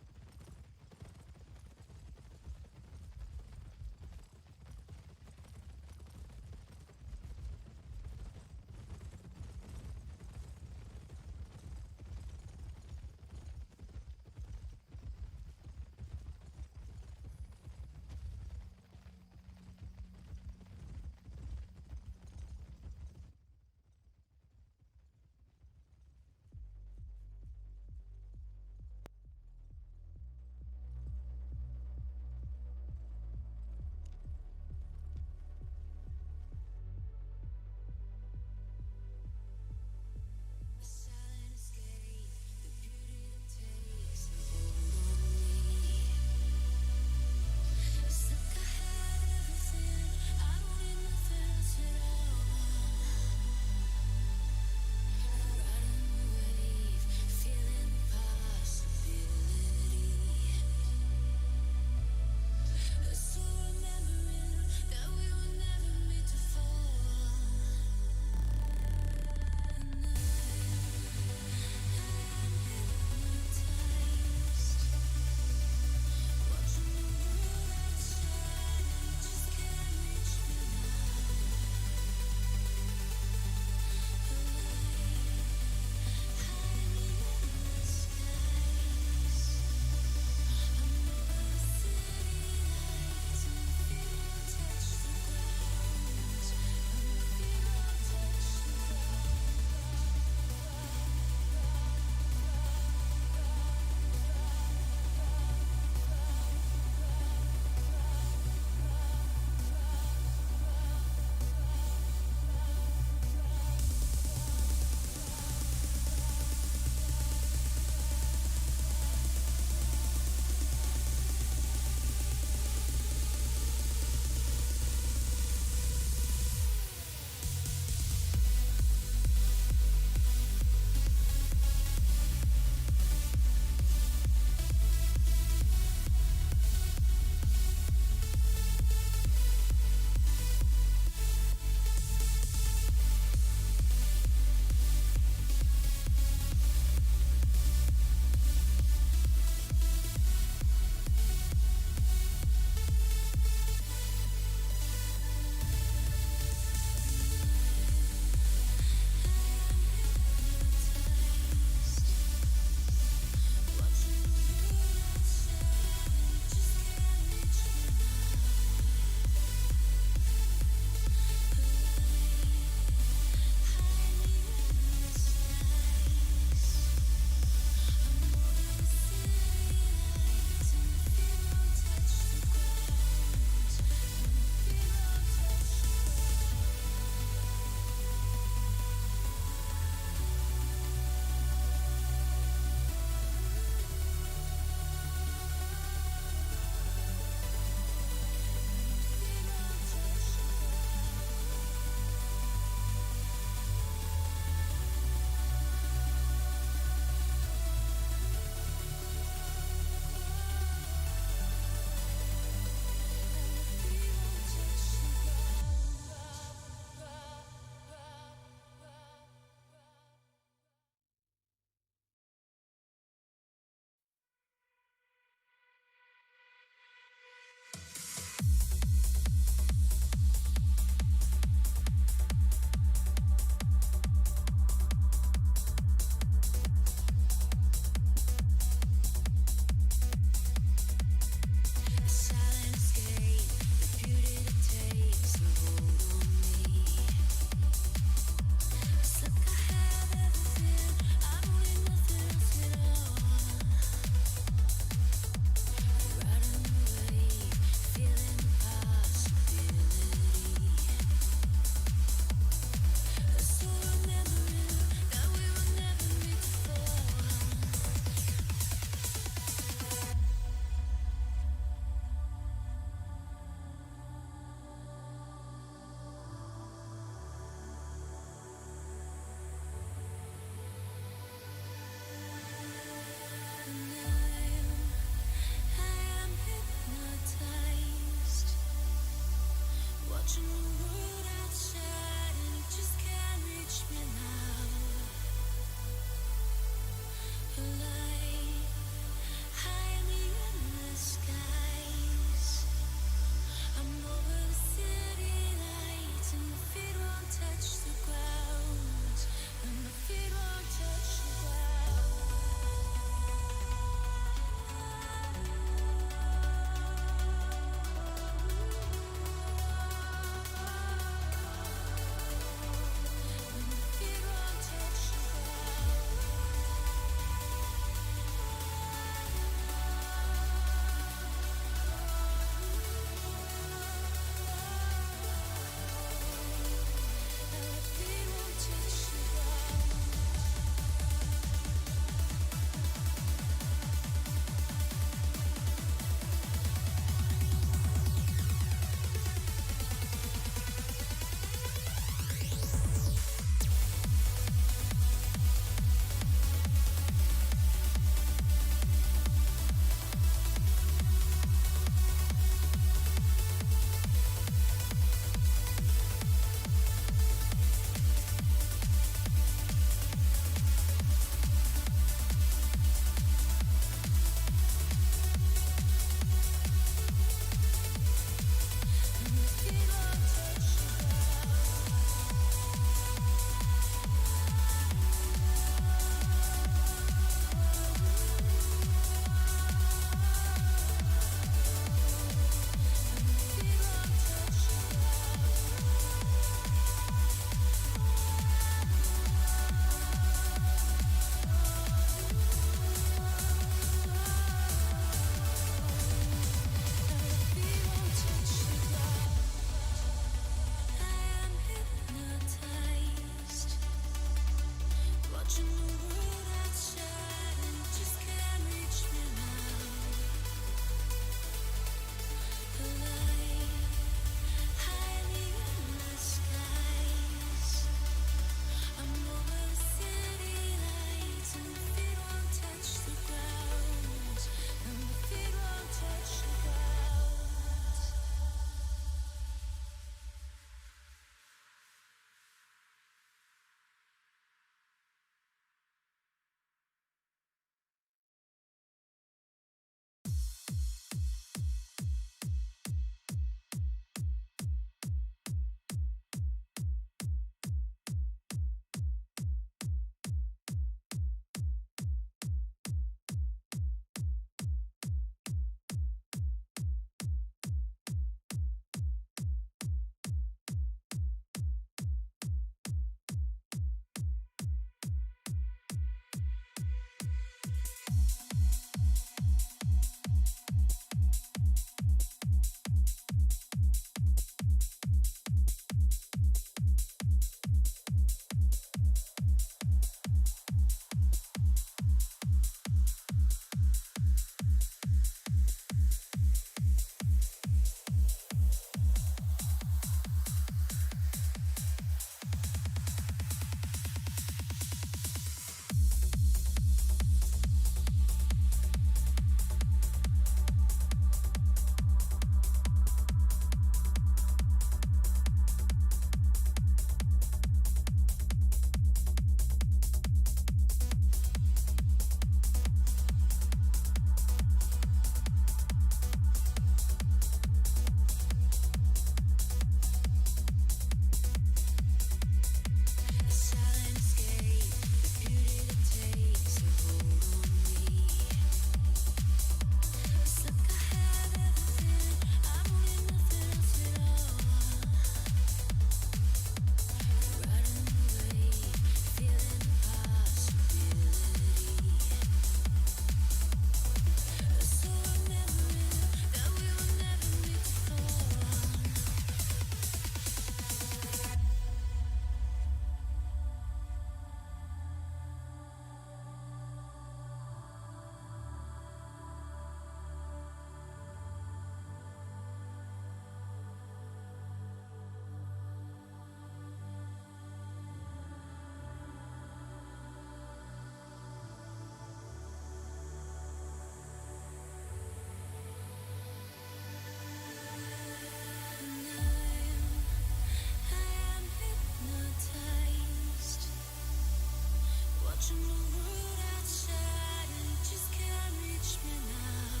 Watching the world outside and it just can't reach me now.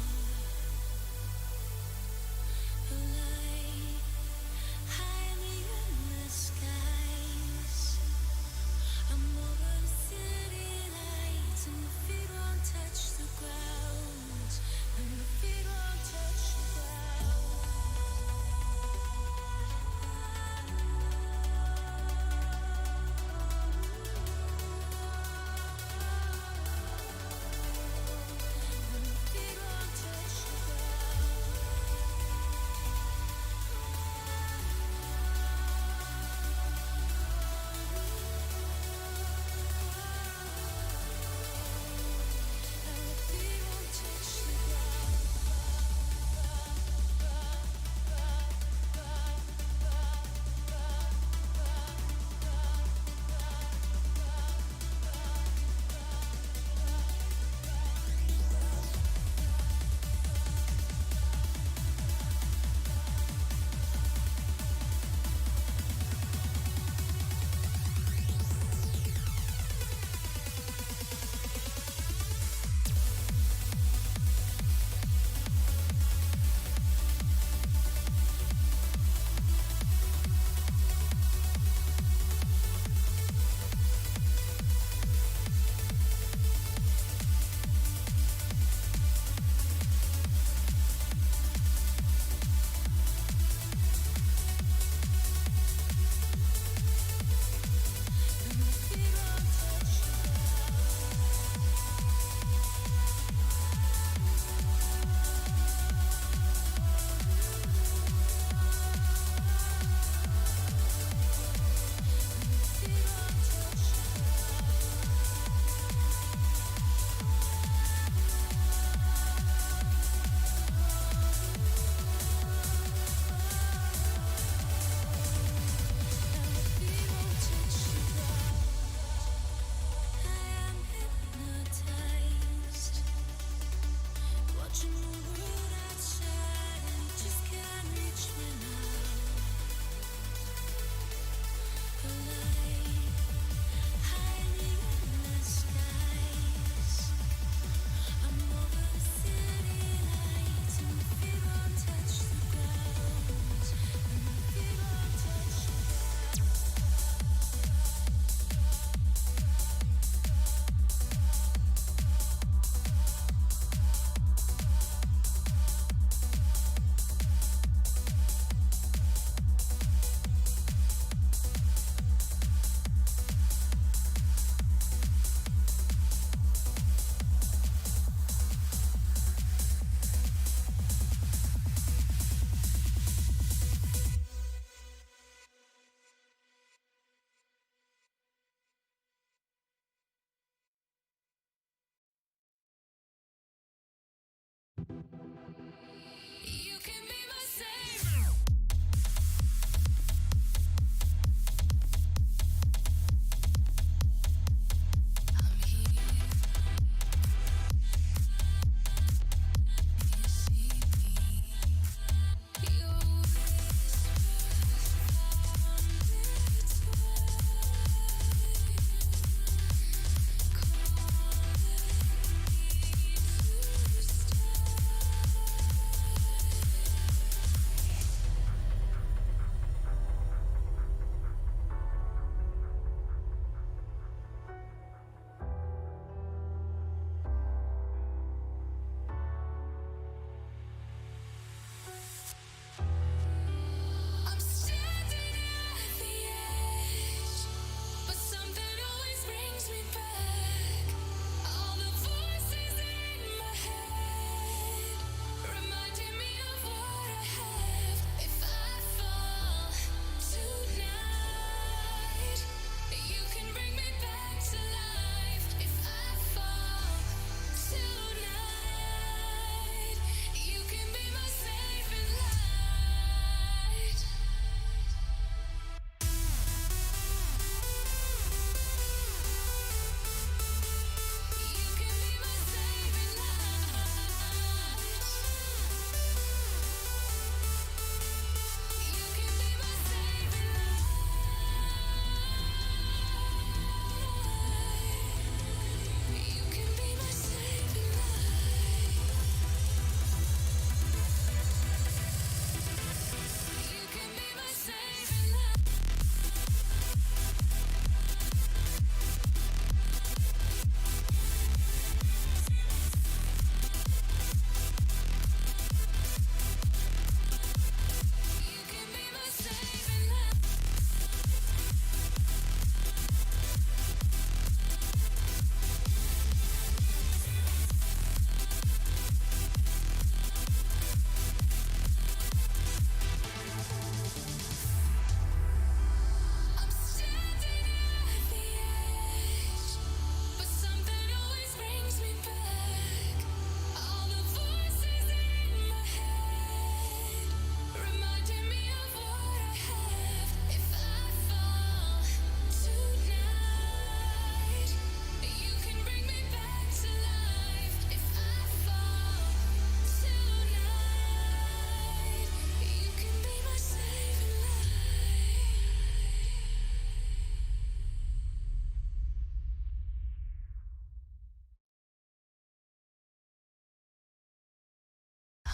A light high in the endless skies. I'm over the city lights and my feet won't touch the ground. And my feet won't touch the ground.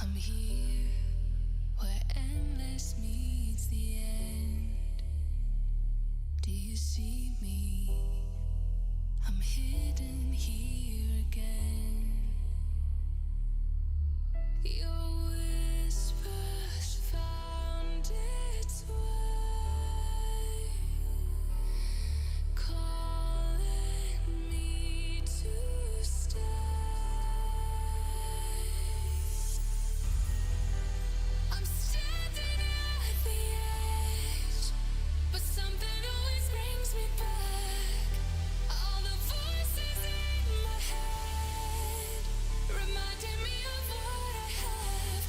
I'm here where endless meets the end. Do you see me? I'm hidden here again. Your whispers found its way, calling me to stay. I'm standing at the edge, but something always brings me back. All the voices in my head reminding me of what I have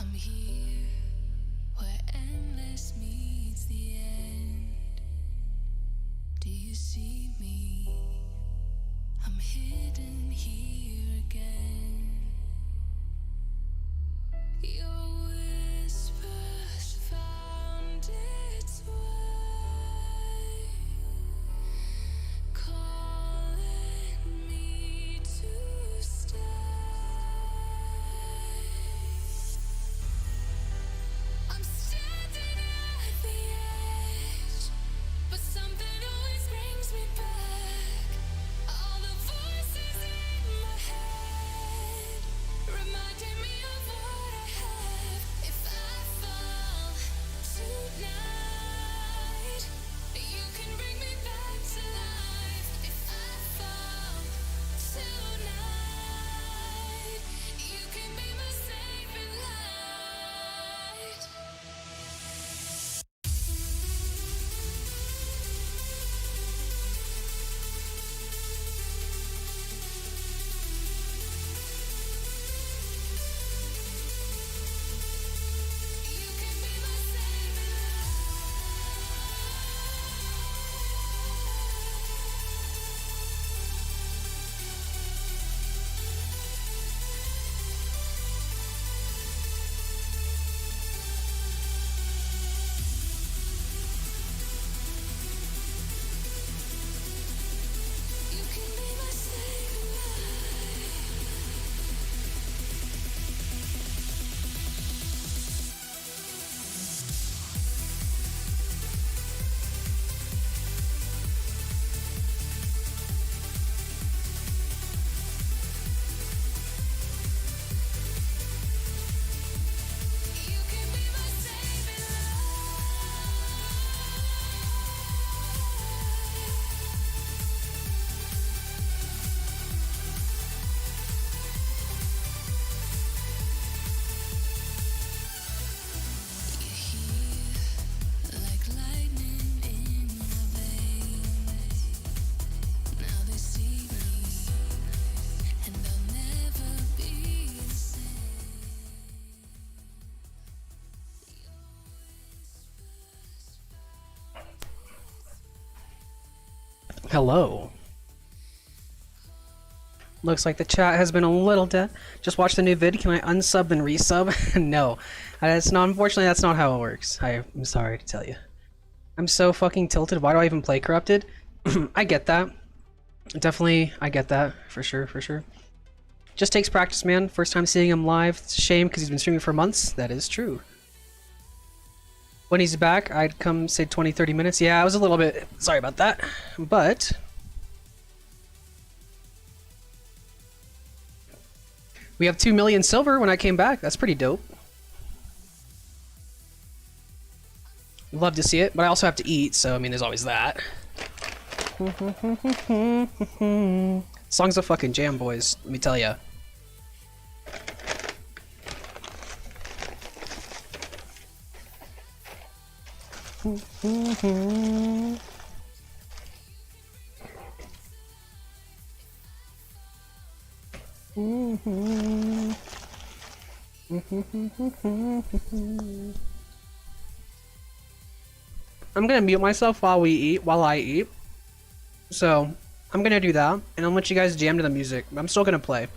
I'm here where endless meets the end. Do you see me? I'm hidden here again. Your whispers found its way, calling me to stay. I'm standing at the edge, but something always brings me back. All the voices in my head reminding me of what I have. If I fall tonight, you can bring me back to life. If I fall tonight, you can be my saving light. You can be my saving You can be my saving You can be my saving You're here like lightning in my veins. Now they see me, and I'll never be the same. Hello. Looks like the chat has been a little dead. Just watched the new vid. Can I unsub and resub? No. That's not, unfortunately, that's not how it works. I'm sorry to tell you. I'm so fucking tilted. Why do I even play Corrupted? I get that. Definitely, I get that. For sure, for sure. Just takes practice, man. First time seeing him live. It's a shame because he's been streaming for months. That is true. When he's back, I'd come say 20-30 minutes. Yeah, I was a little bit sorry about that. But we have 2 million silver when I came back. That's pretty dope. Love to see it, but I also have to eat, so I mean, there's always that. Song's a fucking jam, boys. Let me tell ya. I'm gonna mute myself while I eat. So, I'm gonna do that, and I'll let you guys jam to the music. I'm still gonna play.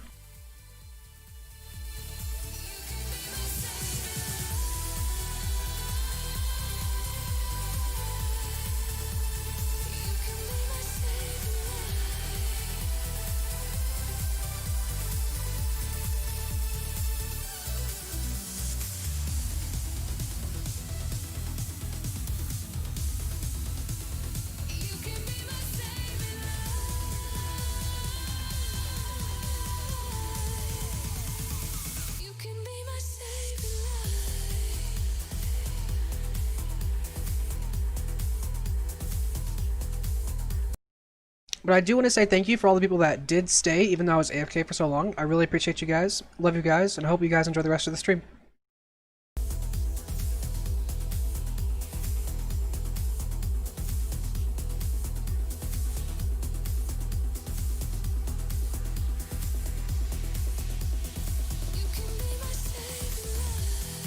But I do want to say thank you for all the people that did stay, even though I was AFK for so long. I really appreciate you guys. Love you guys, and I hope you guys enjoy the rest of the stream. You can be my saving light.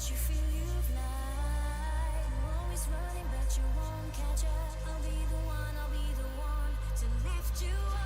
but you feel you fly. You're always running, but you won't catch up. I'll be the one to lift you up.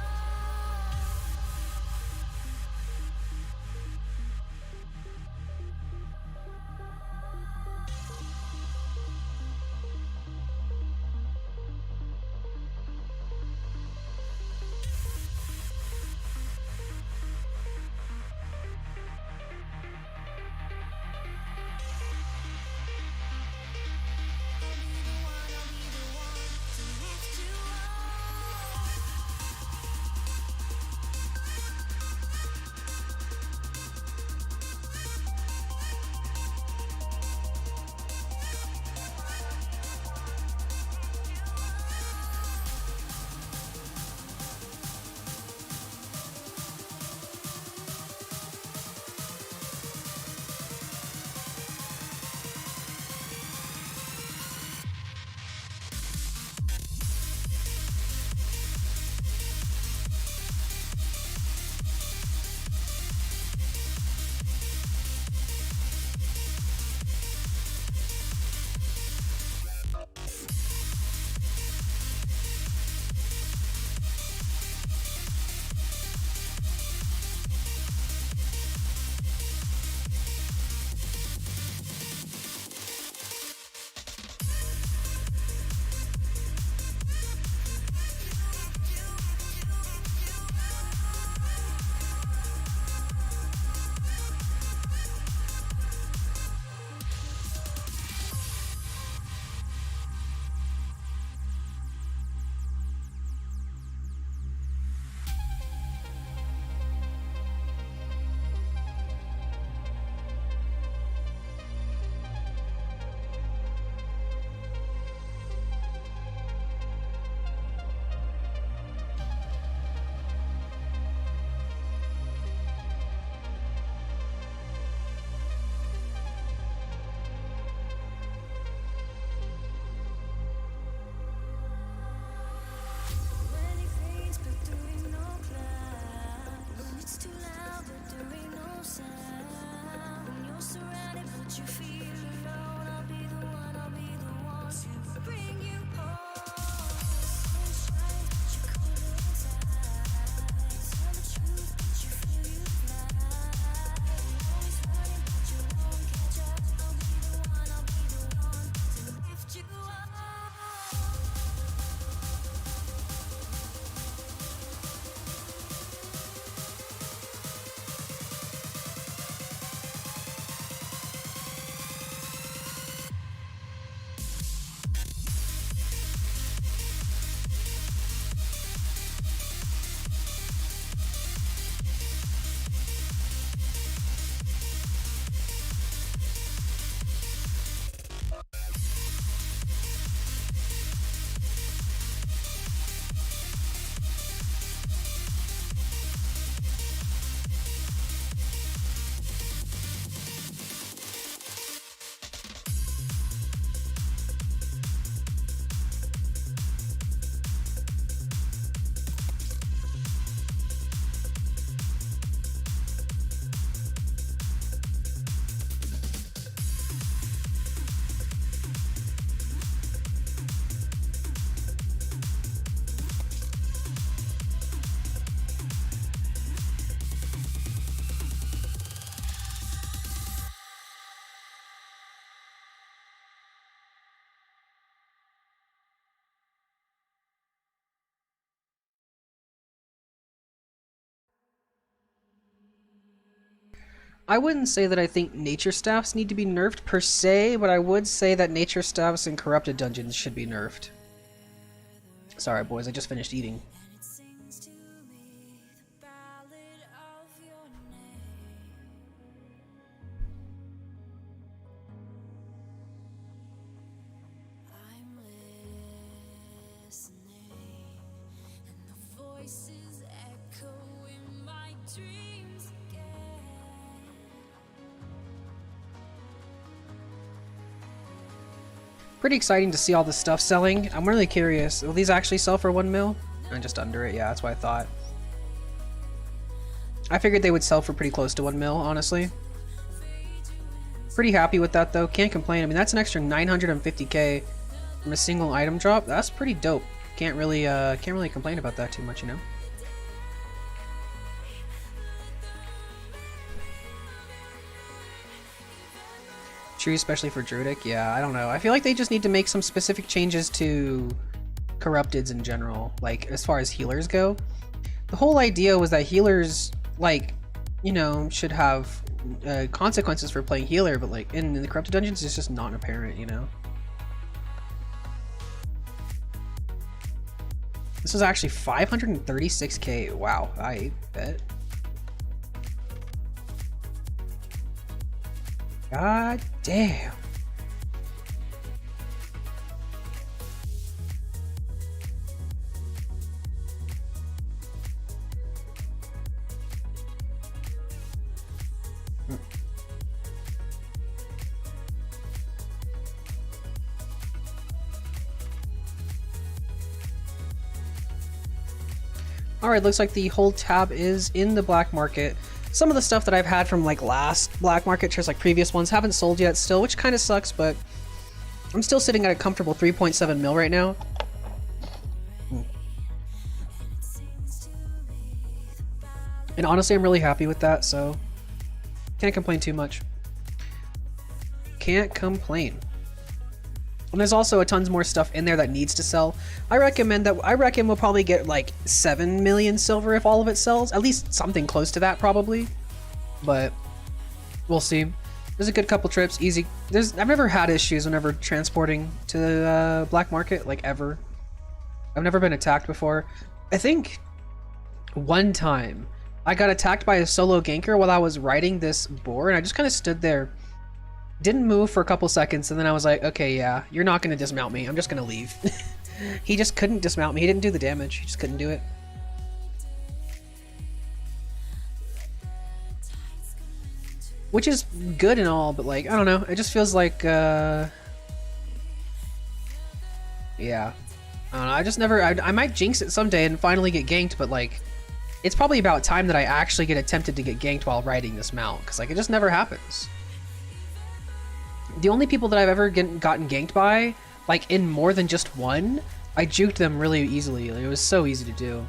When it fades, but there ain't no cloud. When it's too loud, but there ain't no sound. When you're surrounded, but you feel alone, I'll be the one to bring you home. Sun shines, but you're cold inside. Tell the truth, but you feel you fly. You're always running, but you won't catch up. I'll be the one to lift you up. I wouldn't say that I think nature staffs need to be nerfed per se, but I would say that nature staffs in corrupted dungeons should be nerfed. Sorry boys, I just finished eating. And it sings to me the ballad of your name. I'm listening, and the voices echo in my dreams again. Pretty exciting to see all this stuff selling. I'm really curious. Will these actually sell for 1 mil? And just under it, yeah, that's what I thought. I figured they would sell for pretty close to 1 mil, honestly. Pretty happy with that though. Can't complain. I mean, that's an extra 950k from a single item drop. That's pretty dope. Can't really complain about that too much, you know. True, especially for Druidic. Yeah, I don't know. I feel like they just need to make some specific changes to Corrupteds in general, like as far as healers go. The whole idea was that healers, like, you know, should have consequences for playing healer, but like in the Corrupted dungeons, it's just not apparent, you know. This was actually 536k. Wow, I bet. God damn. Alright, looks like the whole tab is in the black market. Some of the stuff that I've had from like last black market shares, like previous ones, haven't sold yet still, which kind of sucks, but I'm still sitting at a comfortable 3.7 mil right now. And honestly, I'm really happy with that, so can't complain too much. Can't complain. And there's also a tons more stuff in there that needs to sell. I reckon we'll probably get like 7 million silver if all of it sells. At least something close to that probably. But we'll see. There's a good couple trips, easy. I've never had issues whenever transporting to the black market, like ever. I've never been attacked before. I think one time I got attacked by a solo ganker while I was riding this boar, and I just kind of stood there. Didn't move for a couple seconds, and then I was like, okay, yeah, you're not going to dismount me. I'm just going to leave. He just couldn't dismount me. He didn't do the damage. He just couldn't do it. Which is good and all, but like, I don't know. It just feels like, yeah. I don't know. I just never, I might jinx it someday and finally get ganked, but like, it's probably about time that I actually get attempted to get ganked while riding this mount, because like, it just never happens. The only people that I've ever gotten ganked by, like in more than just one, I juked them really easily. Like, it was so easy to do.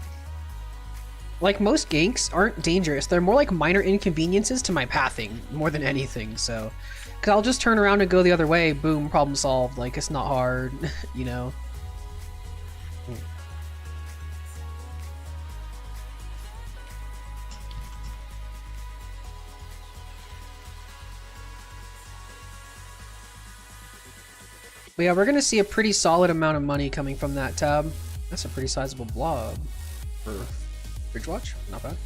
Like, most ganks aren't dangerous. They're more like minor inconveniences to my pathing more than anything, so. Because I'll just turn around and go the other way, boom, problem solved. Like, it's not hard, you know? But yeah, we're gonna see a pretty solid amount of money coming from that tab. That's a pretty sizable blob for Bridgewatch, not bad.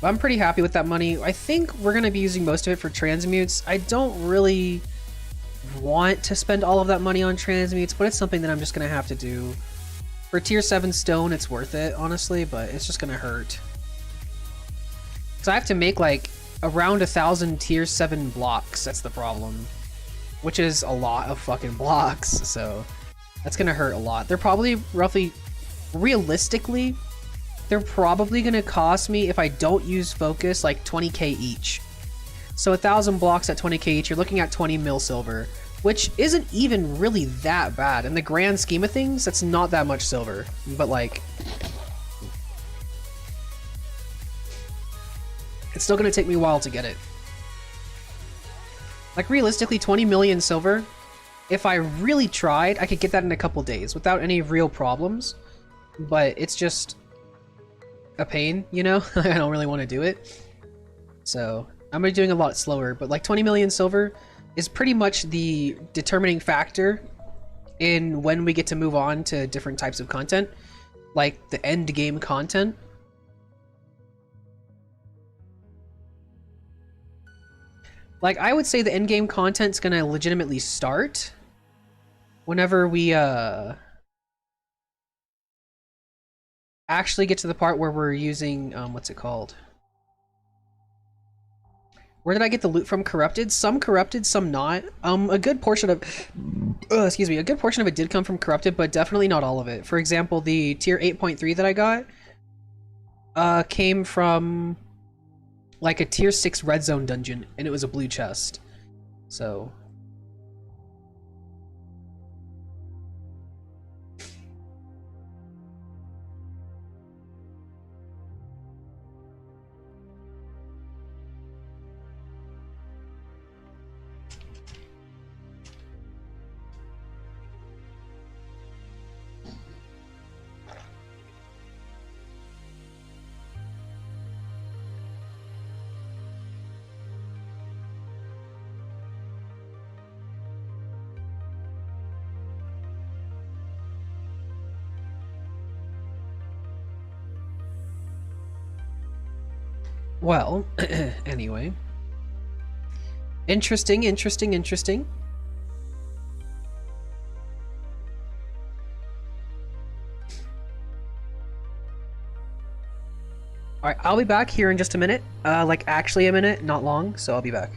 But I'm pretty happy with that money. I think we're gonna be using most of it for transmutes. I don't really want to spend all of that money on transmutes, but it's something that I'm just gonna have to do. For tier 7 stone, it's worth it, honestly, but it's just gonna hurt. So I have to make like around 1,000 tier 7 blocks, that's the problem. Which is a lot of fucking blocks, so that's gonna hurt a lot. They're probably realistically, they're probably gonna cost me, if I don't use focus, like 20k each. So 1,000 blocks at 20k each, you're looking at 20 mil silver, which isn't even really that bad. In the grand scheme of things, that's not that much silver, but like, it's still gonna take me a while to get it. Like, realistically, 20 million silver, if I really tried, I could get that in a couple days without any real problems. But it's just a pain, you know? I don't really want to do it. So, I'm going to be doing a lot slower. But, like, 20 million silver is pretty much the determining factor in when we get to move on to different types of content. Like, the end game content. Like, I would say the endgame content's gonna legitimately start whenever we actually get to the part where we're using what's it called? Where did I get the loot from? Corrupted? Some corrupted, some not. A good portion of excuse me, a good portion of it did come from corrupted, but definitely not all of it. For example, the tier 8.3 that I got came from like a tier 6 red zone dungeon, and it was a blue chest. So well, anyway. Interesting, interesting, interesting. Alright, I'll be back here in just a minute. Like, actually a minute, not long, so I'll be back.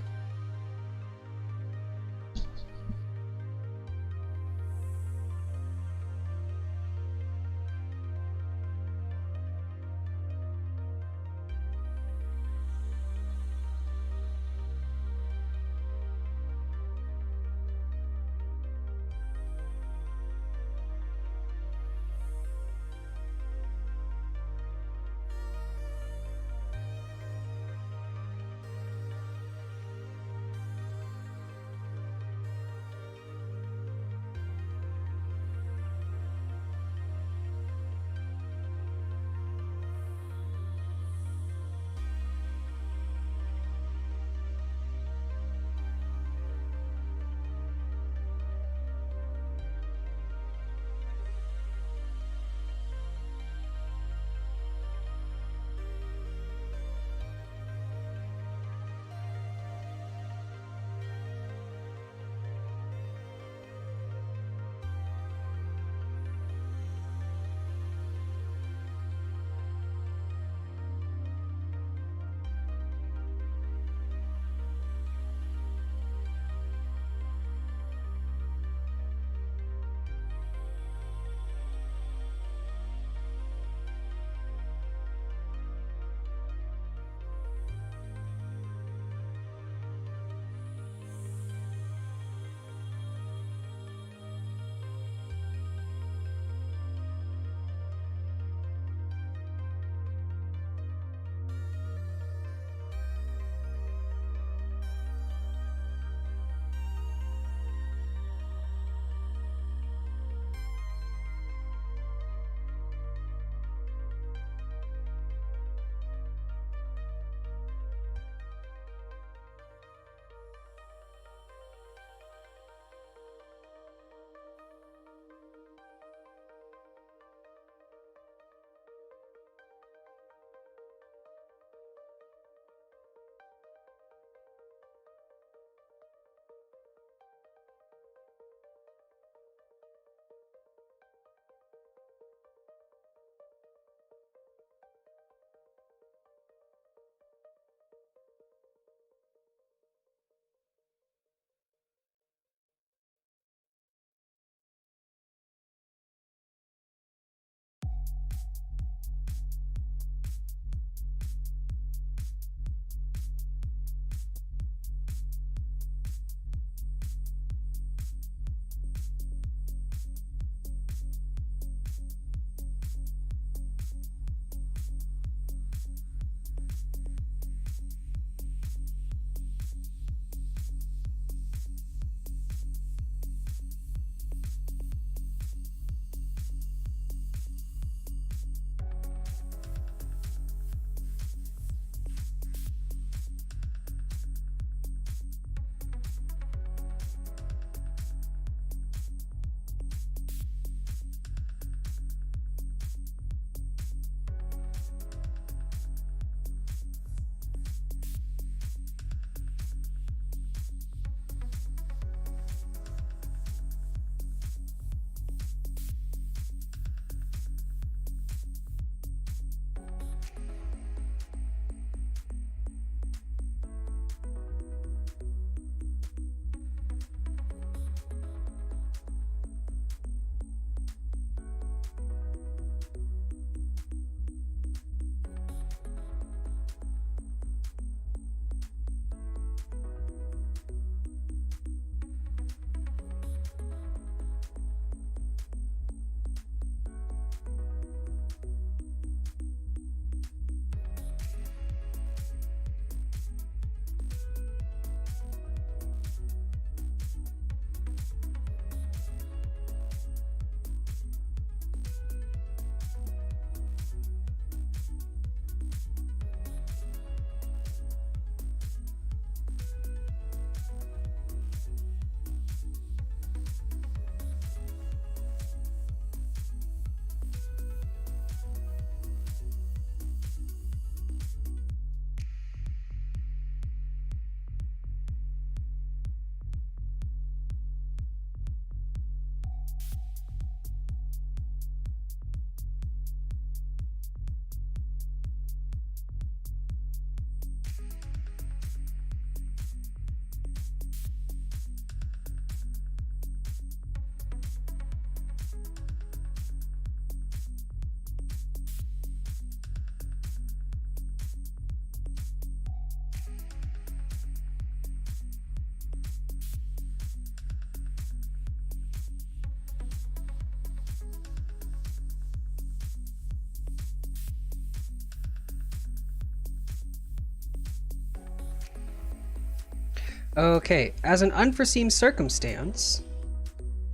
Okay, as an unforeseen circumstance,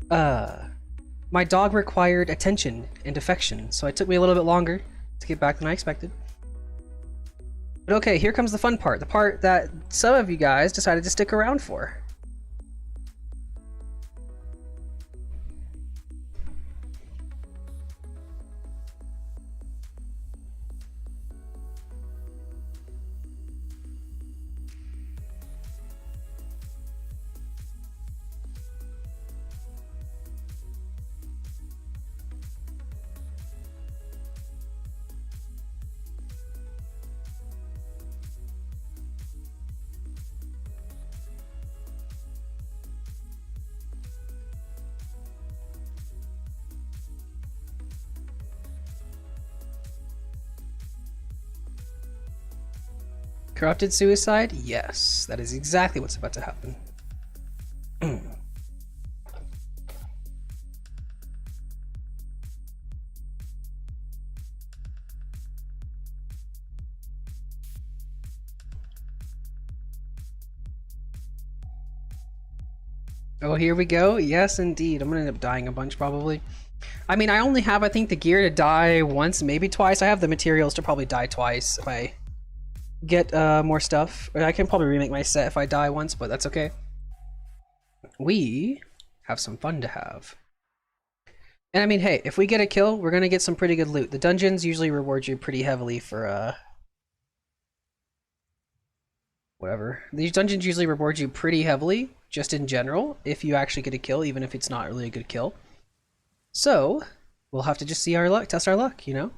my dog required attention and affection, so it took me a little bit longer to get back than I expected. But okay, here comes the fun part, the part that some of you guys decided to stick around for. Corrupted suicide? Yes, that is exactly what's about to happen. Oh, here we go. Yes, indeed. I'm gonna end up dying a bunch, probably. I mean, I only have, I think, the gear to die once, maybe twice. I have the materials to probably die twice if I get more stuff. I can probably remake my set if I die once, but that's okay. We have some fun to have. And I mean, hey, if we get a kill, we're gonna get some pretty good loot. The dungeons usually reward you pretty heavily for, whatever. These dungeons usually reward you pretty heavily, just in general, if you actually get a kill, even if it's not really a good kill. So, we'll have to just see our luck, test our luck, you know?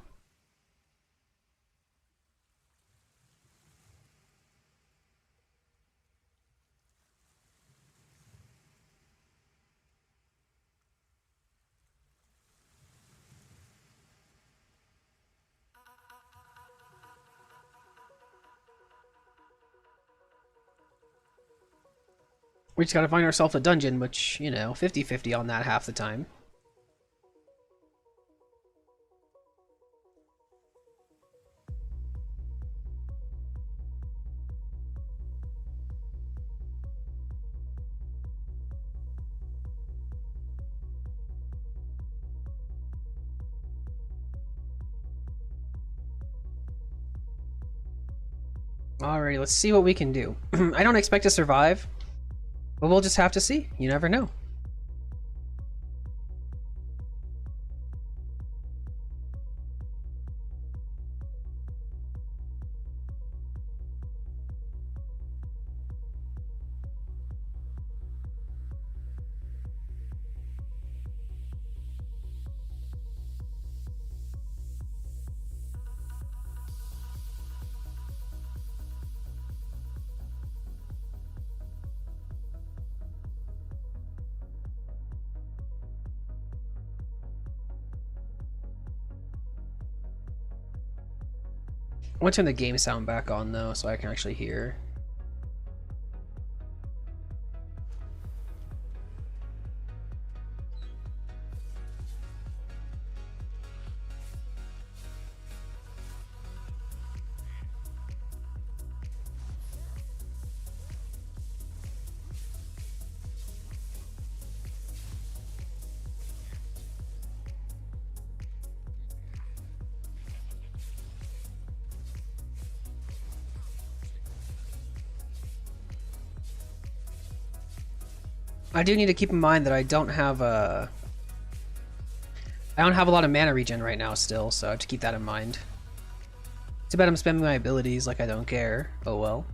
We just gotta find ourselves a dungeon, which, you know, 50-50 on that half the time. Alrighty, let's see what we can do. I don't expect to survive, but we'll just have to see. You never know. I want to turn the game sound back on though, so I can actually hear. I do need to keep in mind that I don't have a lot of mana regen right now still, so I have to keep that in mind. Too bad I'm spamming my abilities like I don't care. Oh well.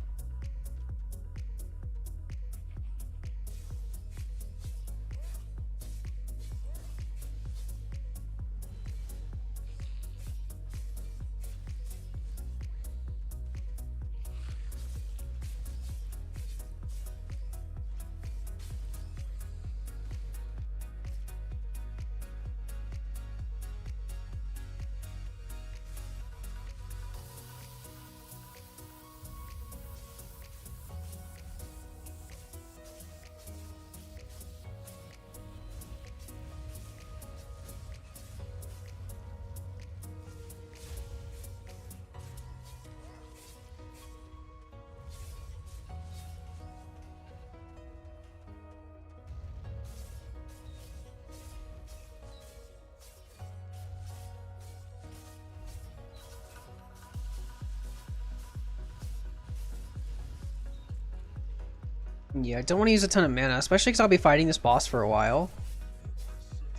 Yeah, I don't want to use a ton of mana, especially because I'll be fighting this boss for a while.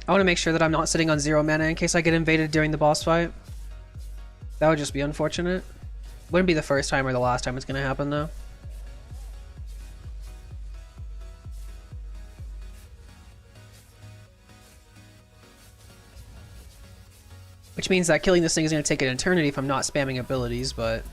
I want to make sure that I'm not sitting on 0 mana in case I get invaded during the boss fight. That would just be unfortunate. Wouldn't be the first time or the last time it's going to happen, though. Which means that killing this thing is going to take an eternity if I'm not spamming abilities, but...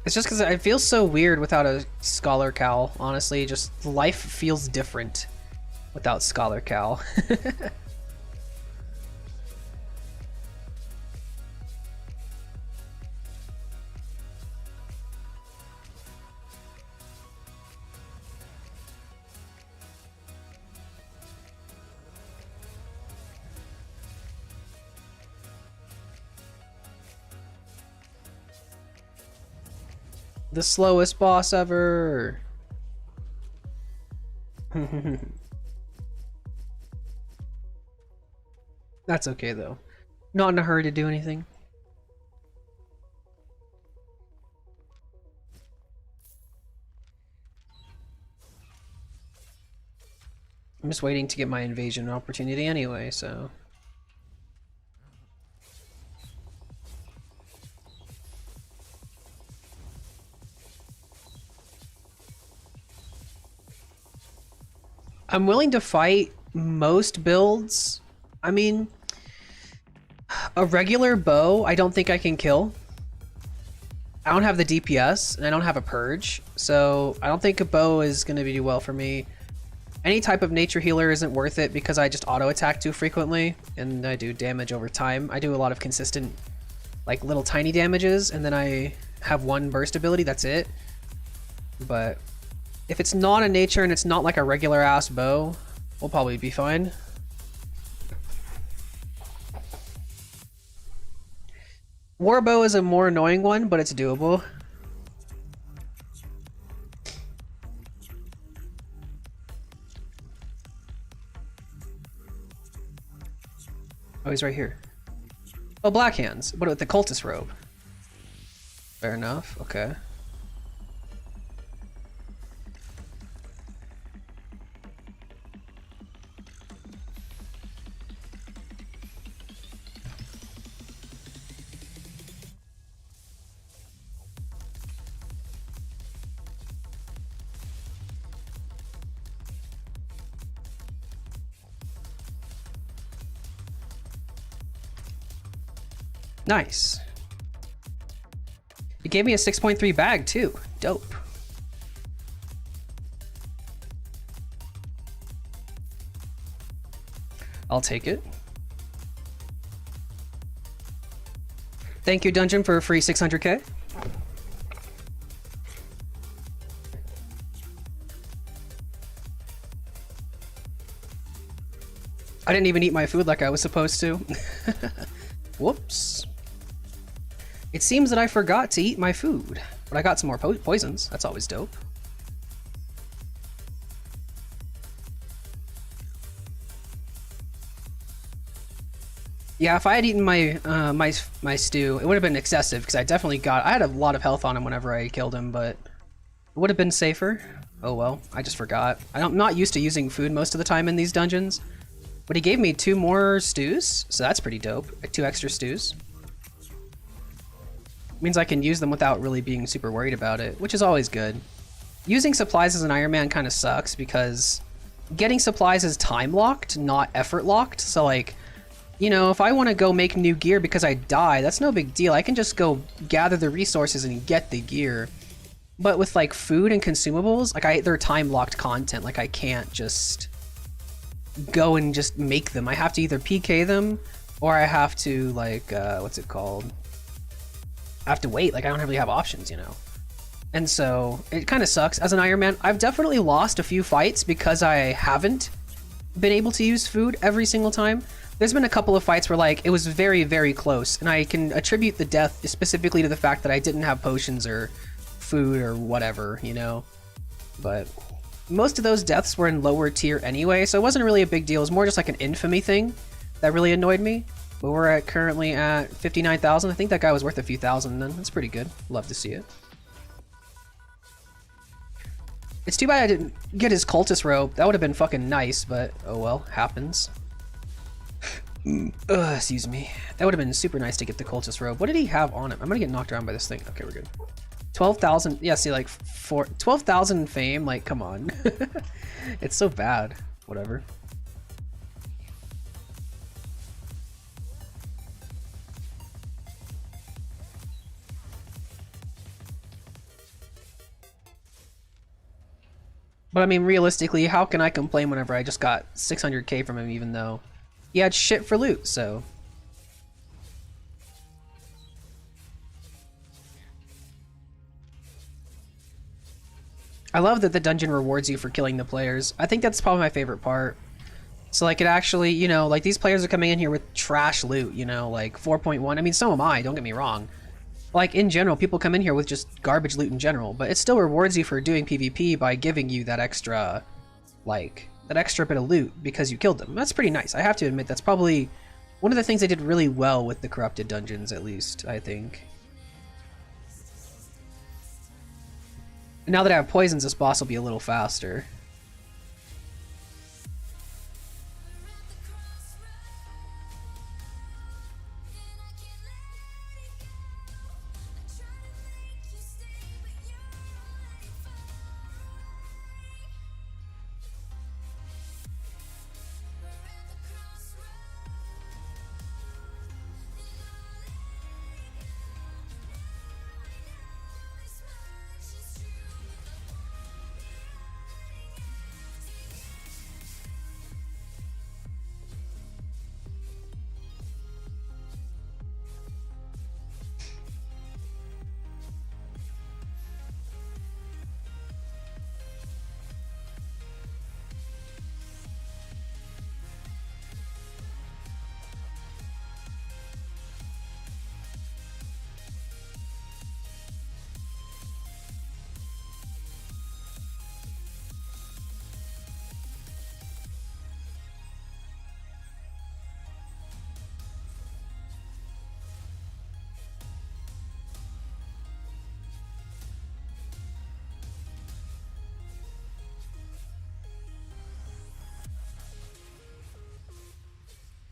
It's just because it feels so weird without a Scholar Cowl, honestly. Just life feels different without Scholar Cowl. The slowest boss ever. That's okay though. Not in a hurry to do anything. I'm just waiting to get my invasion opportunity anyway, so... I'm willing to fight most builds. I mean, a regular bow, I don't think I can kill. I don't have the DPS, and I don't have a purge, so I don't think a bow is going to do well for me. Any type of nature healer isn't worth it because I just auto-attack too frequently, and I do damage over time. I do a lot of consistent, like, little tiny damages, and then I have one burst ability, that's it. But... if it's not a nature and it's not like a regular ass bow, we'll probably be fine. Warbow is a more annoying one, but it's doable. Oh, he's right here. Oh, Black Hands. What with the cultist robe? Fair enough, okay. Nice. It gave me a 6.3 bag too. Dope. I'll take it. Thank you, Dungeon, for a free 600k. I didn't even eat my food like I was supposed to. Whoops. It seems that I forgot to eat my food, but I got some more poisons. That's always dope. Yeah, if I had eaten my my stew, it would have been excessive because I had a lot of health on him whenever I killed him, but it would have been safer. Oh well, I just forgot. I'm not used to using food most of the time in these dungeons, but he gave me 2 more stews, so that's pretty dope. Like 2 extra stews. Means I can use them without really being super worried about it, which is always good. Using supplies as an Iron Man kind of sucks because getting supplies is time locked, not effort locked. So like, you know, if I want to go make new gear because I die, that's no big deal. I can just go gather the resources and get the gear. But with like food and consumables, like they're time locked content. Like I can't just go and just make them. I have to either PK them or I have to like, what's it called? I have to wait, like I don't really have options, you know? And so, it kind of sucks. As an Iron Man, I've definitely lost a few fights because I haven't been able to use food every single time. There's been a couple of fights where like, it was very, very close, and I can attribute the death specifically to the fact that I didn't have potions or food or whatever, you know? But, most of those deaths were in lower tier anyway, so it wasn't really a big deal. It was more just like an infamy thing that really annoyed me. But we're currently at 59,000. I think that guy was worth a few thousand then. That's pretty good. Love to see it. It's too bad I didn't get his cultist robe. That would have been fucking nice, but oh well, happens. Excuse me. That would have been super nice to get the cultist robe. What did he have on him? I'm gonna get knocked around by this thing. Okay, we're good. 12,000. Yeah, see, like 12,000 fame. Like, come on. It's so bad. Whatever. But I mean, realistically, how can I complain whenever I just got 600k from him, even though he had shit for loot, so. I love that the dungeon rewards you for killing the players. I think that's probably my favorite part. So like it actually, you know, like these players are coming in here with trash loot, you know, like 4.1. I mean, so am I, don't get me wrong. Like, in general, people come in here with just garbage loot in general, but it still rewards you for doing PvP by giving you that extra, like, that extra bit of loot because you killed them. That's pretty nice. I have to admit, that's probably one of the things they did really well with the corrupted dungeons, at least, I think. Now that I have poisons, this boss will be a little faster.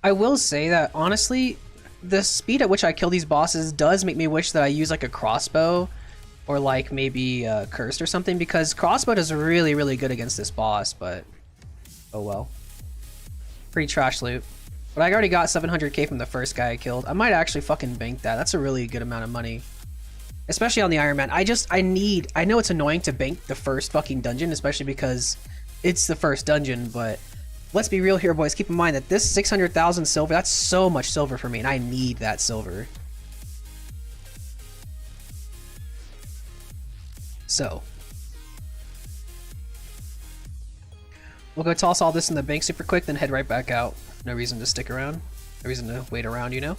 I will say that, honestly, the speed at which I kill these bosses does make me wish that I use, like, a crossbow or, like, maybe Cursed or something, because crossbow does really, really good against this boss, but oh well. Pretty trash loot. But I already got 700k from the first guy I killed. I might actually fucking bank that. That's a really good amount of money. Especially on the Ironman. I know it's annoying to bank the first fucking dungeon, especially because it's the first dungeon, but let's be real here, boys. Keep in mind that this 600,000 silver, that's so much silver for me, and I need that silver. So. We'll go toss all this in the bank super quick, then head right back out. No reason to stick around. No reason to wait around, you know?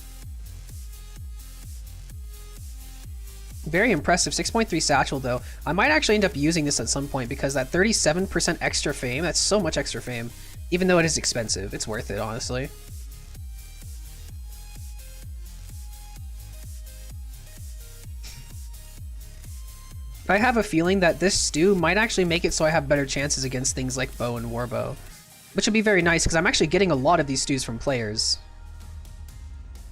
Very impressive. 6.3 satchel, though. I might actually end up using this at some point, because that 37% extra fame, that's so much extra fame. Even though it is expensive, it's worth it, honestly. I have a feeling that this stew might actually make it so I have better chances against things like bow and warbow. Which would be very nice, because I'm actually getting a lot of these stews from players.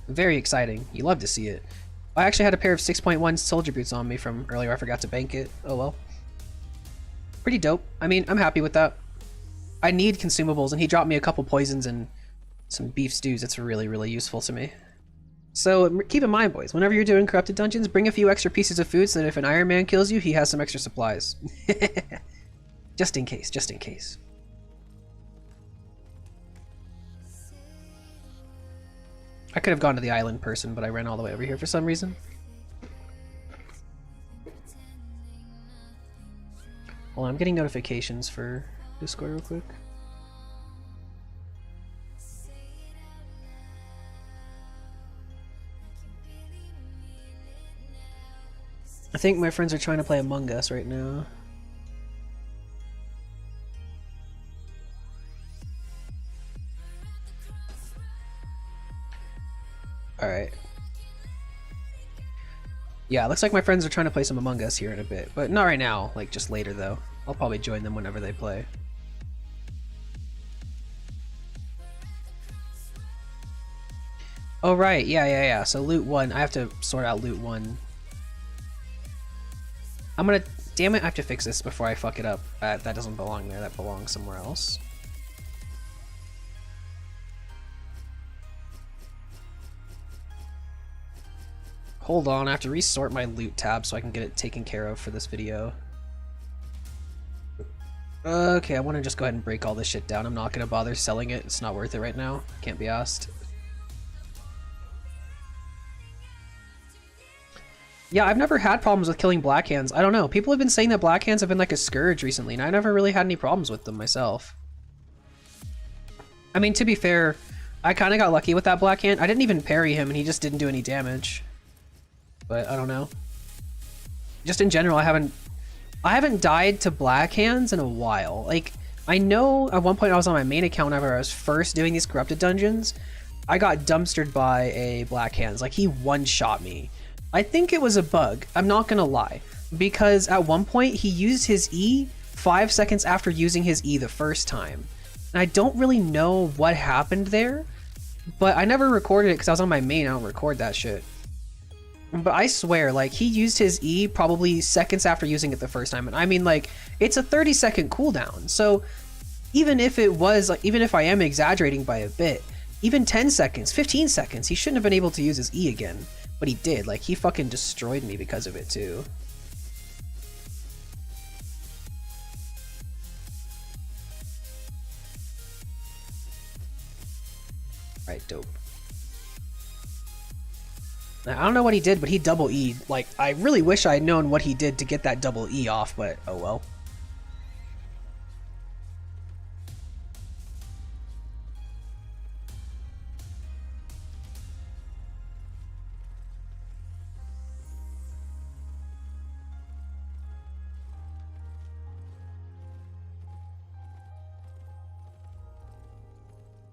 Very exciting. You love to see it. I actually had a pair of 6.1 soldier boots on me from earlier. I forgot to bank it. Oh well. Pretty dope. I mean, I'm happy with that. I need consumables, and he dropped me a couple poisons and some beef stews. It's really, really useful to me. So keep in mind, boys, whenever you're doing corrupted dungeons, bring a few extra pieces of food so that if an Iron Man kills you, he has some extra supplies. Just in case, just in case. I could have gone to the island person, but I ran all the way over here for some reason. Hold on, I'm getting notifications for Discord real quick. I think my friends are trying to play Among Us right now. Alright. Yeah, looks like my friends are trying to play some Among Us here in a bit, but not right now, like just later though. I'll probably join them whenever they play. Oh right, yeah. So loot 1, I have to sort out loot 1. I'm gonna, damn it, I have to fix this before I fuck it up. That doesn't belong there, that belongs somewhere else. Hold on, I have to resort my loot tab so I can get it taken care of for this video. Okay, I want to just go ahead and break all this shit down. I'm not going to bother selling it. It's not worth it right now. Can't be asked. Yeah, I've never had problems with killing black hands. I don't know. People have been saying that black hands have been like a scourge recently, and I never really had any problems with them myself. I mean, to be fair, I kind of got lucky with that black hand. I didn't even parry him, and he just didn't do any damage. But I don't know. Just in general, I haven't died to black hands in a while. Like, I know at one point I was on my main account whenever I was first doing these corrupted dungeons. I got dumpstered by a black hands. Like, he one-shot me. I think it was a bug. I'm not gonna lie. Because at one point he used his E 5 seconds after using his E the first time. And I don't really know what happened there. But I never recorded it because I was on my main. I don't record that shit. But I swear, like, he used his E probably seconds after using it the first time. And I mean, like, it's a 30-second cooldown. So even if it was, like, even if I am exaggerating by a bit, even 10 seconds, 15 seconds, he shouldn't have been able to use his E again. But he did. Like, he fucking destroyed me because of it, too. Alright, dope. I don't know what he did, but he double E'd. Like, I really wish I had known what he did to get that double E off, but oh well.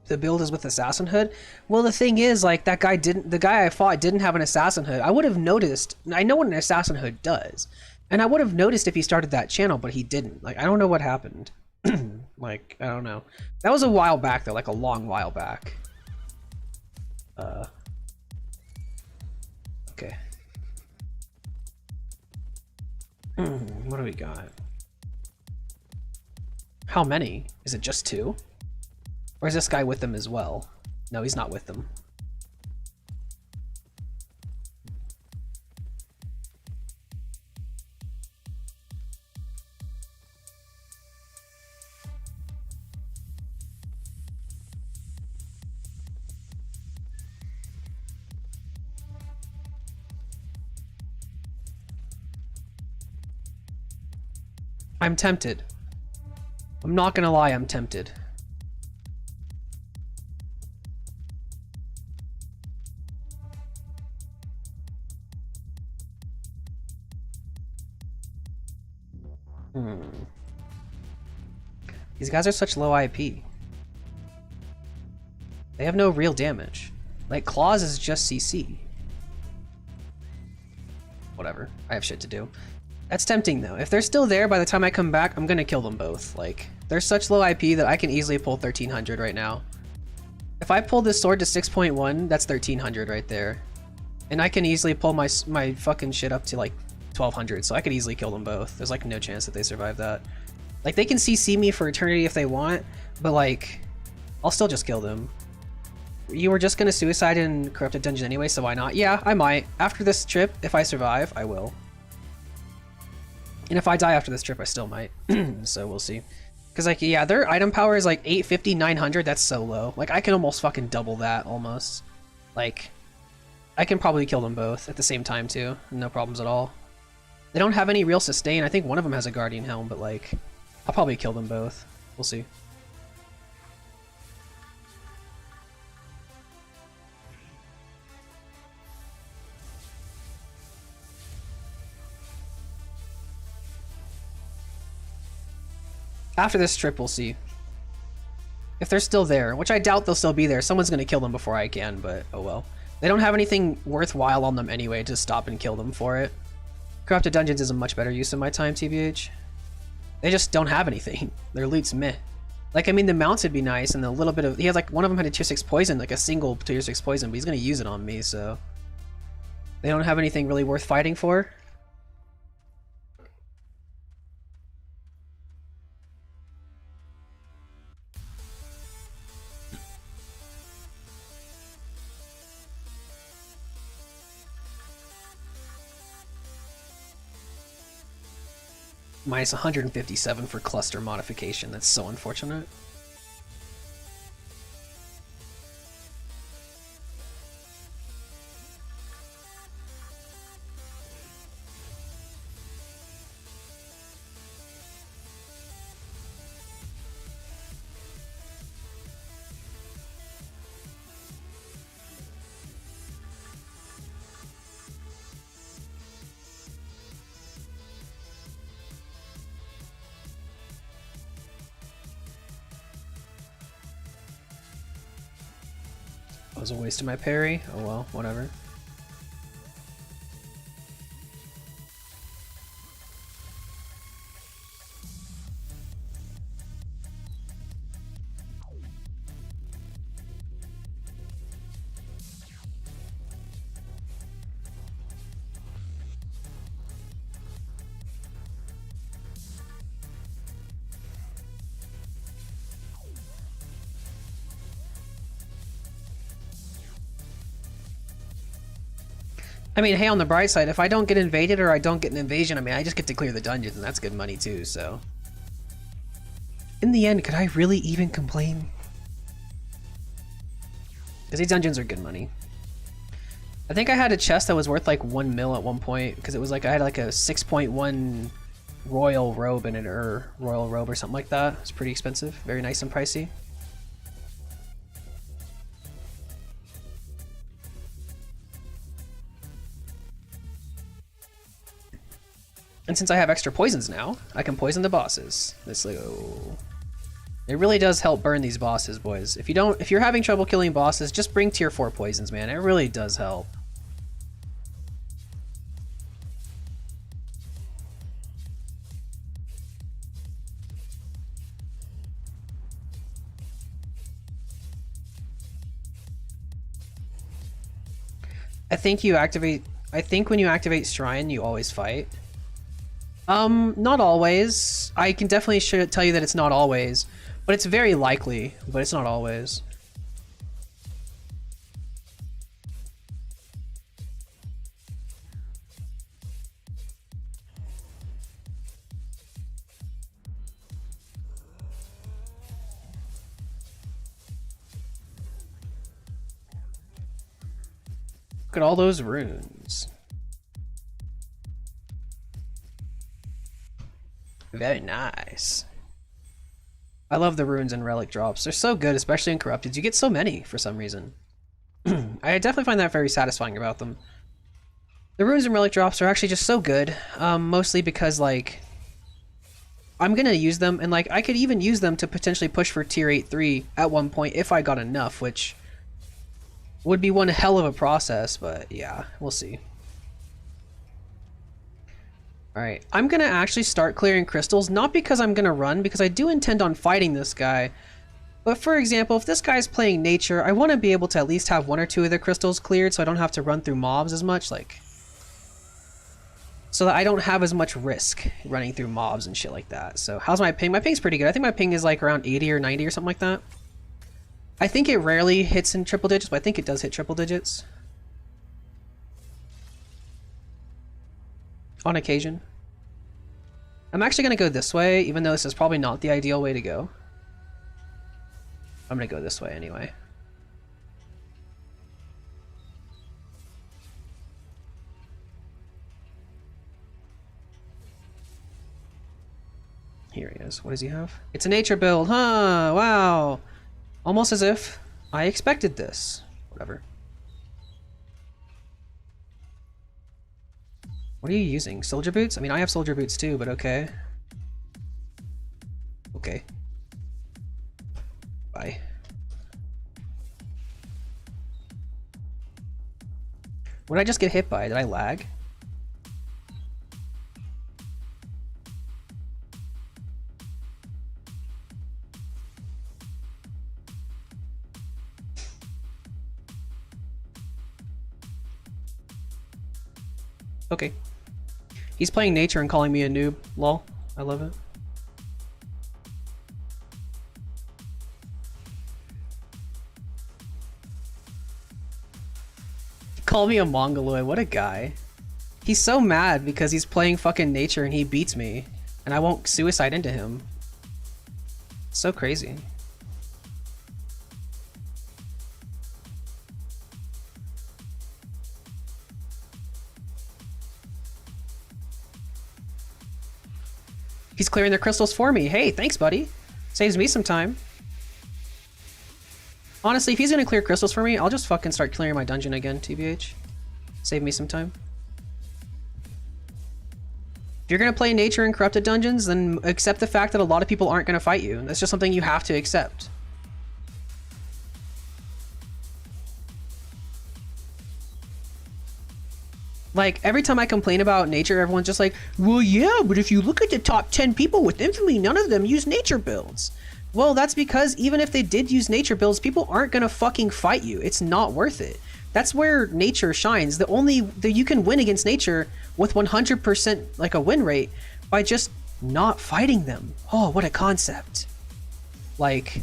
The build is with assassin hood. Well, the thing is, like, the guy I fought didn't have an assassin hood. I would have noticed. I know what an assassin hood does, and I would have noticed if he started that channel, but he didn't. Like, I don't know what happened. Like, I don't know. That was a while back though, like a long while back. Okay. What do we got? How many? Is it just 2? Or is this guy with them as well? No, he's not with them. I'm tempted. I'm not gonna lie, I'm tempted. These guys are such low IP. They have no real damage. Like, Claws is just CC. Whatever. I have shit to do. That's tempting, though. If they're still there by the time I come back, I'm gonna kill them both. Like, they're such low IP that I can easily pull 1300 right now. If I pull this sword to 6.1, that's 1300 right there. And I can easily pull my fucking shit up to, like, 1200, so I could easily kill them both. There's, like, no chance that they survive that. Like, they can CC me for eternity if they want, but, like, I'll still just kill them. You were just gonna suicide in Corrupted Dungeon anyway, so why not? Yeah, I might. After this trip, if I survive, I will. And if I die after this trip, I still might. So we'll see. Because, like, yeah, their item power is, like, 850, 900. That's so low. Like, I can almost fucking double that, almost. Like, I can probably kill them both at the same time, too. No problems at all. They don't have any real sustain. I think one of them has a Guardian Helm, but, like, I'll probably kill them both. We'll see. After this trip, we'll see. If they're still there, which I doubt they'll still be there. Someone's gonna kill them before I can, but oh well. They don't have anything worthwhile on them anyway to stop and kill them for it. Corrupted Dungeons is a much better use of my time, TBH. They just don't have anything. Their loot's meh. Like, I mean, the mounts would be nice, and a little bit of... He had, like, one of them had a tier 6 poison, like a single tier 6 poison, but he's gonna use it on me, so... They don't have anything really worth fighting for. Minus 157 for cluster modification. That's so unfortunate. That was a waste of my parry. Oh well, whatever. I mean, hey, on the bright side, if I don't get invaded or I don't get an invasion, I mean, I just get to clear the dungeons, and that's good money too, so... In the end, could I really even complain? Because these dungeons are good money. I think I had a chest that was worth like 1 mil at one point, because it was like, I had like a 6.1 royal robe in it, or royal robe or something like that. It's pretty expensive, very nice and pricey. And since I have extra poisons now, I can poison the bosses. Let's go. It really does help burn these bosses, boys. If you're having trouble killing bosses, just bring tier 4 poisons, man. It really does help. I think when you activate Shrine, you always fight. Not always. I can definitely tell you that it's not always, but it's very likely, but it's not always. Look at all those runes. Very nice. I love the runes and relic drops. They're so good, especially in Corrupted. You get so many for some reason. I definitely find that very satisfying about them. The runes and relic drops are actually just so good, mostly because, like, I'm gonna use them, and, like, I could even use them to potentially push for tier 8-3 at one point if I got enough, which would be one hell of a process, but yeah, we'll see. Alright, I'm gonna actually start clearing crystals, not because I'm gonna run, because I do intend on fighting this guy. But for example, if this guy's playing nature, I want to be able to at least have 1 or 2 of the crystals cleared so I don't have to run through mobs as much, like... So that I don't have as much risk running through mobs and shit like that. So how's my ping? My ping's pretty good. I think my ping is like around 80 or 90 or something like that. I think it rarely hits in triple digits, but I think it does hit triple digits. On occasion. I'm actually going to go this way, even though this is probably not the ideal way to go. I'm going to go this way anyway. Here he is. What does he have? It's a nature build, huh? Wow. Almost as if I expected this. Whatever. What are you using? Soldier boots? I mean, I have soldier boots too, but okay. Okay. Bye. What did I just get hit by? Did I lag? Okay. He's playing nature and calling me a noob. Lol. I love it. Call me a mongoloid. What a guy. He's so mad because he's playing fucking nature and he beats me. And I won't suicide into him. So crazy. He's clearing the crystals for me. Hey, thanks, buddy. Saves me some time. Honestly, if he's gonna clear crystals for me, I'll just fucking start clearing my dungeon again, TBH. Save me some time. If you're gonna play nature and corrupted dungeons, then accept the fact that a lot of people aren't gonna fight you. That's just something you have to accept. Like, every time I complain about nature, everyone's just like, well, yeah, but if you look at the top 10 people with infamy, none of them use nature builds. Well, that's because even if they did use nature builds, people aren't gonna fucking fight you. It's not worth it. That's where nature shines. You can win against nature with 100% like a win rate by just not fighting them. Oh, what a concept. Like,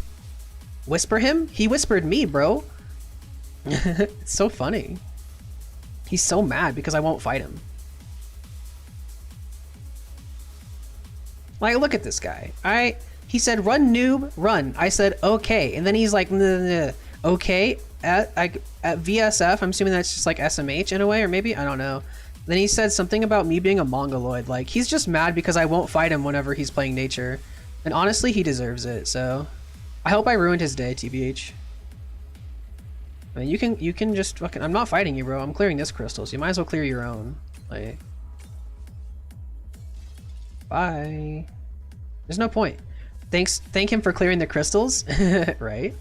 whisper him? He whispered me, bro. It's so funny. He's so mad because I won't fight him. Like, look at this guy. He said, run noob, run. I said, okay. And then he's like, nah. Okay. At VSF, I'm assuming that's just like SMH in a way, or maybe, I don't know. Then he said something about me being a mongoloid. Like, he's just mad because I won't fight him whenever he's playing nature. And honestly, he deserves it, so. I hope I ruined his day, TBH. I mean, you can just fucking, I'm not fighting you, bro. I'm clearing this crystal, so you might as well clear your own. Like, bye. There's no point. Thank him for clearing the crystals, right?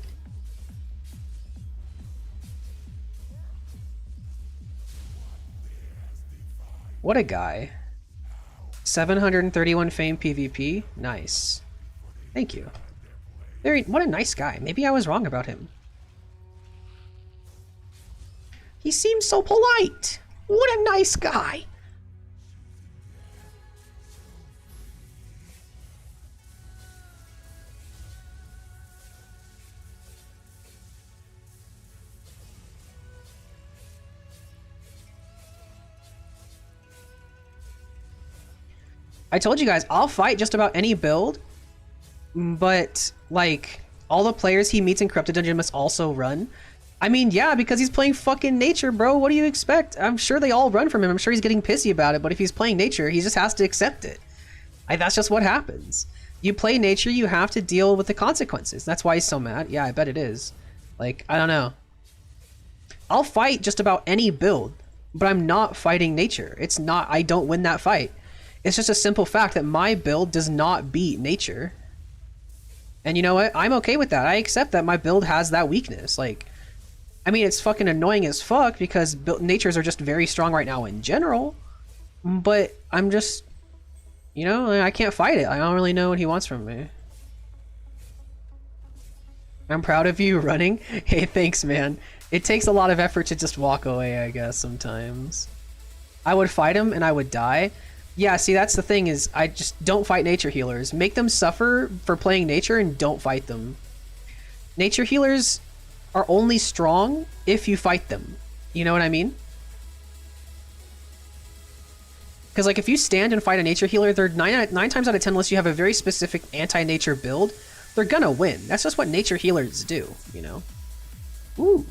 What a guy. 731 fame PvP. Nice. Thank you. What a nice guy. Maybe I was wrong about him. He seems so polite. What a nice guy. I told you guys, I'll fight just about any build, but like all the players he meets in Corrupted Dungeon must also run. I mean, yeah, because he's playing fucking nature, bro. What do you expect? I'm sure they all run from him. I'm sure he's getting pissy about it, but if he's playing nature, he just has to accept it. That's just what happens. You play nature, you have to deal with the consequences. That's why he's so mad. Yeah, I bet it is. Like, I don't know. I'll fight just about any build, but I'm not fighting nature. It's not, I don't win that fight. It's just a simple fact that my build does not beat nature. And you know what? I'm okay with that. I accept that my build has that weakness. Like, I mean, it's fucking annoying as fuck because natures are just very strong right now in general. But I'm just, you know, I can't fight it. I don't really know what he wants from me. I'm proud of you running. Hey, thanks, man. It takes a lot of effort to just walk away, I guess, sometimes. I would fight him and I would die. Yeah, see, that's the thing is I just don't fight nature healers. Make them suffer for playing nature and don't fight them. Nature healers are only strong if you fight them. You know what I mean? Because like if you stand and fight a nature healer, they're 9 times out of 10, unless you have a very specific anti-nature build, they're gonna win. That's just what nature healers do, you know? Ooh,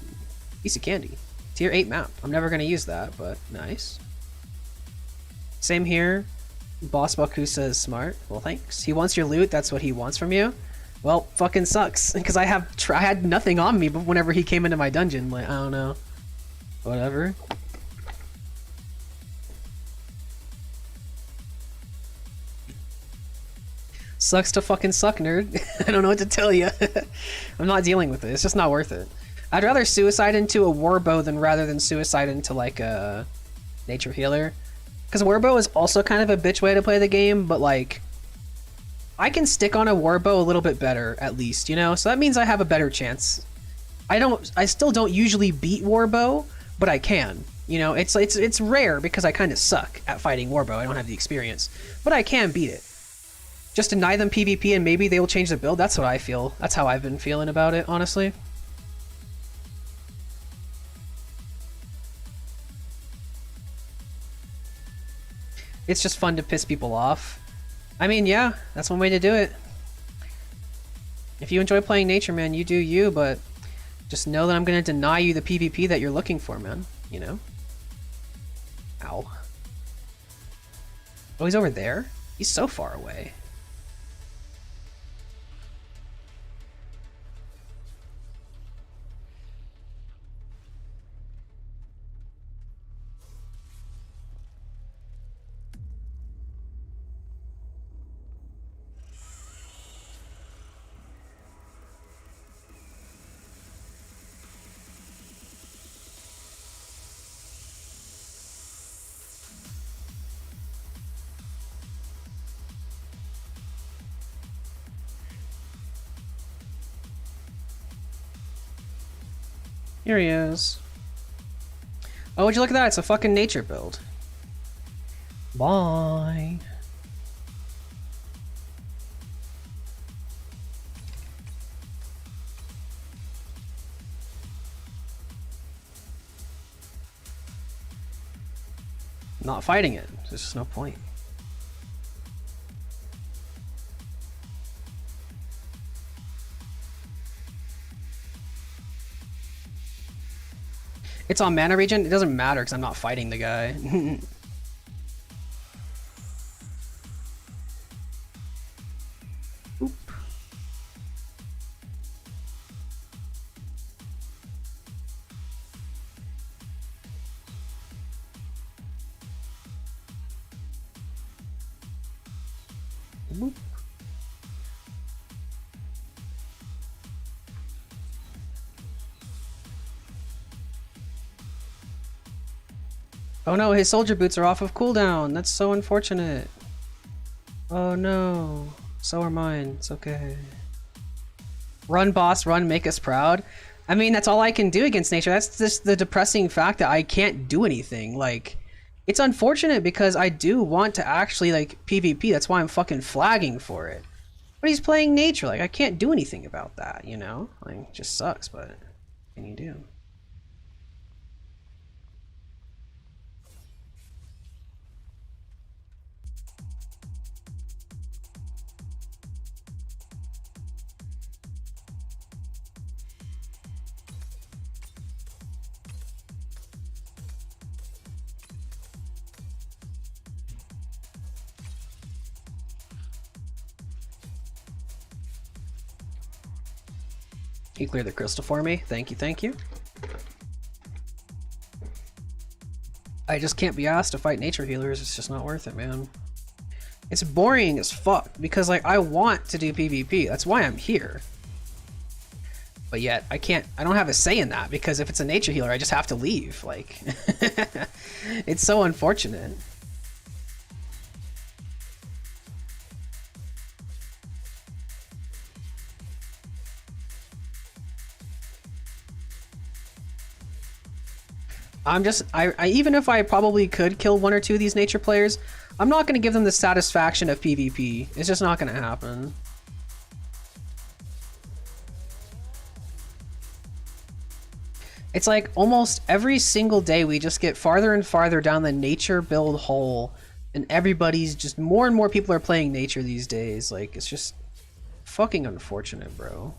piece of candy. Tier 8 map. I'm never gonna use that, but nice. Same here. Boss Baku says smart. Well, thanks. He wants your loot. That's what he wants from you. Well, fucking sucks. Because I had nothing on me, but whenever he came into my dungeon, like, I don't know. Whatever. Sucks to fucking suck, nerd. I don't know what to tell you. I'm not dealing with it. It's just not worth it. I'd rather suicide into a warbow rather than suicide into like a nature healer. Because warbow is also kind of a bitch way to play the game, but like I can stick on a warbow a little bit better at least, you know? So that means I have a better chance. I still don't usually beat warbow, but I can. You know, it's rare because I kind of suck at fighting warbow. I don't have the experience, but I can beat it. Just deny them PvP and maybe they will change the build. That's what I feel. That's how I've been feeling about it, honestly. It's just fun to piss people off. I mean, yeah, that's one way to do it. If you enjoy playing nature, man, you do you, but just know that I'm going to deny you the PvP that you're looking for, man. You know? Ow. Oh, he's over there? He's so far away. Here he is. Oh, would you look at that? It's a fucking nature build. Bye. Not fighting it. There's just no point. It's on mana regen. It doesn't matter because I'm not fighting the guy. Oop. Oop. Oh no, his soldier boots are off of cooldown. That's so unfortunate. Oh no. So are mine. It's okay. Run, boss, run, make us proud. I mean, that's all I can do against nature. That's just the depressing fact that I can't do anything. Like, it's unfortunate because I do want to actually, like, PvP. That's why I'm fucking flagging for it. But he's playing nature. Like, I can't do anything about that, you know? Like, it just sucks, but what can you do? You cleared the crystal for me. Thank you, thank you. I just can't be asked to fight nature healers. It's just not worth it, man. It's boring as fuck because, like, I want to do PvP. That's why I'm here. But yet, I don't have a say in that because if it's a nature healer, I just have to leave. Like, it's so unfortunate. Even if I probably could kill one or two of these nature players, I'm not going to give them the satisfaction of PvP. It's just not going to happen. It's like almost every single day we just get farther and farther down the nature build hole, and everybody's just more and more people are playing nature these days. Like, it's just fucking unfortunate, bro.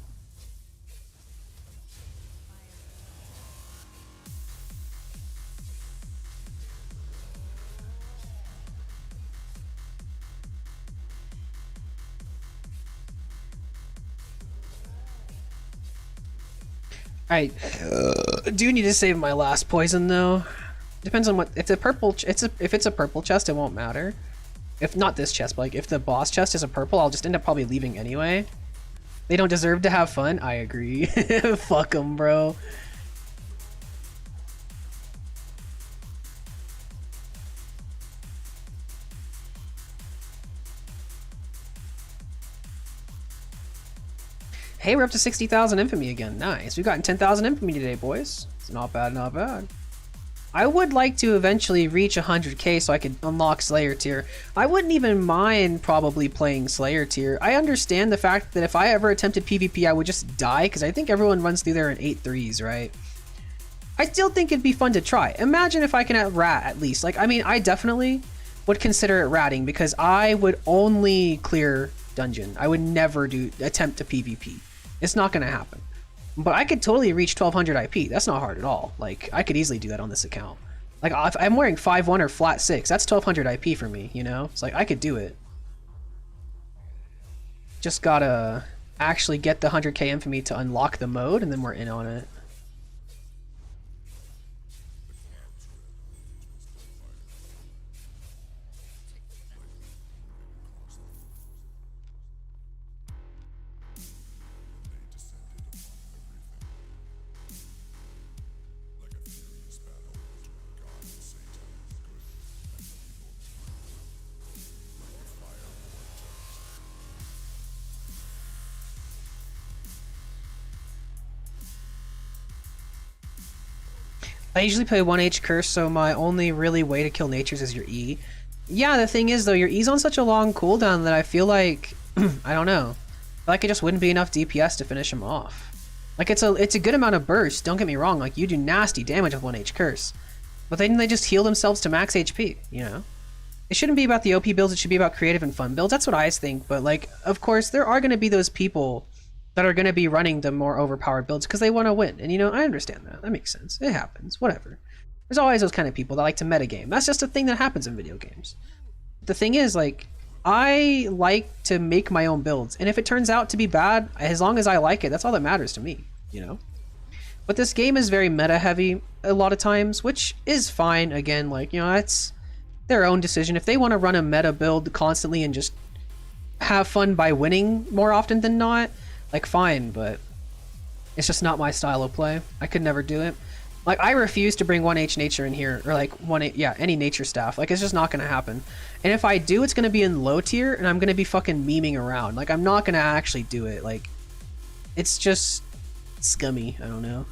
I do need to save my last poison though. Depends on what. If the purple, if it's a purple chest, it won't matter. If not this chest, but like if the boss chest is a purple, I'll just end up probably leaving anyway. They don't deserve to have fun. I agree. Fuck them, bro. Hey, we're up to 60,000 infamy again. Nice. We've gotten 10,000 infamy today, boys. It's not bad, not bad. I would like to eventually reach 100k so I could unlock Slayer tier. I wouldn't even mind probably playing Slayer tier. I understand the fact that if I ever attempted PvP, I would just die, because I think everyone runs through there in 8-3s, right? I still think it'd be fun to try. Imagine if I can rat at least. Like, I mean, I definitely would consider it ratting, because I would only clear dungeon. I would never attempt to PvP. It's not going to happen. But I could totally reach 1200 IP. That's not hard at all. Like, I could easily do that on this account. Like, if I'm wearing 5-1 or flat 6, that's 1200 IP for me, you know? It's like, I could do it. Just gotta actually get the 100k infamy to unlock the mode, and then we're in on it. I usually play 1H Curse, so my only really way to kill natures is your E. Yeah, the thing is though, your E's on such a long cooldown that I feel like, I don't know, like it just wouldn't be enough DPS to finish him off. Like it's a good amount of burst, don't get me wrong, like you do nasty damage with 1H Curse. But then they just heal themselves to max HP, you know? It shouldn't be about the OP builds, it should be about creative and fun builds, that's what I think, but like, of course, there are going to be those people that are going to be running the more overpowered builds because they want to win. And, you know, I understand that. That makes sense. It happens. Whatever. There's always those kind of people that like to metagame. That's just a thing that happens in video games. The thing is, like, I like to make my own builds. And if it turns out to be bad, as long as I like it, that's all that matters to me, you know? But this game is very meta-heavy a lot of times, which is fine. Again, like, you know, that's their own decision. If they want to run a meta build constantly and just have fun by winning more often than not, like, fine, but it's just not my style of play. I could never do it. Like, I refuse to bring 1H nature in here, or like any nature staff. Like, it's just not gonna happen. And if I do, it's gonna be in low tier, and I'm gonna be fucking memeing around. Like, I'm not gonna actually do it. Like, it's just scummy. I don't know.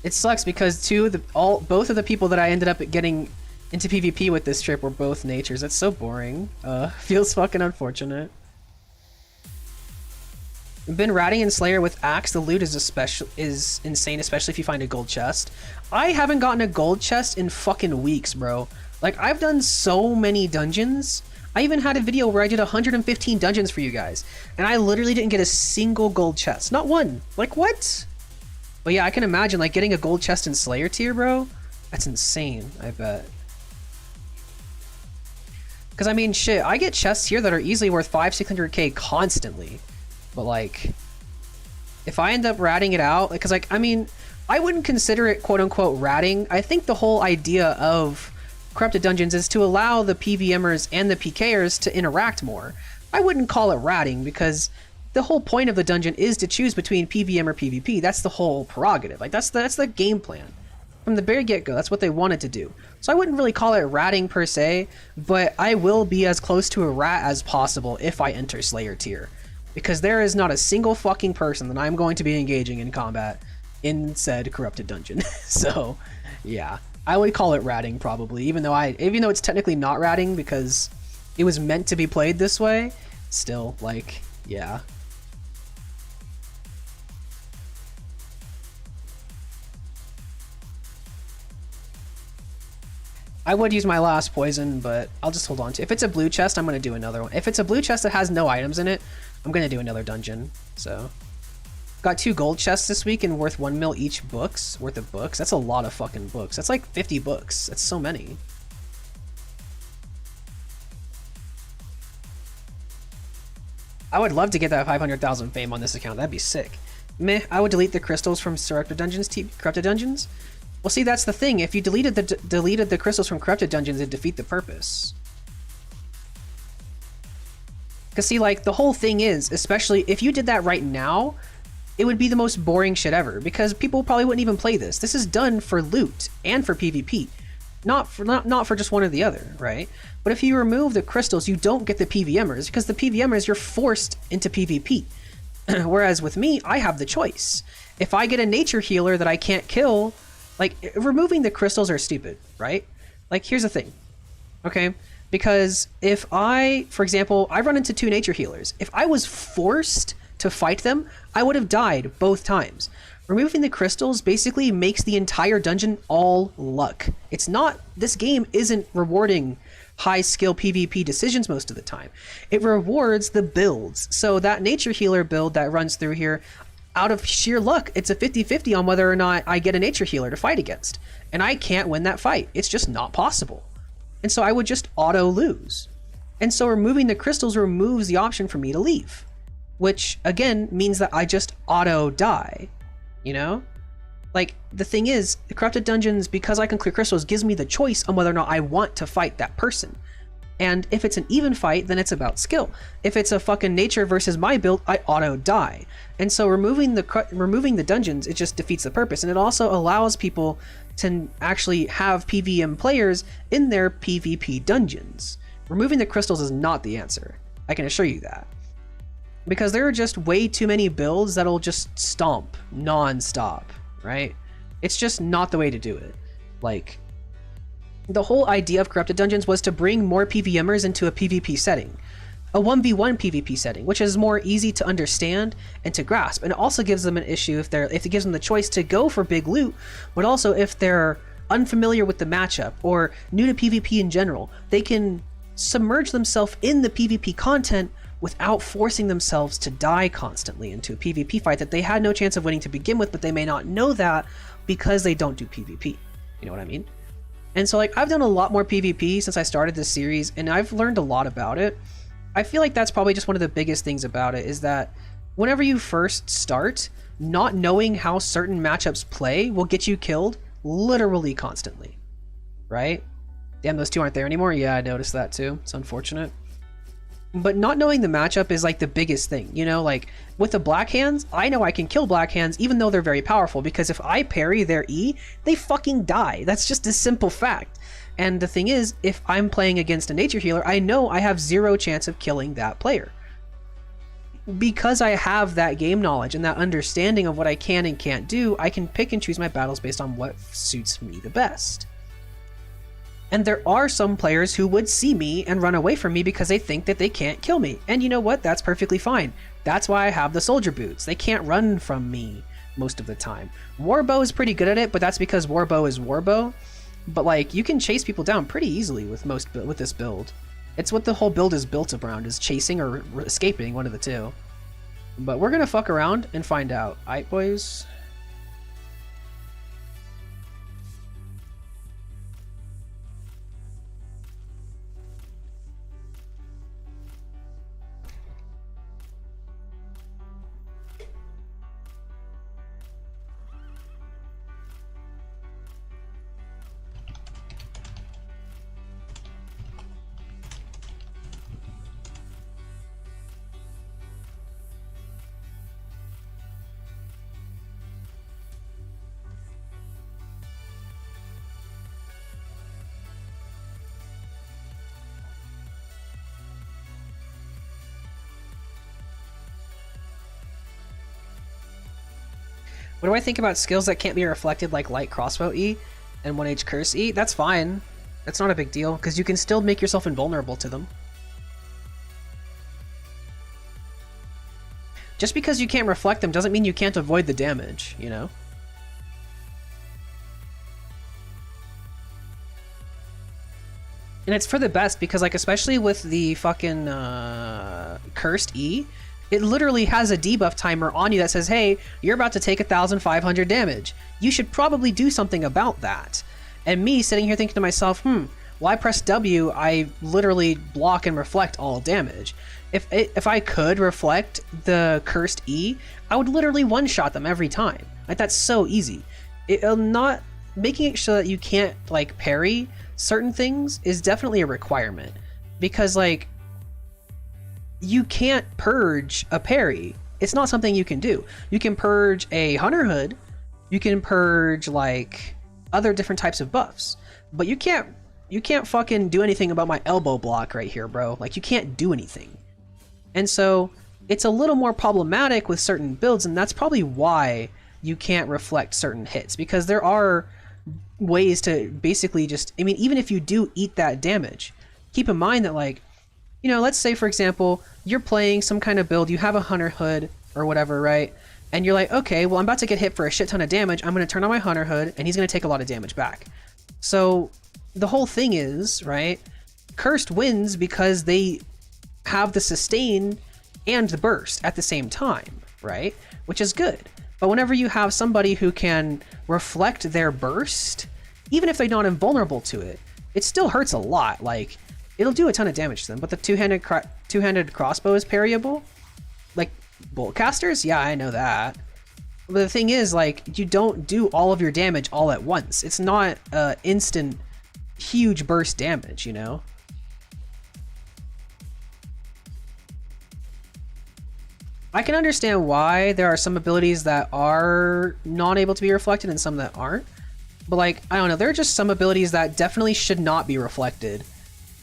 It sucks because both of the people that I ended up getting into PvP with this trip were both natures. That's so boring. Feels fucking unfortunate. I've been ratting in Slayer with Axe. The loot is insane, especially if you find a gold chest. I haven't gotten a gold chest in fucking weeks, bro. Like, I've done so many dungeons. I even had a video where I did 115 dungeons for you guys, and I literally didn't get a single gold chest. Not one. Like, what? But yeah, I can imagine, like, getting a gold chest in Slayer tier, bro. That's insane, I bet. Because, I mean, shit, I get chests here that are easily worth 500-600k constantly. But, like, if I end up ratting it out, because, like, I mean, I wouldn't consider it quote-unquote ratting. I think the whole idea of Corrupted Dungeons is to allow the PVMers and the PKers to interact more. I wouldn't call it ratting, because the whole point of the dungeon is to choose between PVM or PvP. That's the whole prerogative. Like, that's the game plan. From the very get-go, that's what they wanted to do. So I wouldn't really call it ratting per se, but I will be as close to a rat as possible if I enter Slayer tier. Because there is not a single fucking person that I'm going to be engaging in combat in said Corrupted Dungeon. So, yeah. I would call it ratting probably, even though it's technically not ratting because it was meant to be played this way. Still, like, yeah. I would use my last poison, but I'll just hold on to it. If it's a blue chest, I'm going to do another one. If it's a blue chest that has no items in it, I'm going to do another dungeon. So, got 2 gold chests this week and worth 1 mil each worth of books. That's a lot of fucking books. That's like 50 books. That's so many. I would love to get that 500,000 fame on this account. That'd be sick. Meh, I would delete the crystals from Corrupted Dungeons. Well, see, that's the thing. If you deleted the crystals from Corrupted Dungeons, it'd defeat the purpose. Because, see, like, the whole thing is, especially if you did that right now, it would be the most boring shit ever. Because people probably wouldn't even play this. This is done for loot and for PvP. Not for just one or the other, right? But if you remove the crystals, you don't get the PVMers, because the PVMers, you're forced into PvP. Whereas with me, I have the choice. If I get a nature healer that I can't kill, like, removing the crystals are stupid, right? Like, here's the thing, okay? Because if I, for example, I run into 2 nature healers. If I was forced to fight them, I would have died both times. Removing the crystals basically makes the entire dungeon all luck. It's not, this game isn't rewarding high skill PvP decisions most of the time. It rewards the builds. So that nature healer build that runs through here, out of sheer luck, it's a 50-50 on whether or not I get a nature healer to fight against. And I can't win that fight. It's just not possible. And so I would just auto lose. And so removing the crystals removes the option for me to leave, which again means that I just auto die, you know? Like, the thing is, the corrupted dungeons, because I can clear crystals, gives me the choice on whether or not I want to fight that person. And if it's an even fight, then it's about skill. If it's a fucking nature versus my build, I auto die. And so removing the dungeons, it just defeats the purpose. And it also allows people to actually have PvM players in their PvP dungeons. Removing the crystals is not the answer. I can assure you that. Because there are just way too many builds that'll just stomp non-stop, right? It's just not the way to do it. Like, the whole idea of corrupted dungeons was to bring more PvMers into a PvP setting. A 1v1 PvP setting, which is more easy to understand and to grasp. And it also gives them an issue if it gives them the choice to go for big loot, but also if they're unfamiliar with the matchup or new to PvP in general, they can submerge themselves in the PvP content without forcing themselves to die constantly into a PvP fight that they had no chance of winning to begin with, but they may not know that because they don't do PvP. You know what I mean? And so, like, I've done a lot more PvP since I started this series, and I've learned a lot about it. I feel like that's probably just one of the biggest things about it, is that whenever you first start, not knowing how certain matchups play will get you killed literally constantly, right? Damn, those 2 aren't there anymore. Yeah, I noticed that too. It's unfortunate. But not knowing the matchup is like the biggest thing, you know? Like, with the Black Hands, I know I can kill Black Hands even though they're very powerful, because if I parry their E, they fucking die. That's just a simple fact. And the thing is, if I'm playing against a nature healer, I know I have 0 chance of killing that player. Because I have that game knowledge and that understanding of what I can and can't do, I can pick and choose my battles based on what suits me the best. And there are some players who would see me and run away from me because they think that they can't kill me. And you know what? That's perfectly fine. That's why I have the soldier boots. They can't run from me most of the time. Warbow is pretty good at it, but that's because Warbow is Warbow. But like, you can chase people down pretty easily with this build. It's what the whole build is built around, is chasing or escaping, one of the two. But we're gonna fuck around and find out. Aight, boys? What do I think about skills that can't be reflected, like light crossbow E and 1H curse E? That's fine. That's not a big deal, because you can still make yourself invulnerable to them. Just because you can't reflect them doesn't mean you can't avoid the damage, you know? And it's for the best, because, like, especially with the fucking cursed E, it literally has a debuff timer on you that says, hey, you're about to take 1,500 damage. You should probably do something about that. And me sitting here thinking to myself, well, I press W, I literally block and reflect all damage. If I could reflect the cursed E, I would literally one-shot them every time. Like, that's so easy. Not making it so that you can't, like, parry certain things is definitely a requirement. Because, like, you can't purge a parry. It's not something you can do. You can purge a Hunter Hood. You can purge, like, other different types of buffs. But you can't fucking do anything about my elbow block right here, bro. Like, you can't do anything. And so it's a little more problematic with certain builds, and that's probably why you can't reflect certain hits, because there are ways to basically just, I mean, even if you do eat that damage, keep in mind that, like, you know, let's say for example you're playing some kind of build, you have a hunter hood or whatever, right? And you're like, okay, well, I'm about to get hit for a shit ton of damage, I'm going to turn on my hunter hood and he's going to take a lot of damage back. So the whole thing is, right, cursed wins because they have the sustain and the burst at the same time, right? Which is good. But whenever you have somebody who can reflect their burst, even if they're not invulnerable to it, it still hurts a lot. Like, it'll do a ton of damage to them. But the two-handed crossbow is parryable. Like, bolt casters? Yeah, I know that. But the thing is, like, you don't do all of your damage all at once. It's not instant, huge burst damage, you know? I can understand why there are some abilities that are not able to be reflected and some that aren't. But, like, I don't know, there are just some abilities that definitely should not be reflected.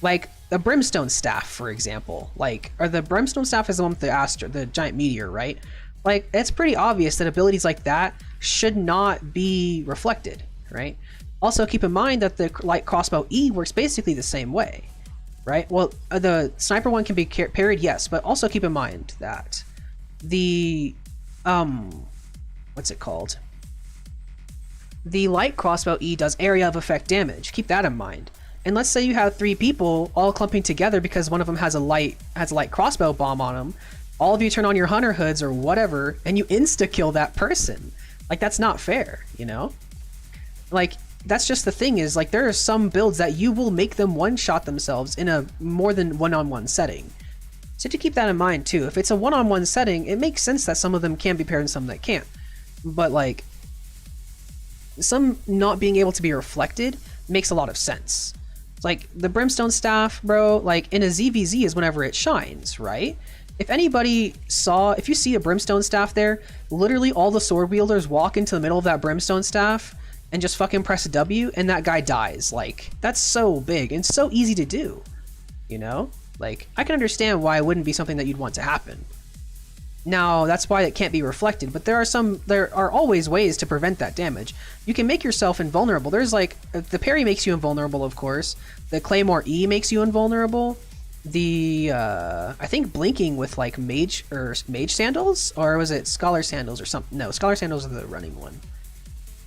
Like, the Brimstone Staff, for example. Like, or the Brimstone Staff is the one with the giant meteor, right? Like, it's pretty obvious that abilities like that should not be reflected, right? Also, keep in mind that the light crossbow E works basically the same way, right? Well, the sniper one can be parried, yes, but also keep in mind that the what's it called, the light crossbow E does area of effect damage. Keep that in mind. And let's say you have 3 people all clumping together because one of them has a light crossbow bomb on them. All of you turn on your hunter hoods or whatever and you insta kill that person. Like, that's not fair, you know? Like, that's just the thing, is like there are some builds that you will make them one-shot themselves in a more than one-on-one setting. So to keep that in mind too. If it's a one-on-one setting, it makes sense that some of them can be paired and some that can't. But like, some not being able to be reflected makes a lot of sense. It's like the Brimstone Staff, bro, like in a ZVZ is whenever it shines, right? If you see a Brimstone Staff there, literally all the sword wielders walk into the middle of that Brimstone Staff and just fucking press W and that guy dies. Like, that's so big and so easy to do, you know? Like, I can understand why it wouldn't be something that you'd want to happen. Now, that's why it can't be reflected, but there are always ways to prevent that damage. You can make yourself invulnerable. There's like, the parry makes you invulnerable, of course. The Claymore E makes you invulnerable. The, I think blinking with like mage sandals, or was it scholar sandals or something? No, scholar sandals are the running one.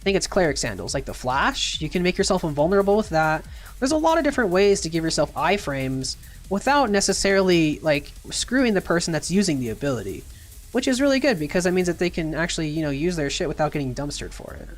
I think it's cleric sandals, like the flash. You can make yourself invulnerable with that. There's a lot of different ways to give yourself iframes without necessarily like screwing the person that's using the ability, which is really good because that means that they can actually, you know, use their shit without getting dumpstered for it.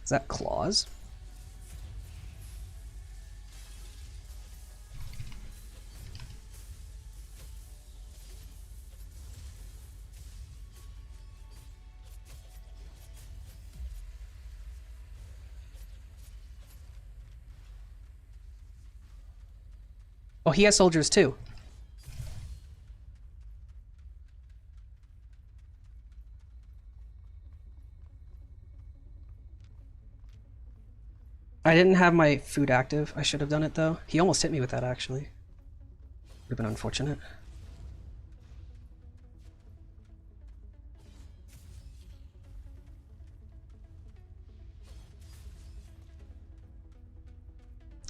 Is that claws? Oh, he has soldiers too. I didn't have my food active. I should have done it though. He almost hit me with that actually. Would have been unfortunate.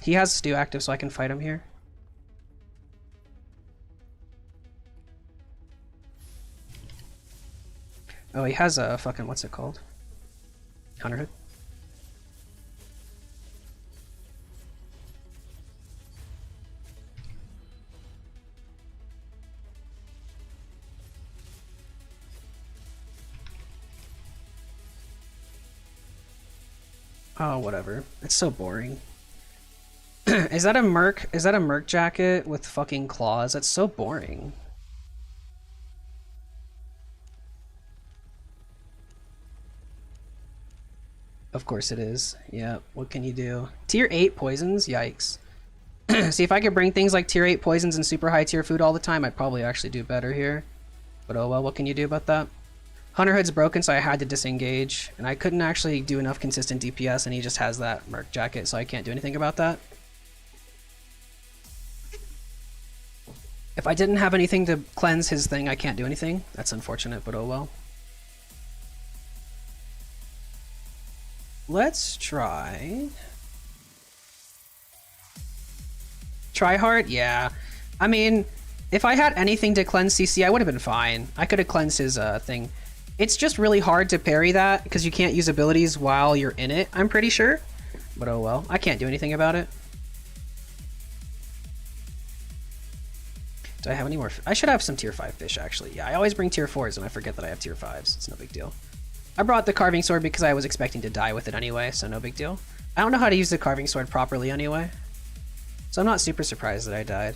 He has stew active, so I can fight him here. Oh, he has a fucking, what's it called? Hunter hood. Oh, whatever. It's so boring. Is that a merc? Is that a merc jacket with fucking claws? That's so boring. Of course it is. Yeah, what can you do? Tier 8 poisons? Yikes. See, if I could bring things like tier 8 poisons and super high tier food all the time, I'd probably actually do better here. But oh well, what can you do about that? Hunter Hood's broken, so I had to disengage. And I couldn't actually do enough consistent DPS, and he just has that merc jacket, so I can't do anything about that. If I didn't have anything to cleanse his thing, I can't do anything. That's unfortunate, but oh well. Let's try... Try hard? Yeah. I mean, if I had anything to cleanse CC, I would have been fine. I could have cleansed his thing. It's just really hard to parry that, because you can't use abilities while you're in it, I'm pretty sure. But oh well, I can't do anything about it. Do I have any more? I should have some tier 5 fish, actually. Yeah, I always bring tier 4s and I forget that I have tier 5s. It's no big deal. I brought the carving sword because I was expecting to die with it anyway, so no big deal. I don't know how to use the carving sword properly anyway, so I'm not super surprised that I died.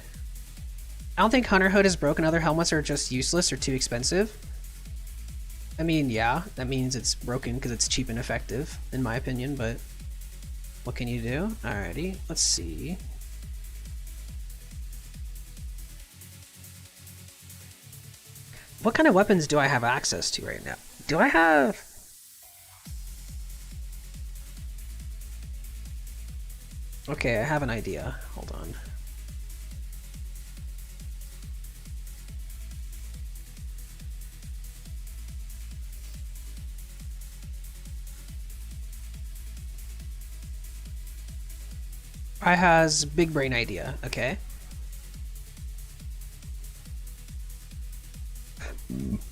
I don't think Hunter Hood is broken. Other helmets are just useless or too expensive. I mean, yeah, that means it's broken because it's cheap and effective, in my opinion, but what can you do? Alrighty, let's see. What kind of weapons do I have access to right now? Do I have... Okay, I have an idea. Hold on. I has big brain idea, okay?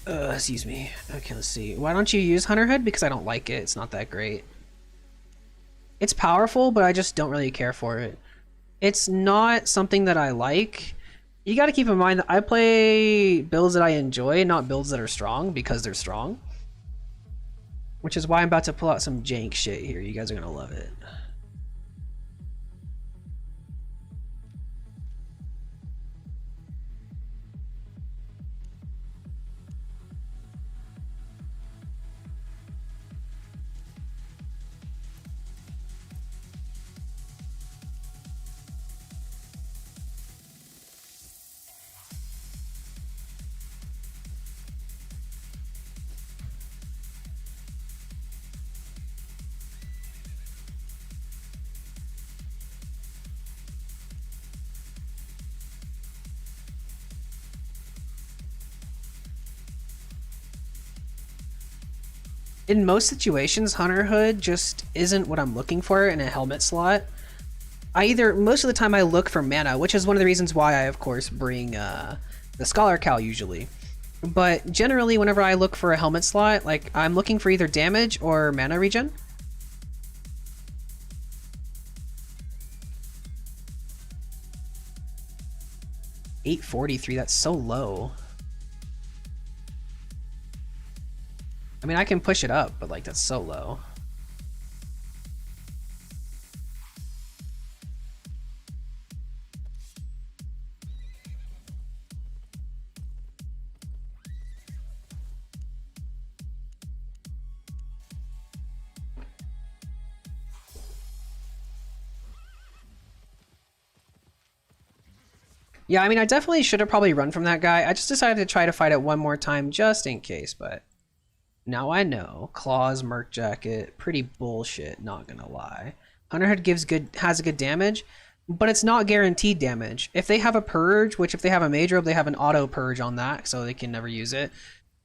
Excuse me. Okay, let's see. Why don't you use Hunter Hood? Because I don't like it. It's not that great. It's powerful, but I just don't really care for it. It's not something that I like. You gotta keep in mind that I play builds that I enjoy, not builds that are strong because they're strong. Which is why I'm about to pull out some jank shit here. You guys are gonna love it. In most situations, Hunter Hood just isn't what I'm looking for in a helmet slot. Most of the time I look for mana, which is one of the reasons why I, of course, bring the Scholar Cal usually. But generally, whenever I look for a helmet slot, like, I'm looking for either damage or mana regen. $843, that's so low. I mean, I can push it up, but like, that's so low. Yeah, I mean, I definitely should have probably run from that guy. I just decided to try to fight it one more time just in case, but now I know. Claws, Merc Jacket, pretty bullshit, not gonna lie. Hunter Hood has a good damage, but it's not guaranteed damage. If they have a Purge, which if they have a Mage Robe, they have an auto Purge on that, so they can never use it.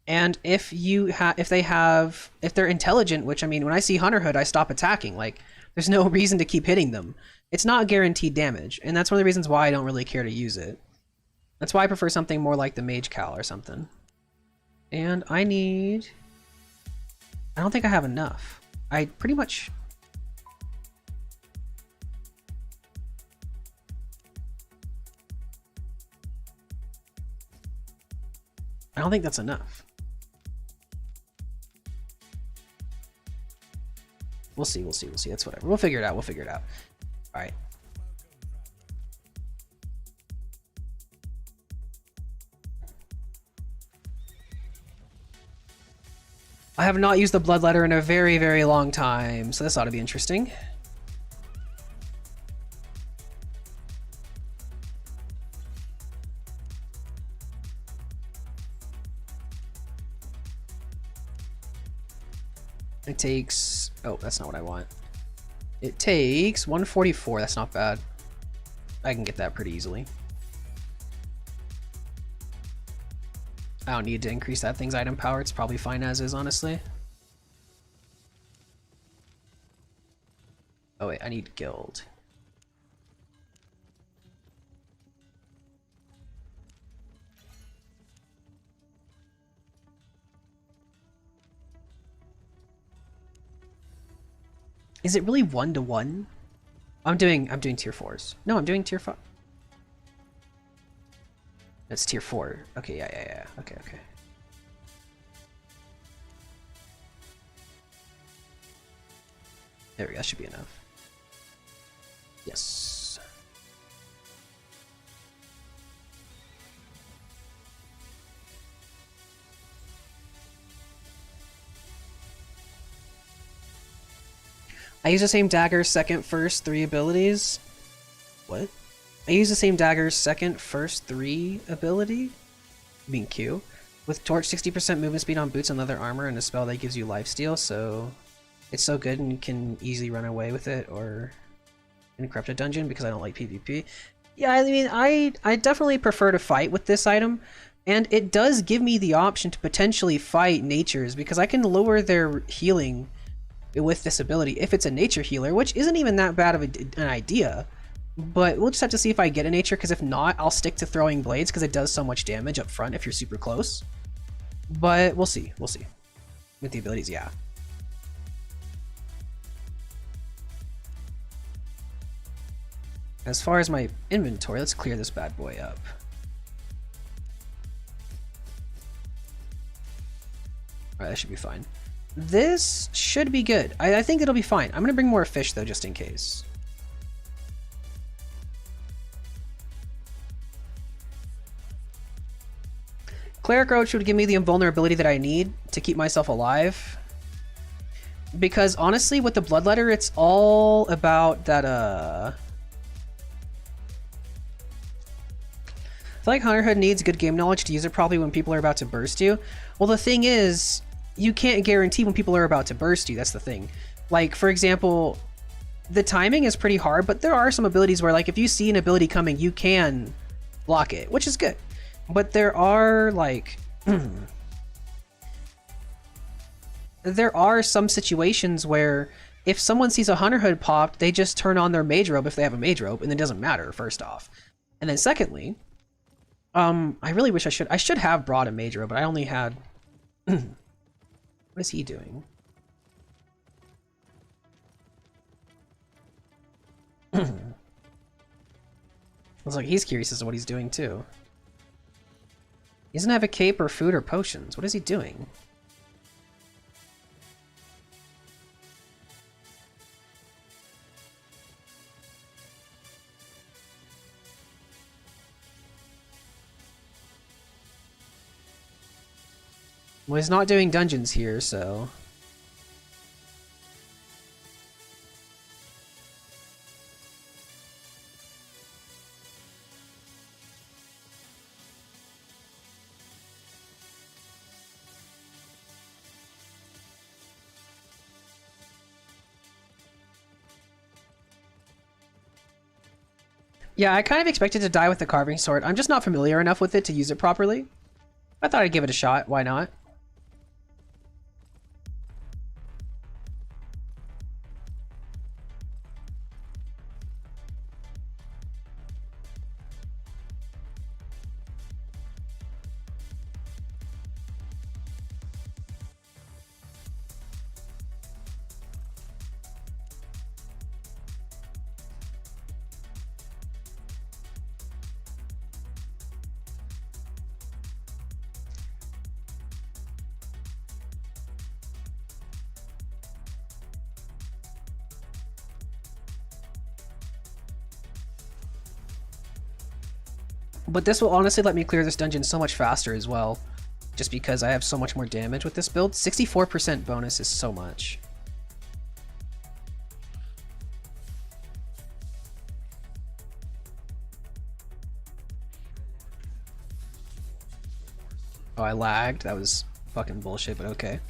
And if they're intelligent, which I mean, when I see Hunter Hood, I stop attacking. Like, there's no reason to keep hitting them. It's not guaranteed damage, and that's one of the reasons why I don't really care to use it. That's why I prefer something more like the Mage Cal or something. And I don't think I have enough. I pretty much... I don't think that's enough. We'll see. That's whatever. We'll figure it out. All right. I have not used the bloodletter in a very, very long time, so this ought to be interesting. It takes... Oh, that's not what I want. It takes 144. That's not bad. I can get that pretty easily. I don't need to increase that thing's item power. It's probably fine as is, honestly. Oh wait, I need guild. Is it really 1-to-1? I'm doing tier 4s. No, I'm doing tier 5. That's tier 4. Okay, yeah. Okay. There we go, that should be enough. Yes. I use the same dagger second, first, 3 abilities. What? I use the same dagger's second, first, 3 ability? I mean Q. With torch, 60% movement speed on boots and leather armor, and a spell that gives you lifesteal, so it's so good and you can easily run away with it or encrypt a dungeon because I don't like PvP. Yeah, I mean, I definitely prefer to fight with this item, and it does give me the option to potentially fight natures because I can lower their healing with this ability if it's a nature healer, which isn't even that bad of an idea. But we'll just have to see if I get a nature, because if not, I'll stick to throwing blades because it does so much damage up front if you're super close. But we'll see. With the abilities, yeah. As far as my inventory, let's clear this bad boy up. Alright, that should be fine. This should be good. I think it'll be fine. I'm gonna bring more fish though, just in case. Cleric Roach would give me the invulnerability that I need to keep myself alive. Because honestly, with the Bloodletter, it's all about that, I feel like Hunterhood needs good game knowledge to use it probably when people are about to burst you. Well, the thing is, you can't guarantee when people are about to burst you, that's the thing. Like, for example, the timing is pretty hard, but there are some abilities where, like, if you see an ability coming, you can block it, which is good. But there are, like... there are some situations where if someone sees a Hunterhood popped, they just turn on their Mage Robe if they have a Mage Robe, and it doesn't matter, first off. And then secondly, I really wish I should have brought a Mage Robe, but I only had... What is he doing? Looks like he's curious as to what he's doing too. He doesn't have a cape or food or potions. What is he doing? Well, he's not doing dungeons here, so... Yeah, I kind of expected to die with the carving sword. I'm just not familiar enough with it to use it properly. I thought I'd give it a shot. Why not? But this will honestly let me clear this dungeon so much faster as well. Just because I have so much more damage with this build. 64% bonus is so much. Oh, I lagged. That was fucking bullshit, but okay.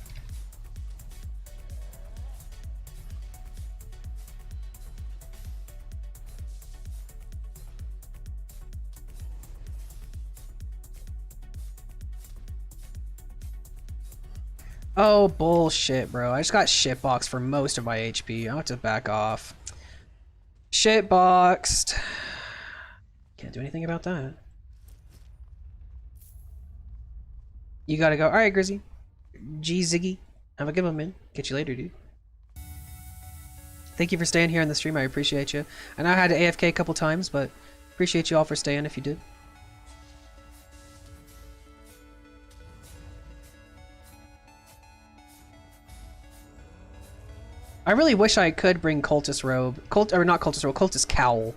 Oh, bullshit, bro. I just got shitboxed for most of my HP. I'll have to back off. Shitboxed. Can't do anything about that. You gotta go. Alright, Grizzy. G Ziggy. Have a good one, man. Catch you later, dude. Thank you for staying here on the stream. I appreciate you. I know I had to AFK a couple times, but appreciate you all for staying if you did. I really wish I could bring Cultist Robe. Or not Cultist Robe, Cultist Cowl.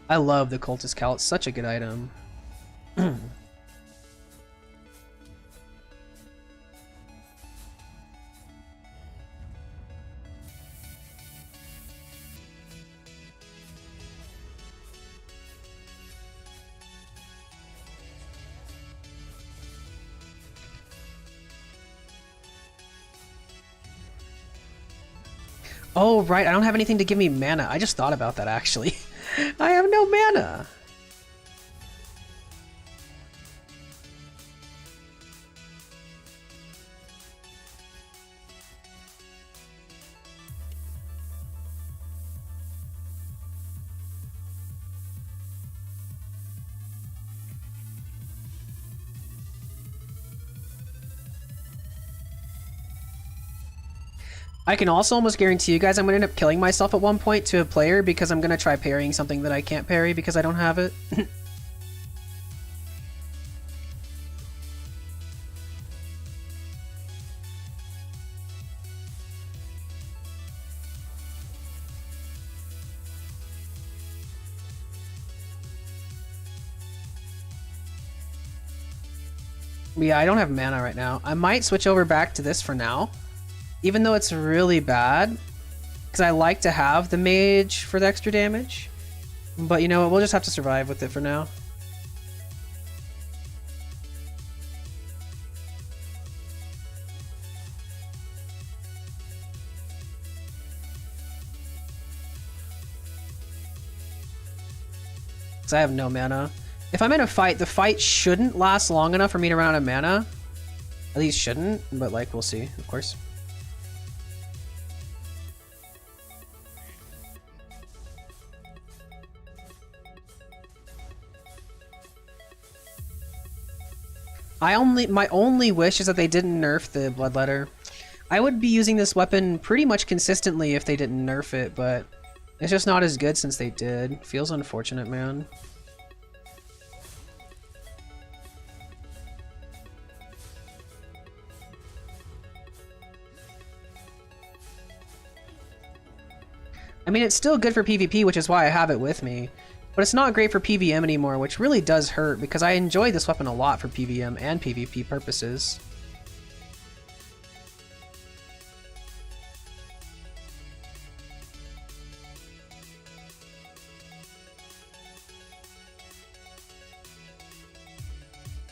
I love the Cultist Cowl. It's such a good item. Oh, right. I don't have anything to give me mana. I just thought about that, actually. I have no mana. I can also almost guarantee you guys I'm going to end up killing myself at one point to a player because I'm going to try parrying something that I can't parry because I don't have it. Yeah, I don't have mana right now. I might switch over back to this for now. Even though it's really bad, because I like to have the mage for the extra damage. But you know what, we'll just have to survive with it for now. Because I have no mana. If I'm in a fight, the fight shouldn't last long enough for me to run out of mana. At least shouldn't, but like, we'll see, of course. My only wish is that they didn't nerf the Bloodletter. I would be using this weapon pretty much consistently if they didn't nerf it, but it's just not as good since they did. Feels unfortunate, man. I mean, it's still good for PvP, which is why I have it with me. But it's not great for PVM anymore, which really does hurt because I enjoy this weapon a lot for PVM and PvP purposes.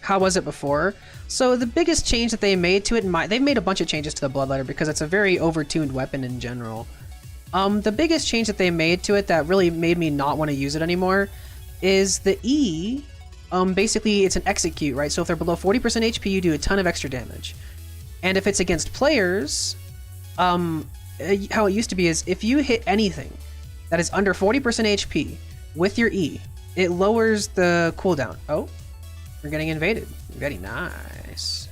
How was it before? So the biggest change that they made to it, they've made a bunch of changes to the Bloodletter because it's a very overtuned weapon in general. The biggest change that they made to it that really made me not want to use it anymore is the E. Basically, it's an execute, right? So if they're below 40% HP, you do a ton of extra damage. And if it's against players, how it used to be is if you hit anything that is under 40% HP with your E, it lowers the cooldown. Oh, we're getting invaded. Very nice.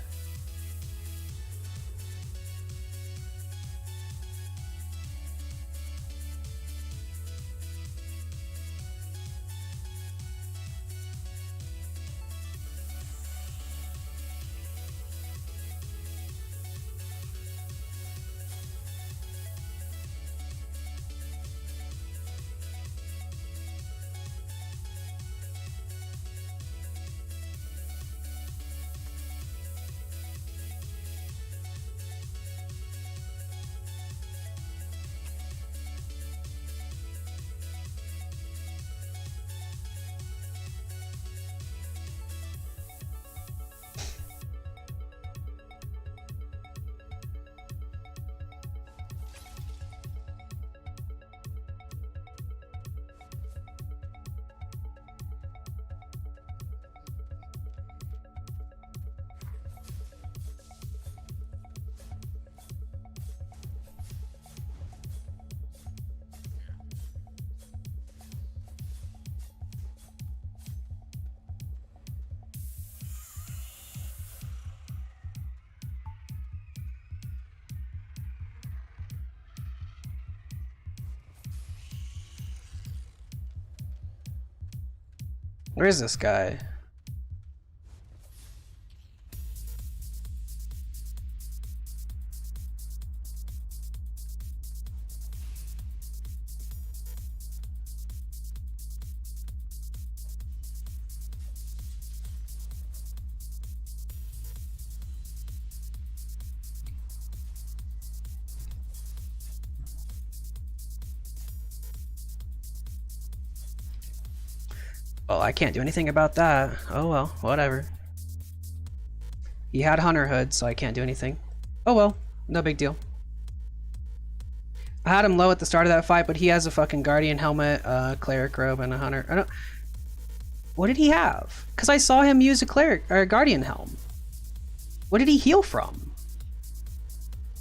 Where is this guy? Oh, I can't do anything about that. Oh well, whatever. He had Hunter Hood, so I can't do anything. Oh well, no big deal. I had him low at the start of that fight, but he has a fucking Guardian helmet, Cleric robe, and a Hunter. I don't. What did he have? Because I saw him use a Cleric or a Guardian helm. What did he heal from?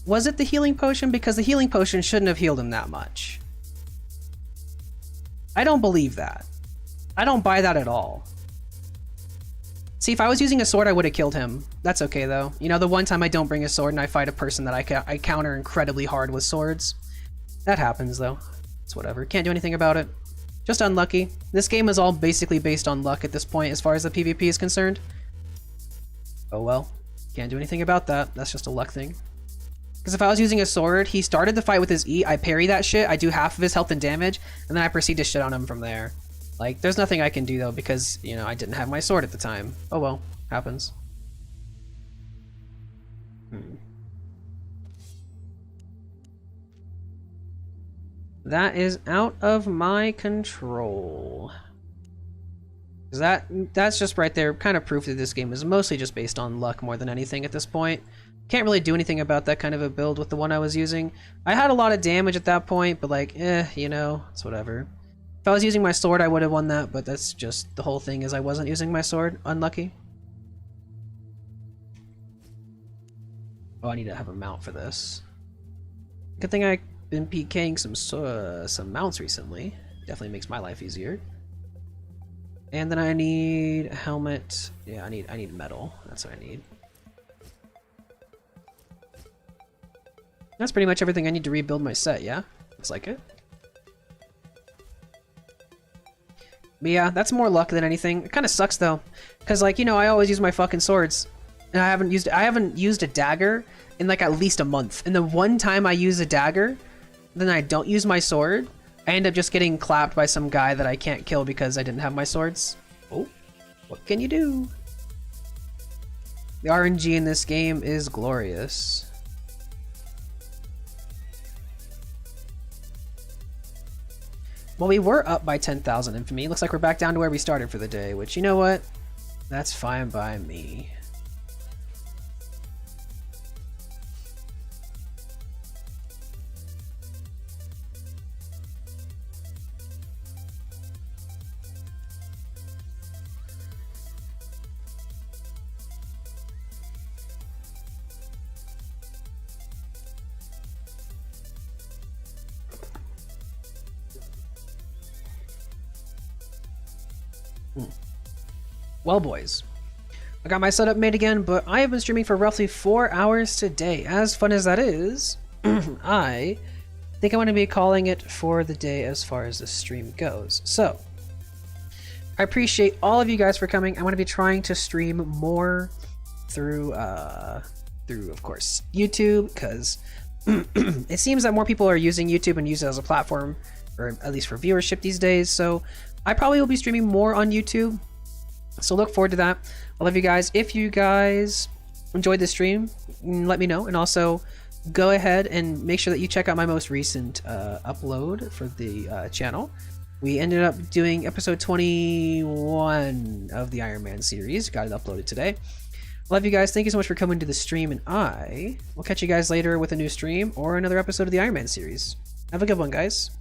Was it the healing potion? Because the healing potion shouldn't have healed him that much. I don't believe that. I don't buy that at all. See, if I was using a sword, I would have killed him. That's okay, though. You know, the one time I don't bring a sword and I fight a person that I counter incredibly hard with swords. That happens, though. It's whatever. Can't do anything about it. Just unlucky. This game is all basically based on luck at this point as far as the PvP is concerned. Oh well. Can't do anything about that. That's just a luck thing. Because if I was using a sword, he started the fight with his E, I parry that shit, I do half of his health and damage, and then I proceed to shit on him from there. Like, there's nothing I can do, though, because, you know, I didn't have my sword at the time. Oh well. Happens. That is out of my control. That's just right there, kind of proof that this game is mostly just based on luck more than anything at this point. Can't really do anything about that kind of a build with the one I was using. I had a lot of damage at that point, but like, you know, it's whatever. If I was using my sword, I would have won that, but that's just, the whole thing is I wasn't using my sword. Unlucky. Oh, I need to have a mount for this. Good thing I've been PKing some mounts recently. Definitely makes my life easier. And then I need a helmet. Yeah, I need metal. That's what I need. That's pretty much everything I need to rebuild my set, yeah? Looks like it. But yeah, that's more luck than anything. It kind of sucks though, because like, you know, I always use my fucking swords. And I haven't used a dagger in like at least a month. And the one time I use a dagger, then I don't use my sword, I end up just getting clapped by some guy that I can't kill because I didn't have my swords. Oh, what can you do? The RNG in this game is glorious. Well, we were up by 10,000 infamy. Looks like we're back down to where we started for the day, which, you know what? That's fine by me. Well, boys, I got my setup made again, but I have been streaming for roughly 4 hours today. As fun as that is, I think I'm going to be calling it for the day as far as the stream goes. So, I appreciate all of you guys for coming. I'm going to be trying to stream more through of course, YouTube, because it seems that more people are using YouTube and use it as a platform, or at least for viewership these days. So, I probably will be streaming more on YouTube. So look forward to that. I love you guys. If you guys enjoyed the stream, let me know. And also go ahead and make sure that you check out my most recent upload for the channel. We ended up doing episode 21 of the Ironman series. Got it uploaded today. Love you guys. Thank you so much for coming to the stream. And I will catch you guys later with a new stream or another episode of the Ironman series. Have a good one, guys.